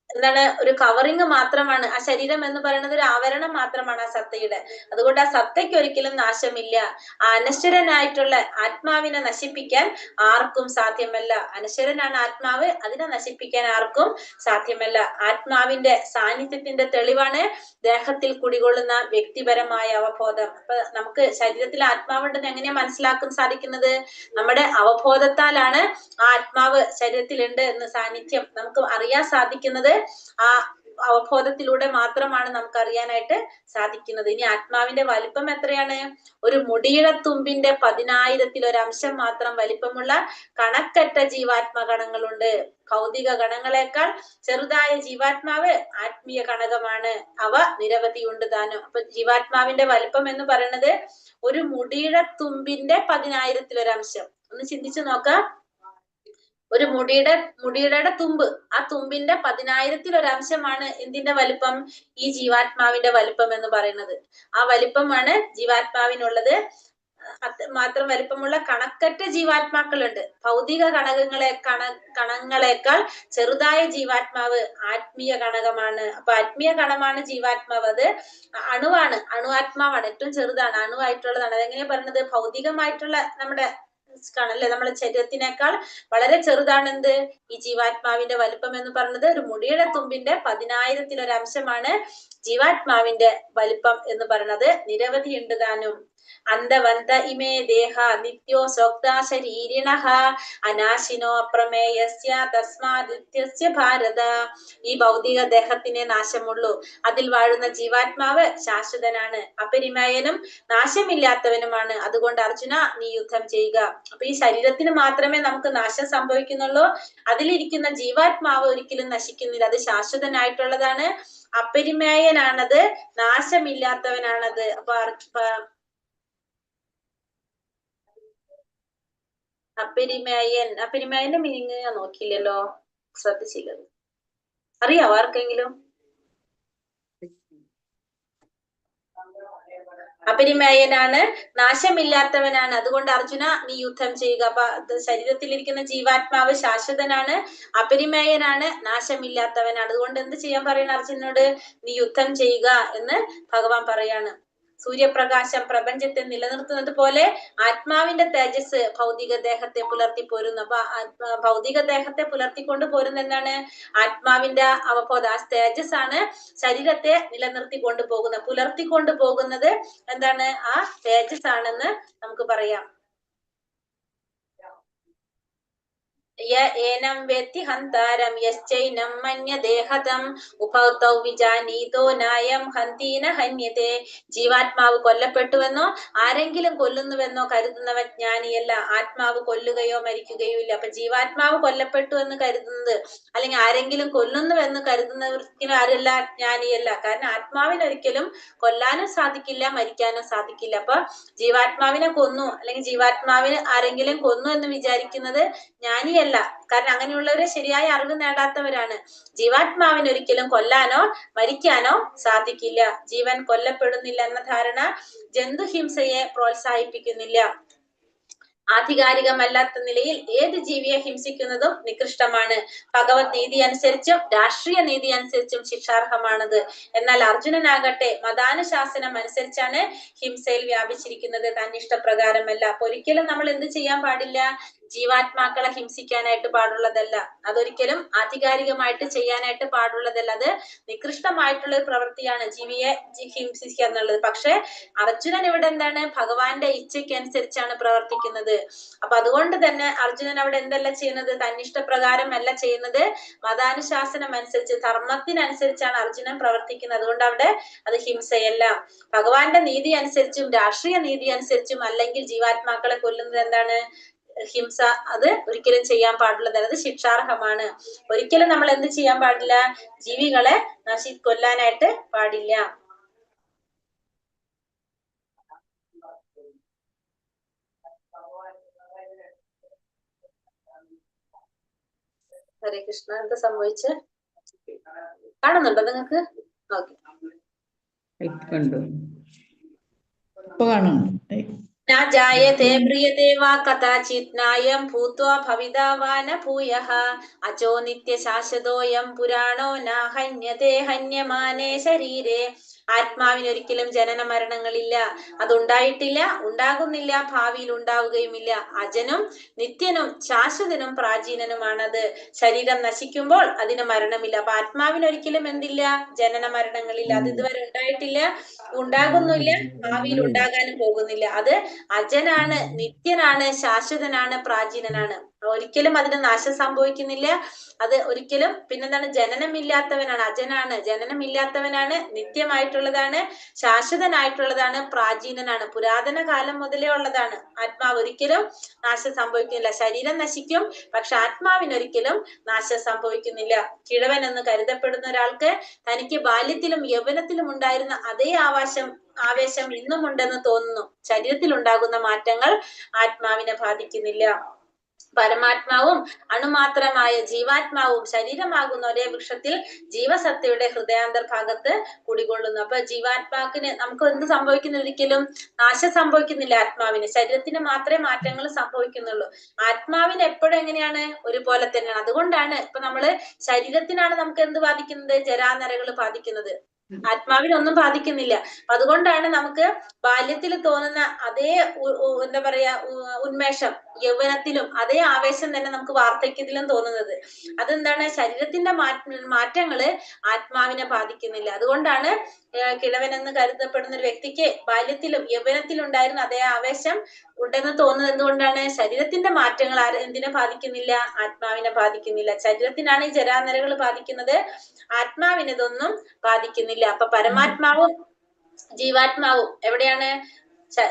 എന്താണ്, ഒരു കവറിങ് മാത്രമാണ്. ആ ശരീരം എന്ന് പറയുന്നത് ഒരു ആവരണം മാത്രമാണ് ആ സത്തയുടെ. അതുകൊണ്ട് ആ സത്തയ്ക്ക് ഒരിക്കലും നാശമില്ല. ആ അനശ്വരനായിട്ടുള്ള ആത്മാവിനെ നശിപ്പിക്കാൻ ആർക്കും സാധ്യമല്ല. അനശ്വരനാണ് ആത്മാവ്, അതിനെ നശിപ്പിക്കാൻ ആർക്കും സാധ്യമല്ല. ആത്മാവിന്റെ സാന്നിധ്യത്തിന്റെ തെളിവാണ് ദേഹത്തിൽ കുടികൊള്ളുന്ന വ്യക്തിപരമായ അവബോധം. അപ്പൊ നമുക്ക് ശരീരത്തിൽ ആത്മാവുണ്ടെന്ന് എങ്ങനെയാ മനസ്സിലാക്കാൻ സാധിക്കുന്നത്? നമ്മുടെ അവബോധത്താലാണ് ആ ആത്മാവ് ശരീരത്തിലുണ്ട് എന്ന് സാന്നിധ്യം നമുക്ക് അറിയാൻ സാധിക്കുന്നത്. ആ അവബോധത്തിലൂടെ മാത്രമാണ് നമുക്ക് അറിയാനായിട്ട് സാധിക്കുന്നത്. ഇനി ആത്മാവിന്റെ വലിപ്പം എത്രയാണ്? ഒരു മുടിയുടെ തുമ്പിന്റെ 10,000-ൽ ഒരു അംശം മാത്രം വലിപ്പമുള്ള കണക്കറ്റ ജീവാത്മകണങ്ങളുണ്ട്. ഭൗതിക ഗണങ്ങളെക്കാൾ ചെറുതായ ജീവാത്മാവ് ആത്മീയ കണകമാണ്. അവ നിരവധിയുണ്ട് താനും. അപ്പൊ ജീവാത്മാവിന്റെ വലിപ്പം എന്ന് പറയുന്നത് ഒരു മുടിയുടെ തുമ്പിന്റെ 10,000-ൽ ഒരു അംശം. ഒന്ന് ചിന്തിച്ചു നോക്കാം. ഒരു മുടിയുടെ തുമ്പ്, ആ തുമ്പിന്റെ 10,000-ൽ ഒരു അംശമാണ് എന്തിന്റെ വലിപ്പം? ഈ ജീവാത്മാവിന്റെ വലിപ്പം എന്ന് പറയുന്നത്. ആ വലിപ്പമാണ് ജീവാത്മാവിനുള്ളത്. മാത്രം വലിപ്പമുള്ള കണക്കറ്റ ജീവാത്മാക്കളുണ്ട്. ഭൗതിക കണങ്ങളെക്കാൾ ചെറുതായ ജീവാത്മാവ് ആത്മീയ കണകമാണ്. അപ്പൊ ആത്മീയ കണമാണ് ജീവാത്മാവ്. അത് അണുവാണ്, അണുവാത്മാവാണ്, ഏറ്റവും ചെറുതാണ്, അണുവായിട്ടുള്ളതാണ്. അതെങ്ങനെയാ പറയുന്നത്? ഭൗതികമായിട്ടുള്ള നമ്മുടെ ല്ലേ, നമ്മുടെ ശരീരത്തിനേക്കാൾ വളരെ ചെറുതാണ് എന്ത്? ഈ ജീവാത്മാവിന്റെ വലിപ്പം എന്ന് പറയുന്നത്. ഒരു മുടിയുടെ തുമ്പിന്റെ 10,000-ൽ ഒരു അംശമാണ് ജീവാത്മാവിന്റെ വലിപ്പം എന്ന് പറയുന്നത്. നിരവധി ഉണ്ട് താനും. അന്തവന്ത ഇമേ ദേഹ നിത്യോ സ്വക്ത ശരീരിണഃ അനാശിനോ അപ്രമേയസ്യ തസ്മാദിത്യസ്യ ഭാരത. ഈ ഭൗതിക ദേഹത്തിനെ നാശമുള്ളൂ, അതിൽ വാഴുന്ന ജീവാത്മാവ് ശാശ്വതനാണ്, അപരിമേയനും നാശമില്ലാത്തവനുമാണ്. അതുകൊണ്ട് അർജുന നീ യുദ്ധം ചെയ്യുക. അപ്പൊ ഈ ശരീരത്തിന് മാത്രമേ നമുക്ക് നാശം സംഭവിക്കുന്നുള്ളൂ, അതിലിരിക്കുന്ന ജീവാത്മാവ് ഒരിക്കലും നശിക്കുന്നില്ല, അത് ശാശ്വതനായിട്ടുള്ളതാണ്, അപരിമേയനാണത്, നാശമില്ലാത്തവനാണത്. അപ്പൊ അപരിമേയന്റെ മീനിങ് ഞാൻ നോക്കിയില്ലല്ലോ, ശ്രദ്ധിച്ചില്ലത്. അറിയാവോ ആർക്കെങ്കിലും? അപരിമേയനാണ്, നാശമില്ലാത്തവനാണ്. അതുകൊണ്ട് അർജുന നീ യുദ്ധം ചെയ്യുക. അപ്പൊ ശരീരത്തിലിരിക്കുന്ന ജീവാത്മാവ് ശാശ്വതനാണ്, അപരിമേയനാണ്, നാശമില്ലാത്തവനാണ്. അതുകൊണ്ട് എന്ത് ചെയ്യാൻ പറയുന്ന അർജുനോട്? നീ യുദ്ധം ചെയ്യുക എന്ന് ഭഗവാൻ പറയാണ്. സൂര്യപ്രകാശം പ്രപഞ്ചത്തെ നിലനിർത്തുന്നത് പോലെ ആത്മാവിന്റെ തേജസ് ഭൗതിക ദേഹത്തെ പുലർത്തി പോരുന്നു. അപ്പൊ ഭൗതിക ദേഹത്തെ പുലർത്തിക്കൊണ്ട് പോരുന്ന എന്താണ്? ആത്മാവിന്റെ അവബോധ, ആ തേജസ് ആണ് ശരീരത്തെ നിലനിർത്തിക്കൊണ്ട് പോകുന്നത്, പുലർത്തിക്കൊണ്ട് പോകുന്നത് എന്താണ്? ആ തേജസ് ആണെന്ന് നമുക്ക് പറയാം. ഏനം വേത്തി ഹന്താരം യശ്ചൈനം മന്യദേഹതം ഉഭൗതൗ വിജാനീതോ നായം ഹന്തീന ഹന്യതേ. ജീവാത്മാവ് കൊല്ലപ്പെട്ടുവെന്നോ ആരെങ്കിലും കൊല്ലുന്നുവെന്നോ കരുതുന്നവൻ ജ്ഞാനിയല്ല. ആത്മാവ് കൊല്ലുകയോ മരിക്കുകയോ ഇല്ല. അപ്പൊ ജീവാത്മാവ് കൊല്ലപ്പെട്ടു എന്ന് കരുതുന്നത്, അല്ലെങ്കിൽ ആരെങ്കിലും കൊല്ലുന്നുവെന്ന് കരുതുന്നവർക്ക് ആരല്ല? ജ്ഞാനിയല്ല. കാരണം ആത്മാവിനൊരിക്കലും കൊല്ലാനും സാധിക്കില്ല, മരിക്കാനും സാധിക്കില്ല. അപ്പൊ ജീവാത്മാവിനെ കൊന്നു, അല്ലെങ്കിൽ ജീവാത്മാവിന് ആരെങ്കിലും കൊന്നു എന്ന് വിചാരിക്കുന്നത് ജ്ഞാനിയല്ല. കാരണം അങ്ങനെയുള്ളവരെ ശരിയായ അറിവ് നേടാത്തവരാണ്. ജീവാത്മാവിന് ഒരിക്കലും കൊല്ലാനോ മരിക്കാനോ സാധിക്കില്ല. ജീവൻ കൊല്ലപ്പെടുന്നില്ല എന്ന ധാരണ ജന്തുഹിംസയെ പ്രോത്സാഹിപ്പിക്കുന്നില്ല. ആധികാരികമല്ലാത്ത നിലയിൽ ഏത് ജീവിയെ ഹിംസിക്കുന്നതും നികൃഷ്ടമാണ്. ഭഗവത് നീതി അനുസരിച്ചും രാഷ്ട്രീയ നീതി അനുസരിച്ചും ശിക്ഷാർഹമാണത്. എന്നാൽ അർജുനനാകട്ടെ മതാനുശാസനം അനുസരിച്ചാണ് ഹിംസയിൽ വ്യാപിച്ചിരിക്കുന്നത്, തന്നിഷ്ടപ്രകാരമല്ല. അപ്പൊ ഒരിക്കലും നമ്മൾ എന്ത് ചെയ്യാൻ പാടില്ല? ജീവാത്മാക്കളെ ഹിംസിക്കാനായിട്ട് പാടുള്ളതല്ല, അതൊരിക്കലും ആധികാരികമായിട്ട് ചെയ്യാനായിട്ട് പാടുള്ളതല്ല. അത് നികൃഷ്ടമായിട്ടുള്ള ഒരു പ്രവൃത്തിയാണ് ജീവിയെ ഹിംസിക്കുക എന്നുള്ളത്. പക്ഷെ അർജുനൻ ഇവിടെ എന്താണ്? ഭഗവാന്റെ ഇച്ഛയ്ക്ക് അനുസരിച്ചാണ് പ്രവർത്തിക്കുന്നത്. അപ്പൊ അതുകൊണ്ട് തന്നെ അർജുനൻ അവിടെ എന്തല്ല ചെയ്യുന്നത്? തന്നിഷ്ടപ്രകാരം അല്ല ചെയ്യുന്നത്, മതാനുശാസനം അനുസരിച്ച്, ധർമ്മത്തിനനുസരിച്ചാണ് അർജുനൻ പ്രവർത്തിക്കുന്നത്. അതുകൊണ്ട് അവിടെ അത് ഹിംസയല്ല. ഭഗവാന്റെ നീതി അനുസരിച്ചും രാഷ്ട്രീയ നീതി അനുസരിച്ചും അല്ലെങ്കിൽ ജീവാത്മാക്കളെ കൊല്ലുന്നത് എന്താണ്? ഹിംസ. അത് ഒരിക്കലും ചെയ്യാൻ പാടുള്ളതല്ല, അത് ശിക്ഷാർഹമാണ്. ഒരിക്കലും നമ്മൾ എന്ത് ചെയ്യാൻ പാടില്ല? ജീവികളെ കൊല്ലാനായിട്ട് പാടില്ല. ഹരേ കൃഷ്ണ. എന്താ സംഭവിച്ച്? കാണുന്നുണ്ടോ നിങ്ങൾക്ക്? ഓക്കെ. न जायते म्रियते वा कदाचित् नायं भूत्वा भविता वा न भूयः अजो नित्यशाश्वतोऽयं पुराणो न हन्यते हन्यमाने शरीरे. ആത്മാവിനൊരിക്കലും ജനന മരണങ്ങളില്ല, അതുണ്ടായിട്ടില്ല, ഉണ്ടാകുന്നില്ല, ഭാവിയിൽ ഉണ്ടാവുകയുമില്ല. അജനും നിത്യനും ശാശ്വതനും പ്രാചീനനുമാണത്. ശരീരം നശിക്കുമ്പോൾ അതിന് മരണമില്ല. അപ്പൊ ആത്മാവിനൊരിക്കലും എന്തില്ല? ജനന മരണങ്ങളില്ല. അത് ഇതുവരെ ഉണ്ടായിട്ടില്ല, ഉണ്ടാകുന്നില്ല, ഭാവിയിൽ ഉണ്ടാകാനും പോകുന്നില്ല. അത് അജനാണ്, നിത്യനാണ്, ശാശ്വതനാണ്, പ്രാചീനനാണ്. ഒരിക്കലും അതിന് നാശം സംഭവിക്കുന്നില്ല. അത് ഒരിക്കലും പിന്നെന്താണ്? ജനനമില്ലാത്തവനാണ്, അജനാണ്, ജനനമില്ലാത്തവനാണ്, നിത്യമായിട്ടുള്ളതാണ്, ശാശ്വതനായിട്ടുള്ളതാണ്, പ്രാചീനനാണ്, പുരാതന കാലം മുതലേ ഉള്ളതാണ്. ആത്മാവ് ഒരിക്കലും നാശം സംഭവിക്കുന്നില്ല. ശരീരം നശിക്കും, പക്ഷെ ആത്മാവിനൊരിക്കലും നാശം സംഭവിക്കുന്നില്ല. കിഴവൻ എന്ന് കരുതപ്പെടുന്ന ഒരാൾക്ക് തനിക്ക് ബാല്യത്തിലും യൗവനത്തിലും ഉണ്ടായിരുന്ന അതേ ആവേശം ഇന്നും ഉണ്ടെന്ന് തോന്നുന്നു. ശരീരത്തിൽ ഉണ്ടാകുന്ന മാറ്റങ്ങൾ ആത്മാവിനെ ബാധിക്കുന്നില്ല. പരമാത്മാവും അണുമാത്രമായ ജീവാത്മാവും ശരീരമാകുന്ന ഒരേ വൃക്ഷത്തിൽ ജീവസത്തയുടെ ഹൃദയാന്തർഭാഗത്ത് കുടികൊള്ളുന്നു. അപ്പൊ ജീവാത്മാക്കിന് നമുക്ക് എന്ത് സംഭവിക്കുന്നില്ല? ഒരിക്കലും നാശം സംഭവിക്കുന്നില്ല. ആത്മാവിന്, ശരീരത്തിന് മാത്രമേ മാറ്റങ്ങൾ സംഭവിക്കുന്നുള്ളൂ. ആത്മാവിന് എപ്പോഴും എങ്ങനെയാണ്? ഒരുപോലെ തന്നെയാണ്. അതുകൊണ്ടാണ് ഇപ്പൊ നമ്മള് ശരീരത്തിനാണ് നമുക്ക് എന്ത് ബാധിക്കുന്നത്? ജരാനരകൾ ബാധിക്കുന്നത്. ആത്മാവിനൊന്നും ബാധിക്കുന്നില്ല. അതുകൊണ്ടാണ് നമുക്ക് ബാല്യത്തിൽ തോന്നുന്ന അതേ എന്താ പറയാ ഉന്മേഷം യൗവനത്തിലും അതേ ആവേശം തന്നെ നമുക്ക് വാർദ്ധക്യത്തിലും തോന്നുന്നത്. അതെന്താണ്? ശരീരത്തിന്റെ മാറ്റങ്ങള് ആത്മാവിനെ ബാധിക്കുന്നില്ല. അതുകൊണ്ടാണ് കിഴവനെന്ന് കരുതപ്പെടുന്ന ഒരു വ്യക്തിക്ക് ബാല്യത്തിലും യൗവനത്തിലും ഉണ്ടായിരുന്ന അതേ ആവേശം ഉണ്ടെന്ന് തോന്നുന്നത് എന്തുകൊണ്ടാണ്? ശരീരത്തിന്റെ മാറ്റങ്ങൾ എന്തിനെ ബാധിക്കുന്നില്ല? ആത്മാവിനെ ബാധിക്കുന്നില്ല. ശരീരത്തിനാണ് ഈ ജരാനരകൾ ബാധിക്കുന്നത്, ആത്മാവിന് ഇതൊന്നും ബാധിക്കുന്നില്ല. അപ്പൊ പരമാത്മാവും ജീവാത്മാവും എവിടെയാണ്?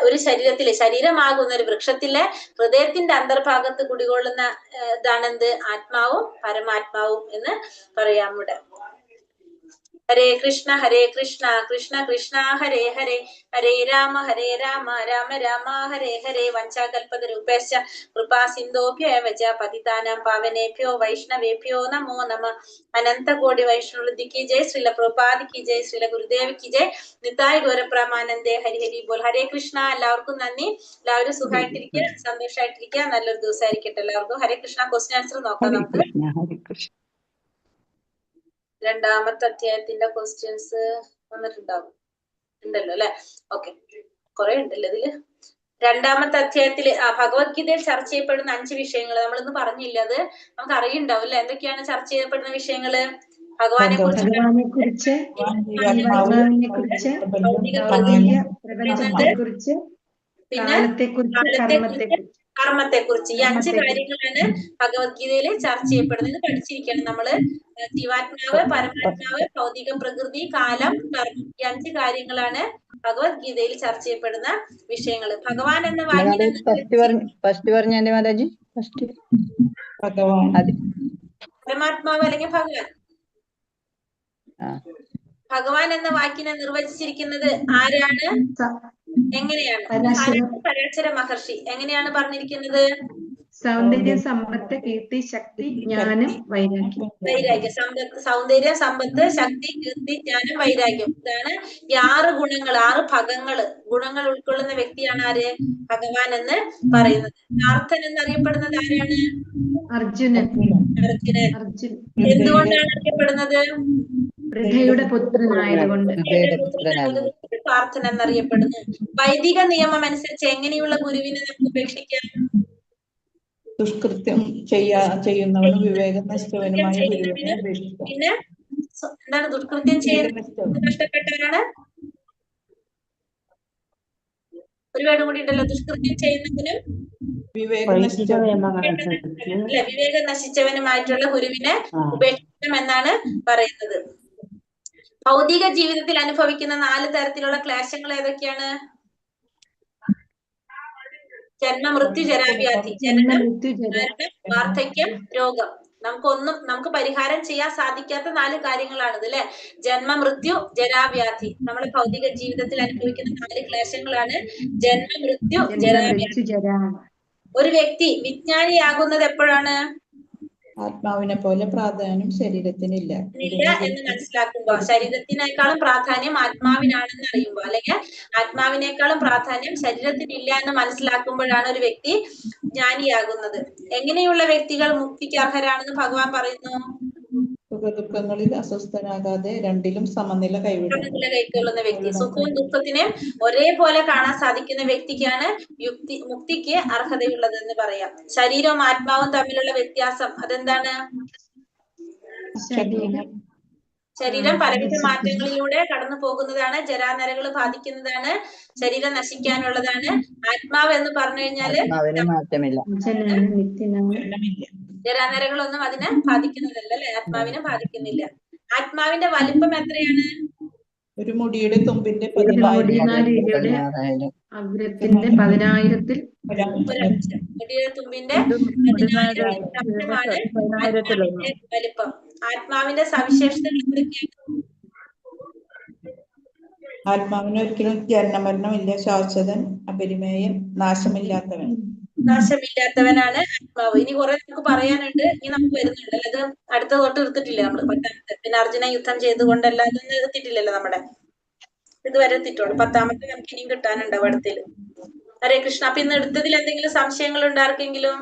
ഒരു ശരീരത്തിലെ ശരീരമാകുന്ന ഒരു വൃക്ഷത്തിലെ ഹൃദയത്തിന്റെ അന്തർഭാഗത്ത് കുടികൊള്ളുന്ന ഇതാണെന്ത്? ആത്മാവും പരമാത്മാവും എന്ന് പറയാം ഇവിടെ. ഹരേ കൃഷ്ണ കൃഷ്ണ കൃഷ്ണ ഹരേ ഹരേ, ഹരേ രാമ രാമ രാമ ഹരേ ഹരേ. വഞ്ചാകൽപതരൂപേശ്ച കൃപാ സിന്ധോഭ്യോ ച പതിതാനാം പാവനേഭ്യോ വൈഷ്ണവേഭ്യോ നമോ നമ. അനന്തകോടി വൈഷ്ണവൃദ്ധി കി ജയ്, ശ്രീല പ്രഭുപാദ് കി ജയ്, ശ്രീല ഗുരുദേവ് കി ജയ്, നിതായ് ഗൗരപ്രമാനന്ദേ ഹരി ഹരി ബോൾ. ഹരേ കൃഷ്ണ. എല്ലാവർക്കും നന്ദി. എല്ലാവരും സുഖമായിട്ടിരിക്കുക, സന്തോഷമായിട്ടിരിക്കുക. നല്ലൊരു ദിവസമായിരിക്കട്ടെ എല്ലാവർക്കും. ഹരേ കൃഷ്ണ. ക്വസ്റ്റ്യൻ ആൻസർ നോക്കാം നമുക്ക്. രണ്ടാമത്തെ അധ്യായത്തിന്റെ ക്വസ്റ്റ്യൻസ് വന്നിട്ടുണ്ടാവും, ഉണ്ടല്ലോ അല്ലെ? ഓക്കെ, കുറെ ഉണ്ടല്ലോ ഇതില്. രണ്ടാമത്തെ അധ്യായത്തില് ഭഗവത്ഗീതയിൽ ചർച്ച ചെയ്യപ്പെടുന്ന 5 വിഷയങ്ങൾ നമ്മളിന്ന് പറഞ്ഞില്ല, അത് നമുക്ക് അറിയുണ്ടാവും അല്ലെ? എന്തൊക്കെയാണ് ചർച്ച ചെയ്യപ്പെടുന്ന വിഷയങ്ങള്? ഭഗവാനെ കുറിച്ച്, പിന്നെ കർമ്മത്തെ കുറിച്ച്. ഈ 5 കാര്യങ്ങളാണ് ഭഗവത്ഗീതയിൽ ചർച്ച ചെയ്യപ്പെടുന്നത്. പഠിച്ചിരിക്കണം നമ്മള്. ജീവാത്മാവ്, പരമാത്മാവ്, ഭൗതിക പ്രകൃതി, കാലം, കർമ്മം. ഈ 5 കാര്യങ്ങളാണ് ഭഗവത്ഗീതയിൽ ചർച്ച ചെയ്യപ്പെടുന്ന വിഷയങ്ങൾ. ഭഗവാൻ എന്ന വാക്കിനെ പരമാത്മാവ് അല്ലെങ്കിൽ ഭഗവാൻ, ഭഗവാൻ എന്ന വാക്കിനെ നിർവചിച്ചിരിക്കുന്നത് ആരാണ്? എങ്ങനെയാണ്? പരാശര മഹർഷി. എങ്ങനെയാണ് പറഞ്ഞിരിക്കുന്നത്? സൗന്ദര്യം, സമ്പത്ത്, കീർത്തി, ശക്തി, ജ്ഞാനം, വൈരാഗ്യം. സൗന്ദര്യം, സമ്പത്ത്, ശക്തി, കീർത്തി, ജ്ഞാനം, വൈരാഗ്യം. ഇതാണ് ഈ 6 ഗുണങ്ങൾ, 6 ഗുണങ്ങൾ ഉൾക്കൊള്ളുന്ന വ്യക്തിയാണ് ആര്? ഭഗവാൻ എന്ന് പറയുന്നത്. പാർത്ഥൻ എന്നറിയപ്പെടുന്നത് ആരാണ്? അർജുനൻ. എന്തുകൊണ്ടാണ് അറിയപ്പെടുന്നത്? പൃഥയുടെ പുത്രനായതുകൊണ്ട് പാർത്ഥൻ എന്നറിയപ്പെടുന്നു. വൈദിക നിയമം അനുസരിച്ച് എങ്ങനെയുള്ള ഗുരുവിനെ നമുക്ക് ഉപേക്ഷിക്കാം? ദുഷ്കൃത്യം ചെയ്യുന്നവനും വിവേകം നഷ്ടവനുമായ ഗുരുവിനെ ഉപേക്ഷിക്കാം. പിന്നെ എന്താണ് ദുഷ്കൃത്യം ചെയ്യുന്നത്? നഷ്ടപ്പെട്ടവരാണ്. ഒരു വേർഡ് കൂടി ഉണ്ടല്ലോ, ദുഷ്കൃത്യം ചെയ്യുന്നതിനും വിവേകം നശിച്ചവനുമായിട്ടുള്ള ഗുരുവിനെ ഉപേക്ഷിക്കണം എന്നാണ് പറയുന്നത്. ഭൗതിക ജീവിതത്തിൽ അനുഭവിക്കുന്ന 4 തരത്തിലുള്ള ക്ലേശങ്ങൾ ഏതൊക്കെയാണ്? ജന്മ, മൃത്യു, ജരാവ്യാധി. ജനനം, മരണം, വാർദ്ധക്യം, രോഗം. നമുക്ക് പരിഹാരം ചെയ്യാൻ സാധിക്കാത്ത 4 കാര്യങ്ങളാണിത് അല്ലെ? ജന്മ, മൃത്യു, ജരാവ്യാധി. നമ്മുടെ ഭൗതിക ജീവിതത്തിൽ അനുഭവിക്കുന്ന 4 ക്ലേശങ്ങളാണ് ജന്മ, മൃത്യു, ജരാവ്യാധി. ഒരു വ്യക്തി വിജ്ഞാനിയാകുന്നത് എപ്പോഴാണ്? ആത്മാവിനെ പോലെ പ്രാധാന്യം ശരീരത്തിനില്ല എന്ന് മനസ്സിലാക്കുമ്പോ, ശരീരത്തിനേക്കാളും പ്രാധാന്യം ആത്മാവിനാണെന്ന് അറിയുമ്പോ, അല്ലെങ്കിൽ ആത്മാവിനേക്കാളും പ്രാധാന്യം ശരീരത്തിനില്ല എന്ന് മനസ്സിലാക്കുമ്പോഴാണ് ഒരു വ്യക്തി ജ്ഞാനിയാകുന്നത്. എങ്ങനെയുള്ള വ്യക്തികൾ മുക്തിക്ക് അർഹരാണെന്ന് ഭഗവാൻ പറയുന്നു? സുഖദുഃഖങ്ങളിൽ അസ്വസ്ഥനാകാതെ രണ്ടിലും സമനില കൈക്കൊള്ളുന്ന വ്യക്തി. സുഖവും ദുഃഖത്തിനെയും ഒരേപോലെ കാണാൻ സാധിക്കുന്ന വ്യക്തിക്കാണ് മുക്തിക്ക് അർഹതയുള്ളത് എന്ന് പറയാം. ശരീരവും ആത്മാവും തമ്മിലുള്ള വ്യത്യാസം അതെന്താണ്? ശരീരം പലവിധ മാറ്റങ്ങളിലൂടെ കടന്നു പോകുന്നതാണ്, ജരാനരകൾ ബാധിക്കുന്നതാണ്, ശരീരം നശിക്കാനുള്ളതാണ്. ആത്മാവ് എന്ന് പറഞ്ഞു കഴിഞ്ഞാല് ജരാനരകളൊന്നും അതിനെ ബാധിക്കുന്നതല്ല അല്ലെ? ആത്മാവിനെ ബാധിക്കുന്നില്ല. ആത്മാവിന്റെ വലിപ്പം എത്രയാണ്? ഒരു മുടിയുടെ തുമ്പിന്റെ 14,000 അഗ്രത്തിന്റെ 10,000-ൽ മുടിയുടെ തുമ്പിന്റെ 10,000 വലിപ്പം. ആത്മാവിന്റെ സവിശേഷതകൾ എന്തൊക്കെയാണ്? ആത്മാവിന് ഒരിക്കലും ജനനമരണമില്ല, ശാശ്വതൻ, അപരിമേയൻ, നാശമില്ലാത്തവനാണ് ആത്മാവ്. ഇനി കുറെ നമുക്ക് പറയാനുണ്ട്, ഇനി നമുക്ക് വരുന്നുണ്ട് അല്ലെ? അത് അടുത്ത തൊട്ട് എടുത്തിട്ടില്ല നമ്മള് 10ാമത്തെ. പിന്നെ അർജുന യുദ്ധം ചെയ്തുകൊണ്ടല്ല അതൊന്നും എടുത്തിട്ടില്ലല്ലോ നമ്മുടെ. ഇതുവരെ എത്തിയിട്ടുള്ളൂ. 10ാമത്തെ നമുക്ക് ഇനിയും കിട്ടാനുണ്ടാവും അടുത്തതില്. ഹരേ കൃഷ്ണ. അപ്പൊ ഇന്ന് എടുത്തതിൽ എന്തെങ്കിലും സംശയങ്ങൾ ഉണ്ട് ആർക്കെങ്കിലും?